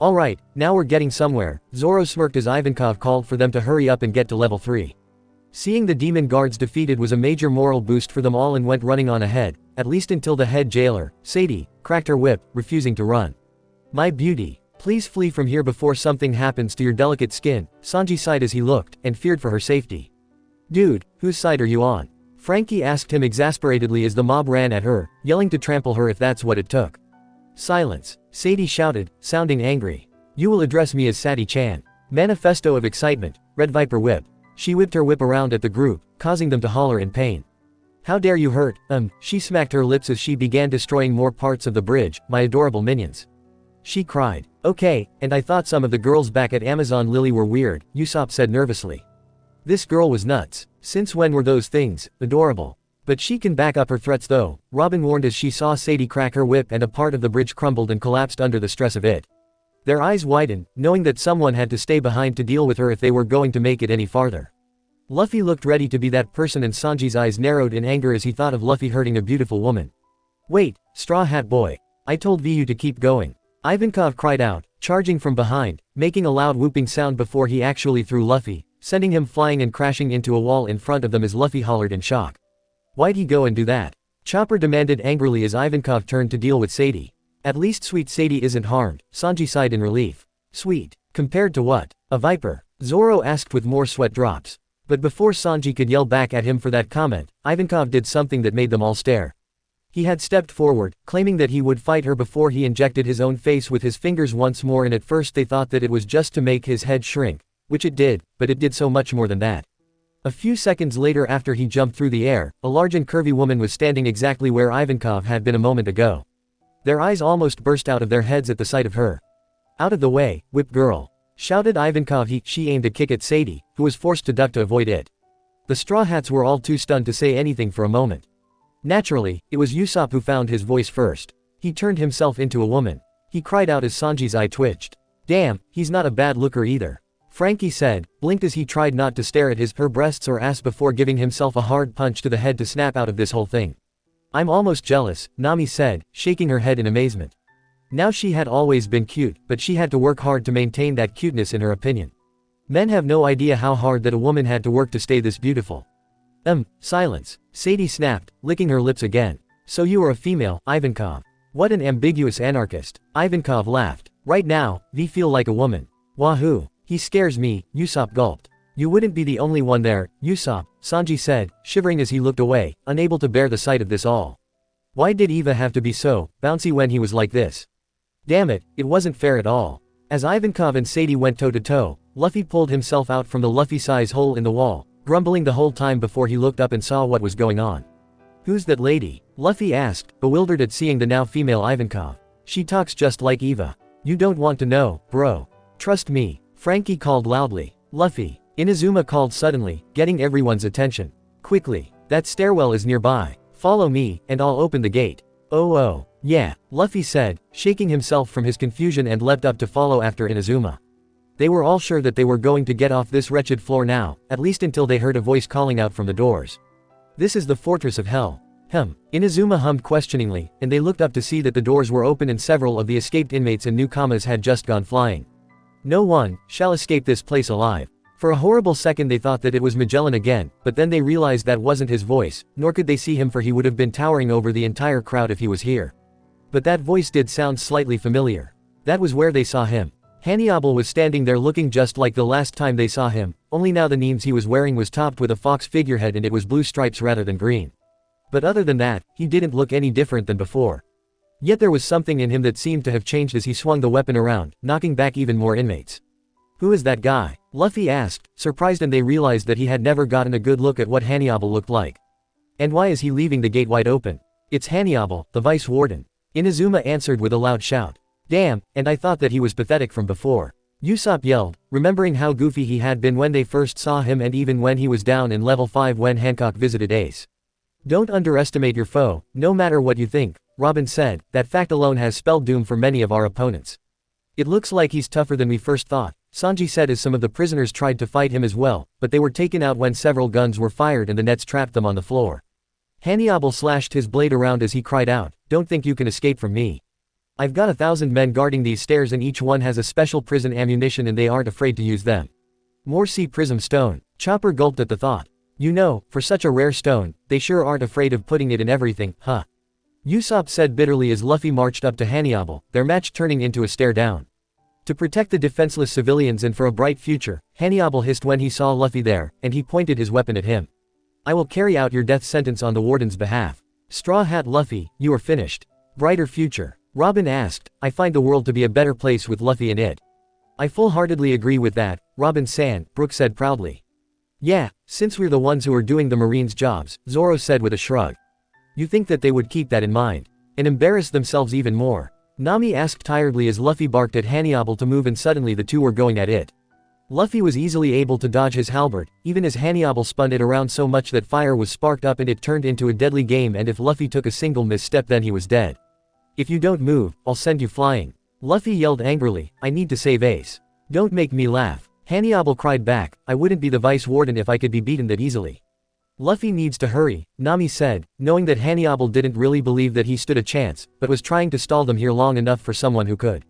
Alright, now we're getting somewhere, Zoro smirked as Ivankov called for them to hurry up and get to level 3. Seeing the demon guards defeated was a major moral boost for them all and went running on ahead, at least until the head jailer, Sadie, cracked her whip, refusing to run. My beauty, please flee from here before something happens to your delicate skin, Sanji sighed as he looked, and feared for her safety. Dude, whose side are you on? Frankie asked him exasperatedly as the mob ran at her, yelling to trample her if that's what it took. Silence, Sadie shouted, sounding angry. You will address me as Sadie-chan. Manifesto of excitement, Red Viper whip. She whipped her whip around at the group, causing them to holler in pain. How dare you hurt, she smacked her lips as she began destroying more parts of the bridge, my adorable minions. She cried. Okay, and I thought some of the girls back at Amazon Lily were weird, Usopp said nervously. This girl was nuts. Since when were those things adorable? But she can back up her threats though, Robin warned as she saw Sadie crack her whip and a part of the bridge crumbled and collapsed under the stress of it. Their eyes widened, knowing that someone had to stay behind to deal with her if they were going to make it any farther. Luffy looked ready to be that person and Sanji's eyes narrowed in anger as he thought of Luffy hurting a beautiful woman. Wait, Straw Hat Boy. I told VU to keep going. Ivankov cried out, charging from behind, making a loud whooping sound before he actually threw Luffy, sending him flying and crashing into a wall in front of them as Luffy hollered in shock. Why'd he go and do that? Chopper demanded angrily as Ivankov turned to deal with Sadie. At least sweet Sadie isn't harmed, Sanji sighed in relief. Sweet? Compared to what? A viper? Zoro asked with more sweat drops. But before Sanji could yell back at him for that comment, Ivankov did something that made them all stare. He had stepped forward, claiming that he would fight her before he injected his own face with his fingers once more, and at first they thought that it was just to make his head shrink, which it did, but it did so much more than that. A few seconds later, after he jumped through the air, a large and curvy woman was standing exactly where Ivankov had been a moment ago. Their eyes almost burst out of their heads at the sight of her. Out of the way, whip girl, shouted Ivankov. She aimed a kick at Sadie, who was forced to duck to avoid it. The Straw Hats were all too stunned to say anything for a moment. Naturally, it was Usopp who found his voice first. He turned himself into a woman. He cried out as Sanji's eye twitched. Damn, he's not a bad looker either. Frankie said, blinked as he tried not to stare at her breasts or ass before giving himself a hard punch to the head to snap out of this whole thing. I'm almost jealous, Nami said, shaking her head in amazement. Now she had always been cute, but she had to work hard to maintain that cuteness in her opinion. Men have no idea how hard that a woman had to work to stay this beautiful. Silence, Sadie snapped, licking her lips again. So you are a female, Ivankov. What an ambiguous anarchist. Ivankov laughed. Right now, we feel like a woman. Wahoo. He scares me, Usopp gulped. You wouldn't be the only one there, Usopp, Sanji said, shivering as he looked away, unable to bear the sight of this all. Why did Eva have to be so bouncy when he was like this? Damn it, it wasn't fair at all. As Ivankov and Sadie went toe-to-toe, Luffy pulled himself out from the Luffy-size hole in the wall, grumbling the whole time before he looked up and saw what was going on. "Who's that lady?" Luffy asked, bewildered at seeing the now female Ivankov. "She talks just like Eva." "You don't want to know, bro. Trust me," Frankie called loudly. "Luffy," Inazuma called suddenly, getting everyone's attention. "Quickly, that stairwell is nearby. Follow me, and I'll open the gate." Oh, yeah," Luffy said, shaking himself from his confusion and leapt up to follow after Inazuma. They were all sure that they were going to get off this wretched floor now, at least until they heard a voice calling out from the doors. "This is the Fortress of Hell." Inazuma hummed questioningly, and they looked up to see that the doors were open and several of the escaped inmates and newcomers had just gone flying. "No one shall escape this place alive." For a horrible second they thought that it was Magellan again, but then they realized that wasn't his voice, nor could they see him for he would have been towering over the entire crowd if he was here. But that voice did sound slightly familiar. That was where they saw him. Hannibal was standing there looking just like the last time they saw him, only now the names he was wearing was topped with a fox figurehead and it was blue stripes rather than green. But other than that, he didn't look any different than before. Yet there was something in him that seemed to have changed as he swung the weapon around, knocking back even more inmates. "Who is that guy?" Luffy asked, surprised, and they realized that he had never gotten a good look at what Hannibal looked like. "And why is he leaving the gate wide open?" "It's Hannibal, the vice warden," Inazuma answered with a loud shout. "Damn, and I thought that he was pathetic from before," Usopp yelled, remembering how goofy he had been when they first saw him and even when he was down in level 5 when Hancock visited Ace. "Don't underestimate your foe, no matter what you think," Robin said. "That fact alone has spelled doom for many of our opponents." "It looks like he's tougher than we first thought," Sanji said as some of the prisoners tried to fight him as well, but they were taken out when several guns were fired and the nets trapped them on the floor. Hannibal slashed his blade around as he cried out, "Don't think you can escape from me. I've got 1,000 men guarding these stairs and each one has a special prison ammunition and they aren't afraid to use them. More sea prism stone." Chopper gulped at the thought. "You know, for such a rare stone, they sure aren't afraid of putting it in everything, huh?" Usopp said bitterly as Luffy marched up to Hannibal, their match turning into a stare down. To protect the defenseless civilians and for a bright future, Hannibal hissed when he saw Luffy there, and he pointed his weapon at him. "I will carry out your death sentence on the warden's behalf." "Straw Hat Luffy, you are finished." "Brighter future?" Robin asked. "I find the world to be a better place with Luffy in it." "I full-heartedly agree with that, Robin-san," Brook said proudly. "Yeah, since we're the ones who are doing the Marines' jobs," Zoro said with a shrug. "You think that they would keep that in mind? And embarrass themselves even more?" Nami asked tiredly as Luffy barked at Hannibal to move and suddenly the two were going at it. Luffy was easily able to dodge his halberd, even as Hannibal spun it around so much that fire was sparked up and it turned into a deadly game, and if Luffy took a single misstep then he was dead. "If you don't move, I'll send you flying," Luffy yelled angrily. "I need to save Ace." "Don't make me laugh," Hannibal cried back. "I wouldn't be the vice warden if I could be beaten that easily." "Luffy needs to hurry," Nami said, knowing that Hannibal didn't really believe that he stood a chance, but was trying to stall them here long enough for someone who could.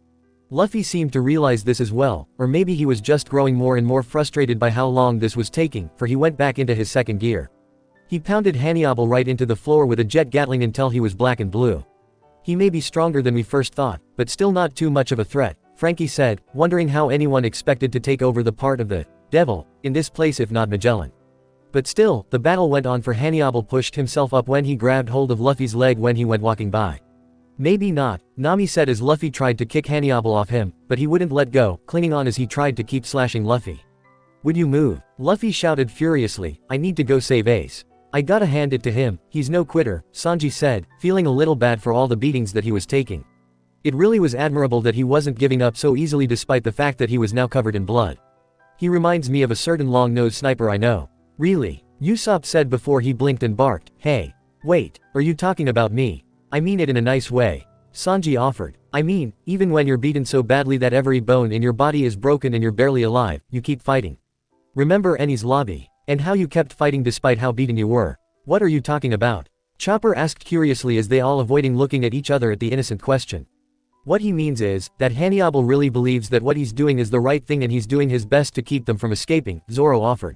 Luffy seemed to realize this as well, or maybe he was just growing more and more frustrated by how long this was taking, for he went back into his second gear. He pounded Hannibal right into the floor with a jet gatling until he was black and blue. "He may be stronger than we first thought, but still not too much of a threat," Frankie said, wondering how anyone expected to take over the part of the devil in this place if not Magellan. But still, the battle went on, for Hannibal pushed himself up when he grabbed hold of Luffy's leg when he went walking by. "Maybe not," Nami said as Luffy tried to kick Hannibal off him, but he wouldn't let go, clinging on as he tried to keep slashing Luffy. "Would you move?" Luffy shouted furiously. "I need to go save Ace." "I gotta hand it to him, he's no quitter," Sanji said, feeling a little bad for all the beatings that he was taking. It really was admirable that he wasn't giving up so easily despite the fact that he was now covered in blood. "He reminds me of a certain long-nosed sniper I know." "Really?" Usopp said before he blinked and barked. "Hey. Wait, are you talking about me?" "I mean it in a nice way," Sanji offered. "I mean, even when you're beaten so badly that every bone in your body is broken and you're barely alive, you keep fighting. Remember Enies Lobby? And how you kept fighting despite how beaten you were?" "What are you talking about?" Chopper asked curiously as they all avoiding looking at each other at the innocent question. "What he means is, that Hannibal really believes that what he's doing is the right thing and he's doing his best to keep them from escaping," Zoro offered.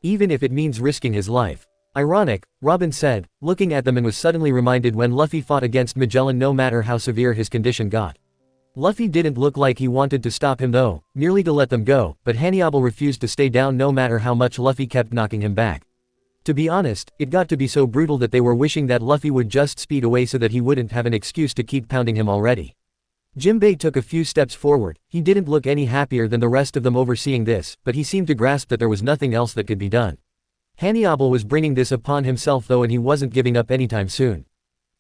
"Even if it means risking his life." "Ironic," Robin said, looking at them, and was suddenly reminded when Luffy fought against Magellan no matter how severe his condition got. Luffy didn't look like he wanted to stop him though, merely to let them go, but Hannibal refused to stay down no matter how much Luffy kept knocking him back. To be honest, it got to be so brutal that they were wishing that Luffy would just speed away so that he wouldn't have an excuse to keep pounding him already. Jimbei took a few steps forward. He didn't look any happier than the rest of them overseeing this, but he seemed to grasp that there was nothing else that could be done. Hannibal was bringing this upon himself though, and he wasn't giving up anytime soon.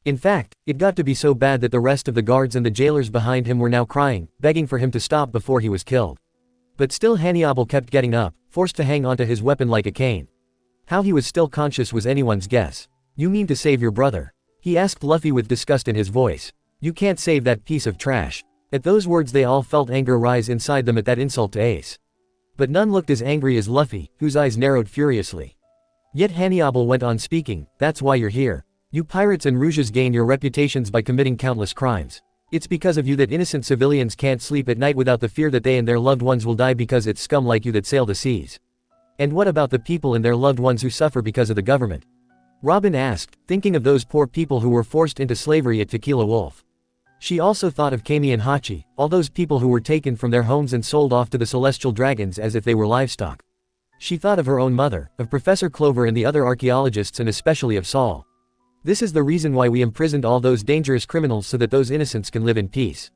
In fact, it got to be so bad that the rest of the guards and the jailers behind him were now crying, begging for him to stop before he was killed. But still Hannibal kept getting up, forced to hang onto his weapon like a cane. How he was still conscious was anyone's guess. "You mean to save your brother?" he asked Luffy with disgust in his voice. "You can't save that piece of trash." At those words they all felt anger rise inside them at that insult to Ace. But none looked as angry as Luffy, whose eyes narrowed furiously. Yet Hannibal went on speaking, "That's why you're here. You pirates and rouges gain your reputations by committing countless crimes. It's because of you that innocent civilians can't sleep at night without the fear that they and their loved ones will die because it's scum like you that sail the seas. And what about the people and their loved ones who suffer because of the government?" Robin asked, thinking of those poor people who were forced into slavery at Tequila Wolf. She also thought of Kami and Hachi, all those people who were taken from their homes and sold off to the celestial dragons as if they were livestock. She thought of her own mother, of Professor Clover and the other archaeologists, and especially of Saul. "This is the reason why we imprisoned all those dangerous criminals, so that those innocents can live in peace."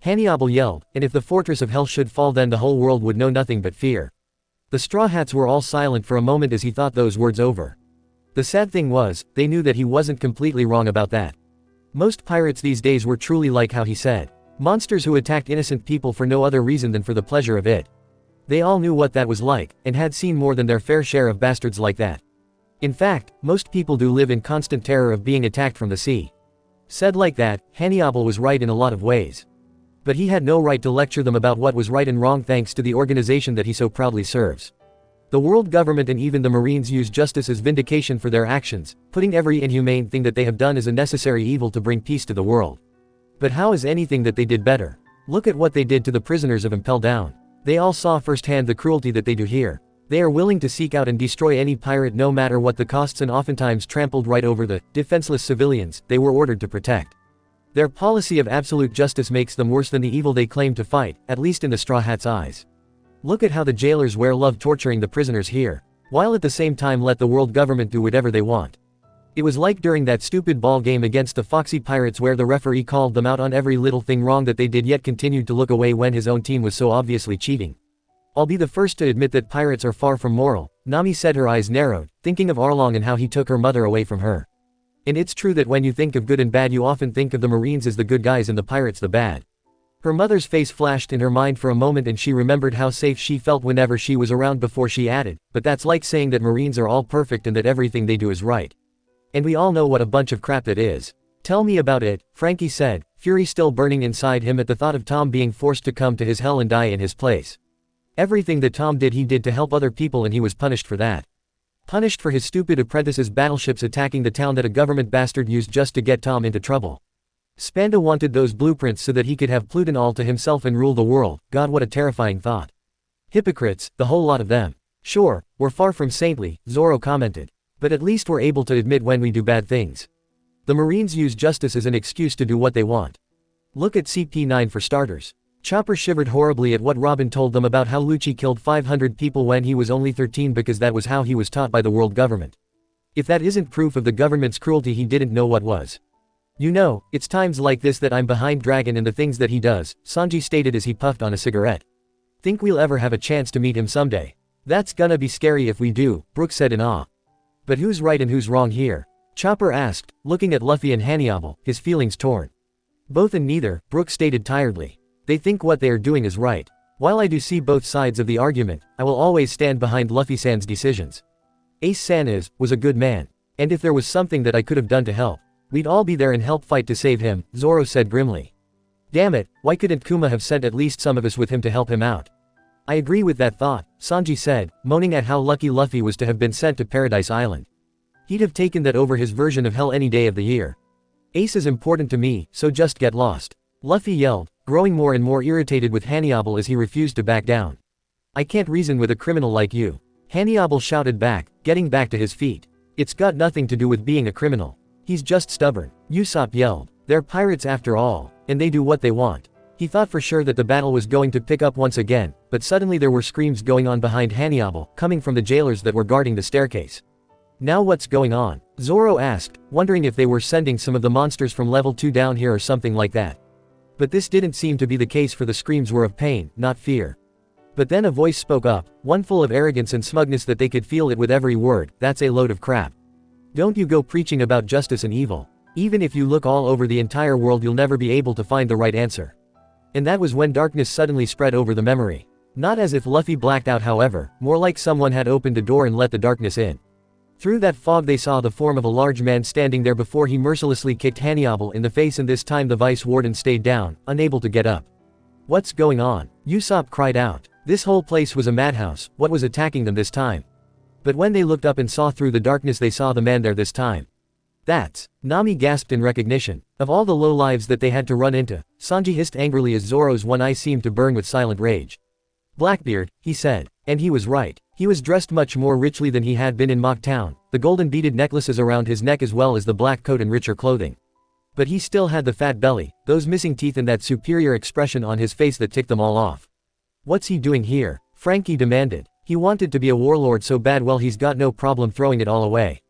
Hannibal yelled, "And if the fortress of hell should fall, then the whole world would know nothing but fear." The Straw Hats were all silent for a moment as he thought those words over. The sad thing was, they knew that he wasn't completely wrong about that. Most pirates these days were truly like how he said. Monsters who attacked innocent people for no other reason than for the pleasure of it. They all knew what that was like, and had seen more than their fair share of bastards like that. In fact, most people do live in constant terror of being attacked from the sea. Said like that, Hannibal was right in a lot of ways. But he had no right to lecture them about what was right and wrong thanks to the organization that he so proudly serves. The world government and even the Marines use justice as vindication for their actions, putting every inhumane thing that they have done as a necessary evil to bring peace to the world. But how is anything that they did better? Look at what they did to the prisoners of Impel Down. They all saw firsthand the cruelty that they do here. They are willing to seek out and destroy any pirate no matter what the costs, and oftentimes trampled right over the defenseless civilians they were ordered to protect. Their policy of absolute justice makes them worse than the evil they claim to fight, at least in the Straw Hats' eyes. Look at how the jailers love torturing the prisoners here, while at the same time let the world government do whatever they want. It was like during that stupid ball game against the Foxy Pirates where the referee called them out on every little thing wrong that they did, yet continued to look away when his own team was so obviously cheating. "I'll be the first to admit that pirates are far from moral," Nami said, her eyes narrowed, thinking of Arlong and how he took her mother away from her. "And it's true that when you think of good and bad, you often think of the Marines as the good guys and the pirates the bad." Her mother's face flashed in her mind for a moment, and she remembered how safe she felt whenever she was around before she added, "But that's like saying that Marines are all perfect and that everything they do is right. And we all know what a bunch of crap that is." "Tell me about it," Frankie said, fury still burning inside him at the thought of Tom being forced to come to his hell and die in his place. Everything that Tom did, he did to help other people, and he was punished for that. Punished for his stupid apprentice's battleships attacking the town that a government bastard used just to get Tom into trouble. Spanda wanted those blueprints so that he could have Pluton all to himself and rule the world. God, what a terrifying thought. "Hypocrites, the whole lot of them." "Sure, we're far from saintly," Zoro commented. "But at least we're able to admit when we do bad things. The Marines use justice as an excuse to do what they want. Look at CP9 for starters." Chopper shivered horribly at what Robin told them about how Lucci killed 500 people when he was only 13 because that was how he was taught by the world government. If that isn't proof of the government's cruelty, he didn't know what was. "You know, it's times like this that I'm behind Dragon and the things that he does," Sanji stated as he puffed on a cigarette. "Think we'll ever have a chance to meet him someday?" "That's gonna be scary if we do," Brooke said in awe. "But who's right and who's wrong here?" Chopper asked, looking at Luffy and Hannibal, his feelings torn. "Both and neither," Brooke stated tiredly. "They think what they are doing is right. While I do see both sides of the argument, I will always stand behind Luffy-san's decisions. Ace-san was a good man. And if there was something that I could have done to help, we'd all be there and help fight to save him," Zoro said grimly. "Damn it, why couldn't Kuma have sent at least some of us with him to help him out?" "I agree with that thought," Sanji said, moaning at how lucky Luffy was to have been sent to Paradise Island. He'd have taken that over his version of hell any day of the year. "Ace is important to me, so just get lost," Luffy yelled, growing more and more irritated with Hannibal as he refused to back down. "I can't reason with a criminal like you," Hannibal shouted back, getting back to his feet. "It's got nothing to do with being a criminal. He's just stubborn," Usopp yelled. "They're pirates after all, and they do what they want." He thought for sure that the battle was going to pick up once again, but suddenly there were screams going on behind Hannibal, coming from the jailers that were guarding the staircase. "Now what's going on?" Zoro asked, wondering if they were sending some of the monsters from level 2 down here or something like that. But this didn't seem to be the case, for the screams were of pain, not fear. But then a voice spoke up, one full of arrogance and smugness that they could feel it with every word. "That's a load of crap. Don't you go preaching about justice and evil. Even if you look all over the entire world, you'll never be able to find the right answer." And that was when darkness suddenly spread over the memory. Not as if Luffy blacked out, however, more like someone had opened a door and let the darkness in. Through that fog they saw the form of a large man standing there before he mercilessly kicked Hannibal in the face, and this time the vice warden stayed down, unable to get up. "What's going on?" Usopp cried out. This whole place was a madhouse. What was attacking them this time? But when they looked up and saw through the darkness, they saw the man there this time. "That's..." Nami gasped in recognition. Of all the lowlives that they had to run into, Sanji hissed angrily as Zoro's one eye seemed to burn with silent rage. "Blackbeard," he said. And he was right. He was dressed much more richly than he had been in Mock Town, the golden beaded necklaces around his neck as well as the black coat and richer clothing. But he still had the fat belly, those missing teeth, and that superior expression on his face that ticked them all off. "What's he doing here?" Frankie demanded. He wanted to be a warlord so bad, well, he's got no problem throwing it all away.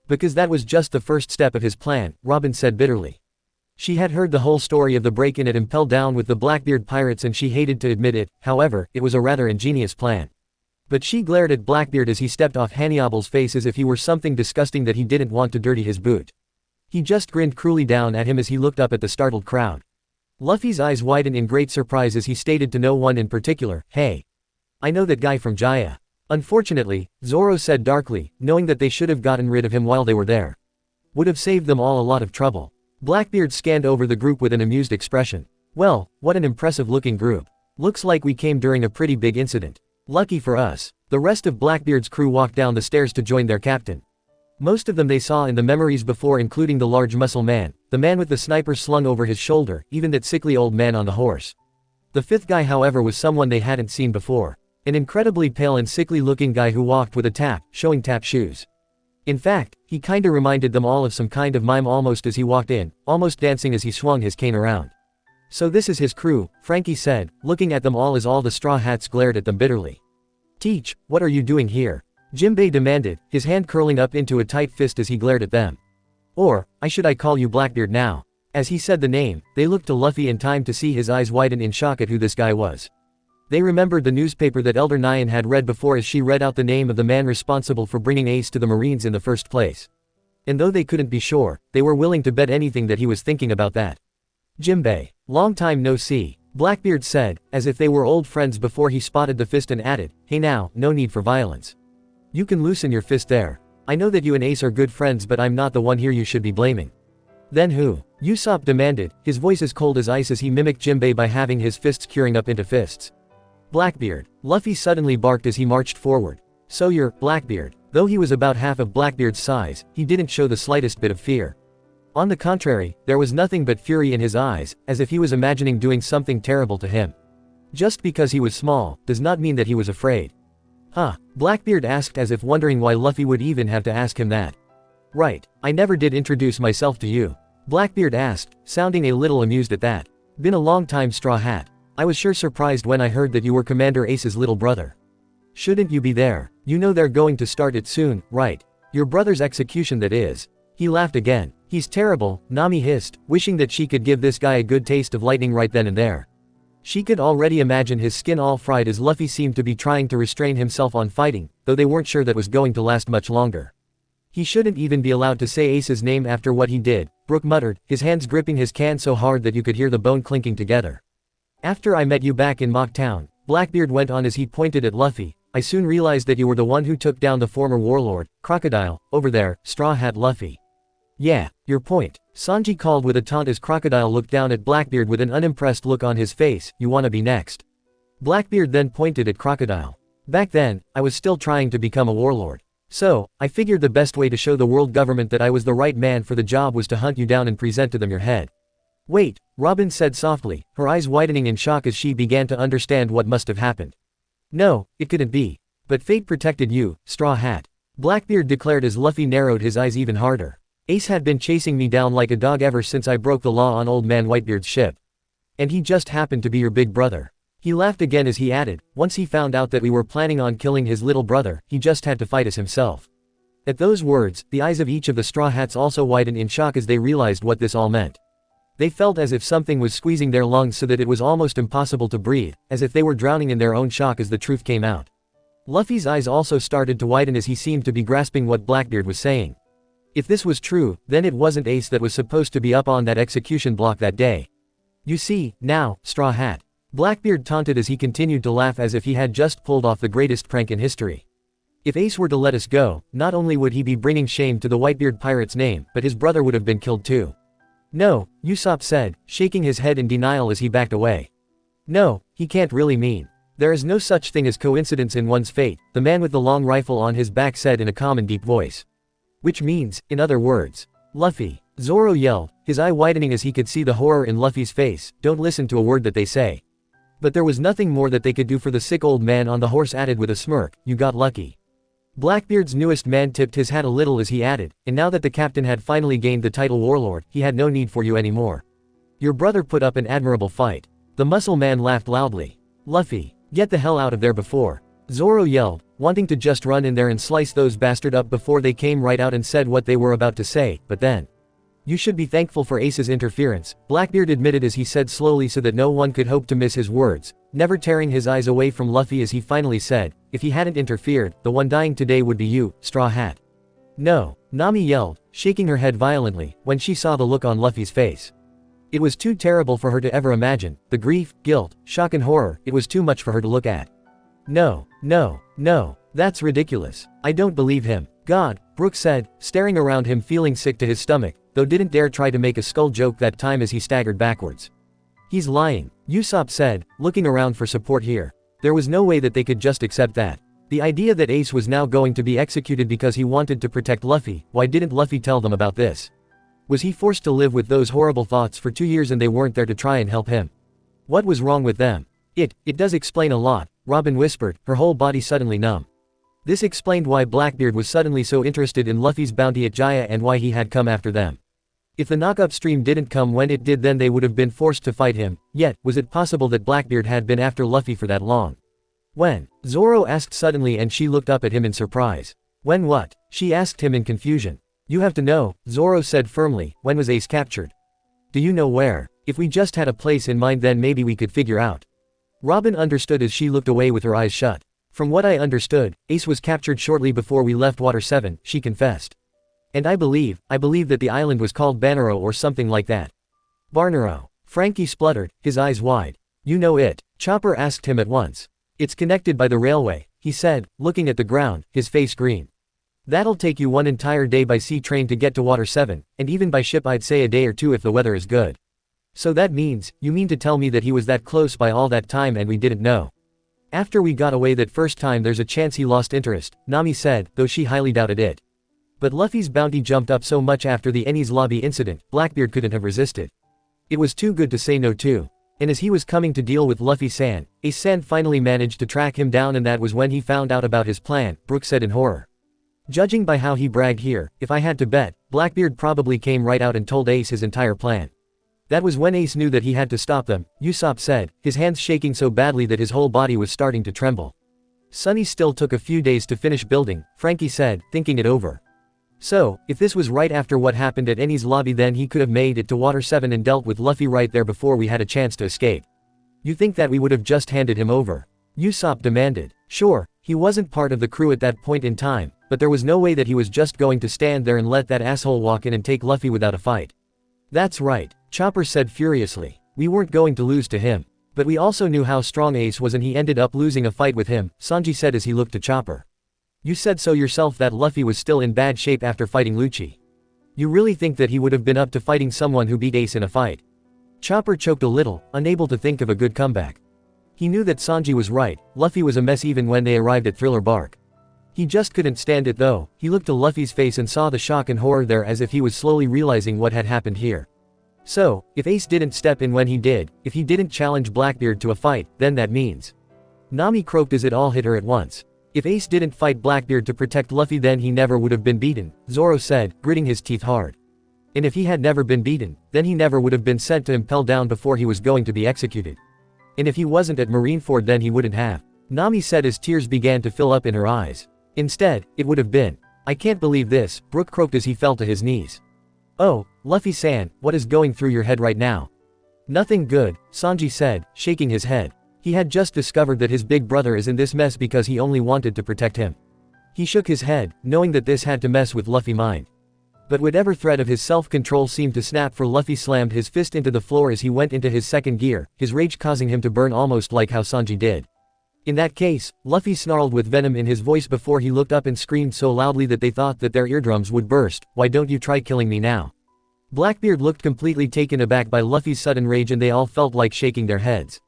Because that was just the first step of his plan, Robin said bitterly. She had heard the whole story of the break-in at Impel Down with the Blackbeard pirates, and she hated to admit it. However, it was a rather ingenious plan. But she glared at Blackbeard as he stepped off Hannibal's face as if he were something disgusting that he didn't want to dirty his boot. He just grinned cruelly down at him as he looked up at the startled crowd. Luffy's eyes widened in great surprise as he stated to no one in particular, "Hey. I know that guy from Jaya." "Unfortunately," Zoro said darkly, knowing that they should have gotten rid of him while they were there. Would have saved them all a lot of trouble. Blackbeard scanned over the group with an amused expression. "Well, what an impressive-looking group. Looks like we came during a pretty big incident. Lucky for us." The rest of Blackbeard's crew walked down the stairs to join their captain. Most of them they saw in the memories before, including the large muscle man, the man with the sniper slung over his shoulder, even that sickly old man on the horse. The fifth guy, however, was someone they hadn't seen before. An incredibly pale and sickly-looking guy who walked with a tap, showing tap shoes. In fact, he kinda reminded them all of some kind of mime almost as he walked in, almost dancing as he swung his cane around. "So this is his crew," Frankie said, looking at them all as all the Straw Hats glared at them bitterly. "Teach, what are you doing here?" Jinbei demanded, his hand curling up into a tight fist as he glared at them. "Or, should I call you Blackbeard now?" As he said the name, they looked to Luffy in time to see his eyes widen in shock at who this guy was. They remembered the newspaper that Elder Nyan had read before as she read out the name of the man responsible for bringing Ace to the Marines in the first place. And though they couldn't be sure, they were willing to bet anything that he was thinking about that. "Jinbei, long time no see," Blackbeard said, as if they were old friends before he spotted the fist and added, "Hey now, no need for violence. You can loosen your fist there. I know that you and Ace are good friends, but I'm not the one here you should be blaming." "Then who?" Usopp demanded, his voice as cold as ice as he mimicked Jinbei by having his fists curing up into fists. "Blackbeard," Luffy suddenly barked as he marched forward. "So you're Blackbeard." Though he was about half of Blackbeard's size, he didn't show the slightest bit of fear. On the contrary, there was nothing but fury in his eyes, as if he was imagining doing something terrible to him. Just because he was small, does not mean that he was afraid. "Huh?" Blackbeard asked, as if wondering why Luffy would even have to ask him that. "Right, I never did introduce myself to you," Blackbeard asked, sounding a little amused at that. "Been a long time, Straw Hat. I was sure surprised when I heard that you were Commander Ace's little brother. Shouldn't you be there? You know they're going to start it soon, right? Your brother's execution, that is." He laughed again. "He's terrible," Nami hissed, wishing that she could give this guy a good taste of lightning right then and there. She could already imagine his skin all fried as Luffy seemed to be trying to restrain himself on fighting, though they weren't sure that was going to last much longer. "He shouldn't even be allowed to say Ace's name after what he did," Brook muttered, his hands gripping his can so hard that you could hear the bone clinking together. "After I met you back in Mock Town," Blackbeard went on as he pointed at Luffy, "I soon realized that you were the one who took down the former warlord, Crocodile, over there, Straw Hat Luffy." "Yeah, your point," Sanji called with a taunt as Crocodile looked down at Blackbeard with an unimpressed look on his face. "You wanna be next?" Blackbeard then pointed at Crocodile. "Back then, I was still trying to become a warlord. So, I figured the best way to show the world government that I was the right man for the job was to hunt you down and present to them your head." "Wait," Robin said softly, her eyes widening in shock as she began to understand what must have happened. "No, it couldn't be. But fate protected you, Straw Hat," Blackbeard declared as Luffy narrowed his eyes even harder. "Ace had been chasing me down like a dog ever since I broke the law on Old Man Whitebeard's ship. And he just happened to be your big brother." He laughed again as he added, "Once he found out that we were planning on killing his little brother, he just had to fight us himself." At those words, the eyes of each of the Straw Hats also widened in shock as they realized what this all meant. They felt as if something was squeezing their lungs so that it was almost impossible to breathe, as if they were drowning in their own shock as the truth came out. Luffy's eyes also started to widen as he seemed to be grasping what Blackbeard was saying. If this was true, then it wasn't Ace that was supposed to be up on that execution block that day. You see, now, Straw Hat. Blackbeard taunted as he continued to laugh as if he had just pulled off the greatest prank in history. If Ace were to let us go, not only would he be bringing shame to the Whitebeard pirate's name, but his brother would have been killed too. No, Usopp said, shaking his head in denial as he backed away. No, he can't really mean. There is no such thing as coincidence in one's fate, the man with the long rifle on his back said in a calm and deep voice. Which means, in other words, Luffy. Zoro yelled, his eye widening as he could see the horror in Luffy's face. Don't listen to a word that they say. But there was nothing more that they could do for the sick old man on the horse added with a smirk, you got lucky. Blackbeard's newest man tipped his hat a little as he added, and now that the captain had finally gained the title warlord, he had no need for you anymore. Your brother put up an admirable fight. The muscle man laughed loudly. Luffy, get the hell out of there before. Zoro yelled, wanting to just run in there and slice those bastard up before they came right out and said what they were about to say, but then. You should be thankful for Ace's interference, Blackbeard admitted as he said slowly so that no one could hope to miss his words, never tearing his eyes away from Luffy as he finally said, if he hadn't interfered, the one dying today would be you, Straw Hat. No, Nami yelled, shaking her head violently, when she saw the look on Luffy's face. It was too terrible for her to ever imagine, the grief, guilt, shock and horror, it was too much for her to look at. No, no, no, that's ridiculous. I don't believe him. God, Brook said, staring around him feeling sick to his stomach, though didn't dare try to make a skull joke that time as he staggered backwards. He's lying, Usopp said, looking around for support here. There was no way that they could just accept that. The idea that Ace was now going to be executed because he wanted to protect Luffy, why didn't Luffy tell them about this? Was he forced to live with those horrible thoughts for 2 years and they weren't there to try and help him? What was wrong with them? It does explain a lot, Robin whispered, her whole body suddenly numb. This explained why Blackbeard was suddenly so interested in Luffy's bounty at Jaya and why he had come after them. If the knock-up stream didn't come when it did, then they would have been forced to fight him, yet, was it possible that Blackbeard had been after Luffy for that long? When? Zoro asked suddenly and she looked up at him in surprise. When what? She asked him in confusion. You have to know, Zoro said firmly, when was Ace captured? Do you know where? If we just had a place in mind then maybe we could figure out. Robin understood as she looked away with her eyes shut. From what I understood, Ace was captured shortly before we left Water 7, she confessed. And I believe that the island was called Banaro or something like that. Barnaro. Frankie spluttered, his eyes wide. You know it? Chopper asked him at once. It's connected by the railway, he said, looking at the ground, his face green. That'll take you one entire day by sea train to get to Water 7, and even by ship I'd say a day or two if the weather is good. So that means, you mean to tell me that he was that close by all that time and we didn't know? After we got away that first time there's a chance he lost interest, Nami said, though she highly doubted it. But Luffy's bounty jumped up so much after the Enies Lobby incident, Blackbeard couldn't have resisted. It was too good to say no to. And as he was coming to deal with Luffy-san, Ace-san finally managed to track him down and that was when he found out about his plan, Brook said in horror. Judging by how he bragged here, if I had to bet, Blackbeard probably came right out and told Ace his entire plan. That was when Ace knew that he had to stop them, Usopp said, his hands shaking so badly that his whole body was starting to tremble. Sunny still took a few days to finish building, Frankie said, thinking it over. So, if this was right after what happened at Enies Lobby then he could have made it to Water 7 and dealt with Luffy right there before we had a chance to escape. You think that we would have just handed him over? Usopp demanded. Sure, he wasn't part of the crew at that point in time, but there was no way that he was just going to stand there and let that asshole walk in and take Luffy without a fight. That's right, Chopper said furiously. We weren't going to lose to him. But we also knew how strong Ace was and he ended up losing a fight with him, Sanji said as he looked to Chopper. You said so yourself that Luffy was still in bad shape after fighting Lucci. You really think that he would have been up to fighting someone who beat Ace in a fight? Chopper choked a little, unable to think of a good comeback. He knew that Sanji was right, Luffy was a mess even when they arrived at Thriller Bark. He just couldn't stand it though, he looked to Luffy's face and saw the shock and horror there as if he was slowly realizing what had happened here. So, if Ace didn't step in when he did, if he didn't challenge Blackbeard to a fight, then that means. Nami croaked as it all hit her at once. If Ace didn't fight Blackbeard to protect Luffy then he never would have been beaten, Zoro said, gritting his teeth hard. And if he had never been beaten, then he never would have been sent to impel down before he was going to be executed. And if he wasn't at Marineford then he wouldn't have. Nami said as tears began to fill up in her eyes. Instead, it would have been. I can't believe this, Brook croaked as he fell to his knees. Oh, Luffy-san, what is going through your head right now? Nothing good, Sanji said, shaking his head. He had just discovered that his big brother is in this mess because he only wanted to protect him. He shook his head, knowing that this had to mess with Luffy's mind. But whatever thread of his self-control seemed to snap, for Luffy slammed his fist into the floor as he went into his second gear, his rage causing him to burn almost like how Sanji did. In that case, Luffy snarled with venom in his voice before he looked up and screamed so loudly that they thought that their eardrums would burst, "Why don't you try killing me now?" Blackbeard looked completely taken aback by Luffy's sudden rage, and they all felt like shaking their heads.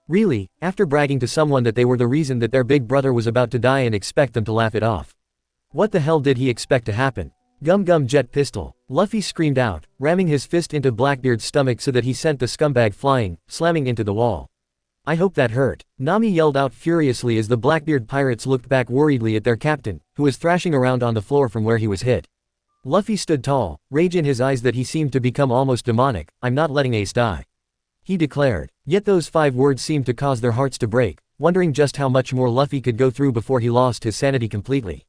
Really, after bragging to someone that they were the reason that their big brother was about to die and expect them to laugh it off. What the hell did he expect to happen? Gum gum jet pistol, Luffy screamed out, ramming his fist into Blackbeard's stomach so that he sent the scumbag flying, slamming into the wall. I hope that hurt, Nami yelled out furiously as the Blackbeard pirates looked back worriedly at their captain, who was thrashing around on the floor from where he was hit. Luffy stood tall, rage in his eyes that he seemed to become almost demonic. I'm not letting Ace die, he declared. Yet those 5 words seemed to cause their hearts to break, wondering just how much more Luffy could go through before he lost his sanity completely.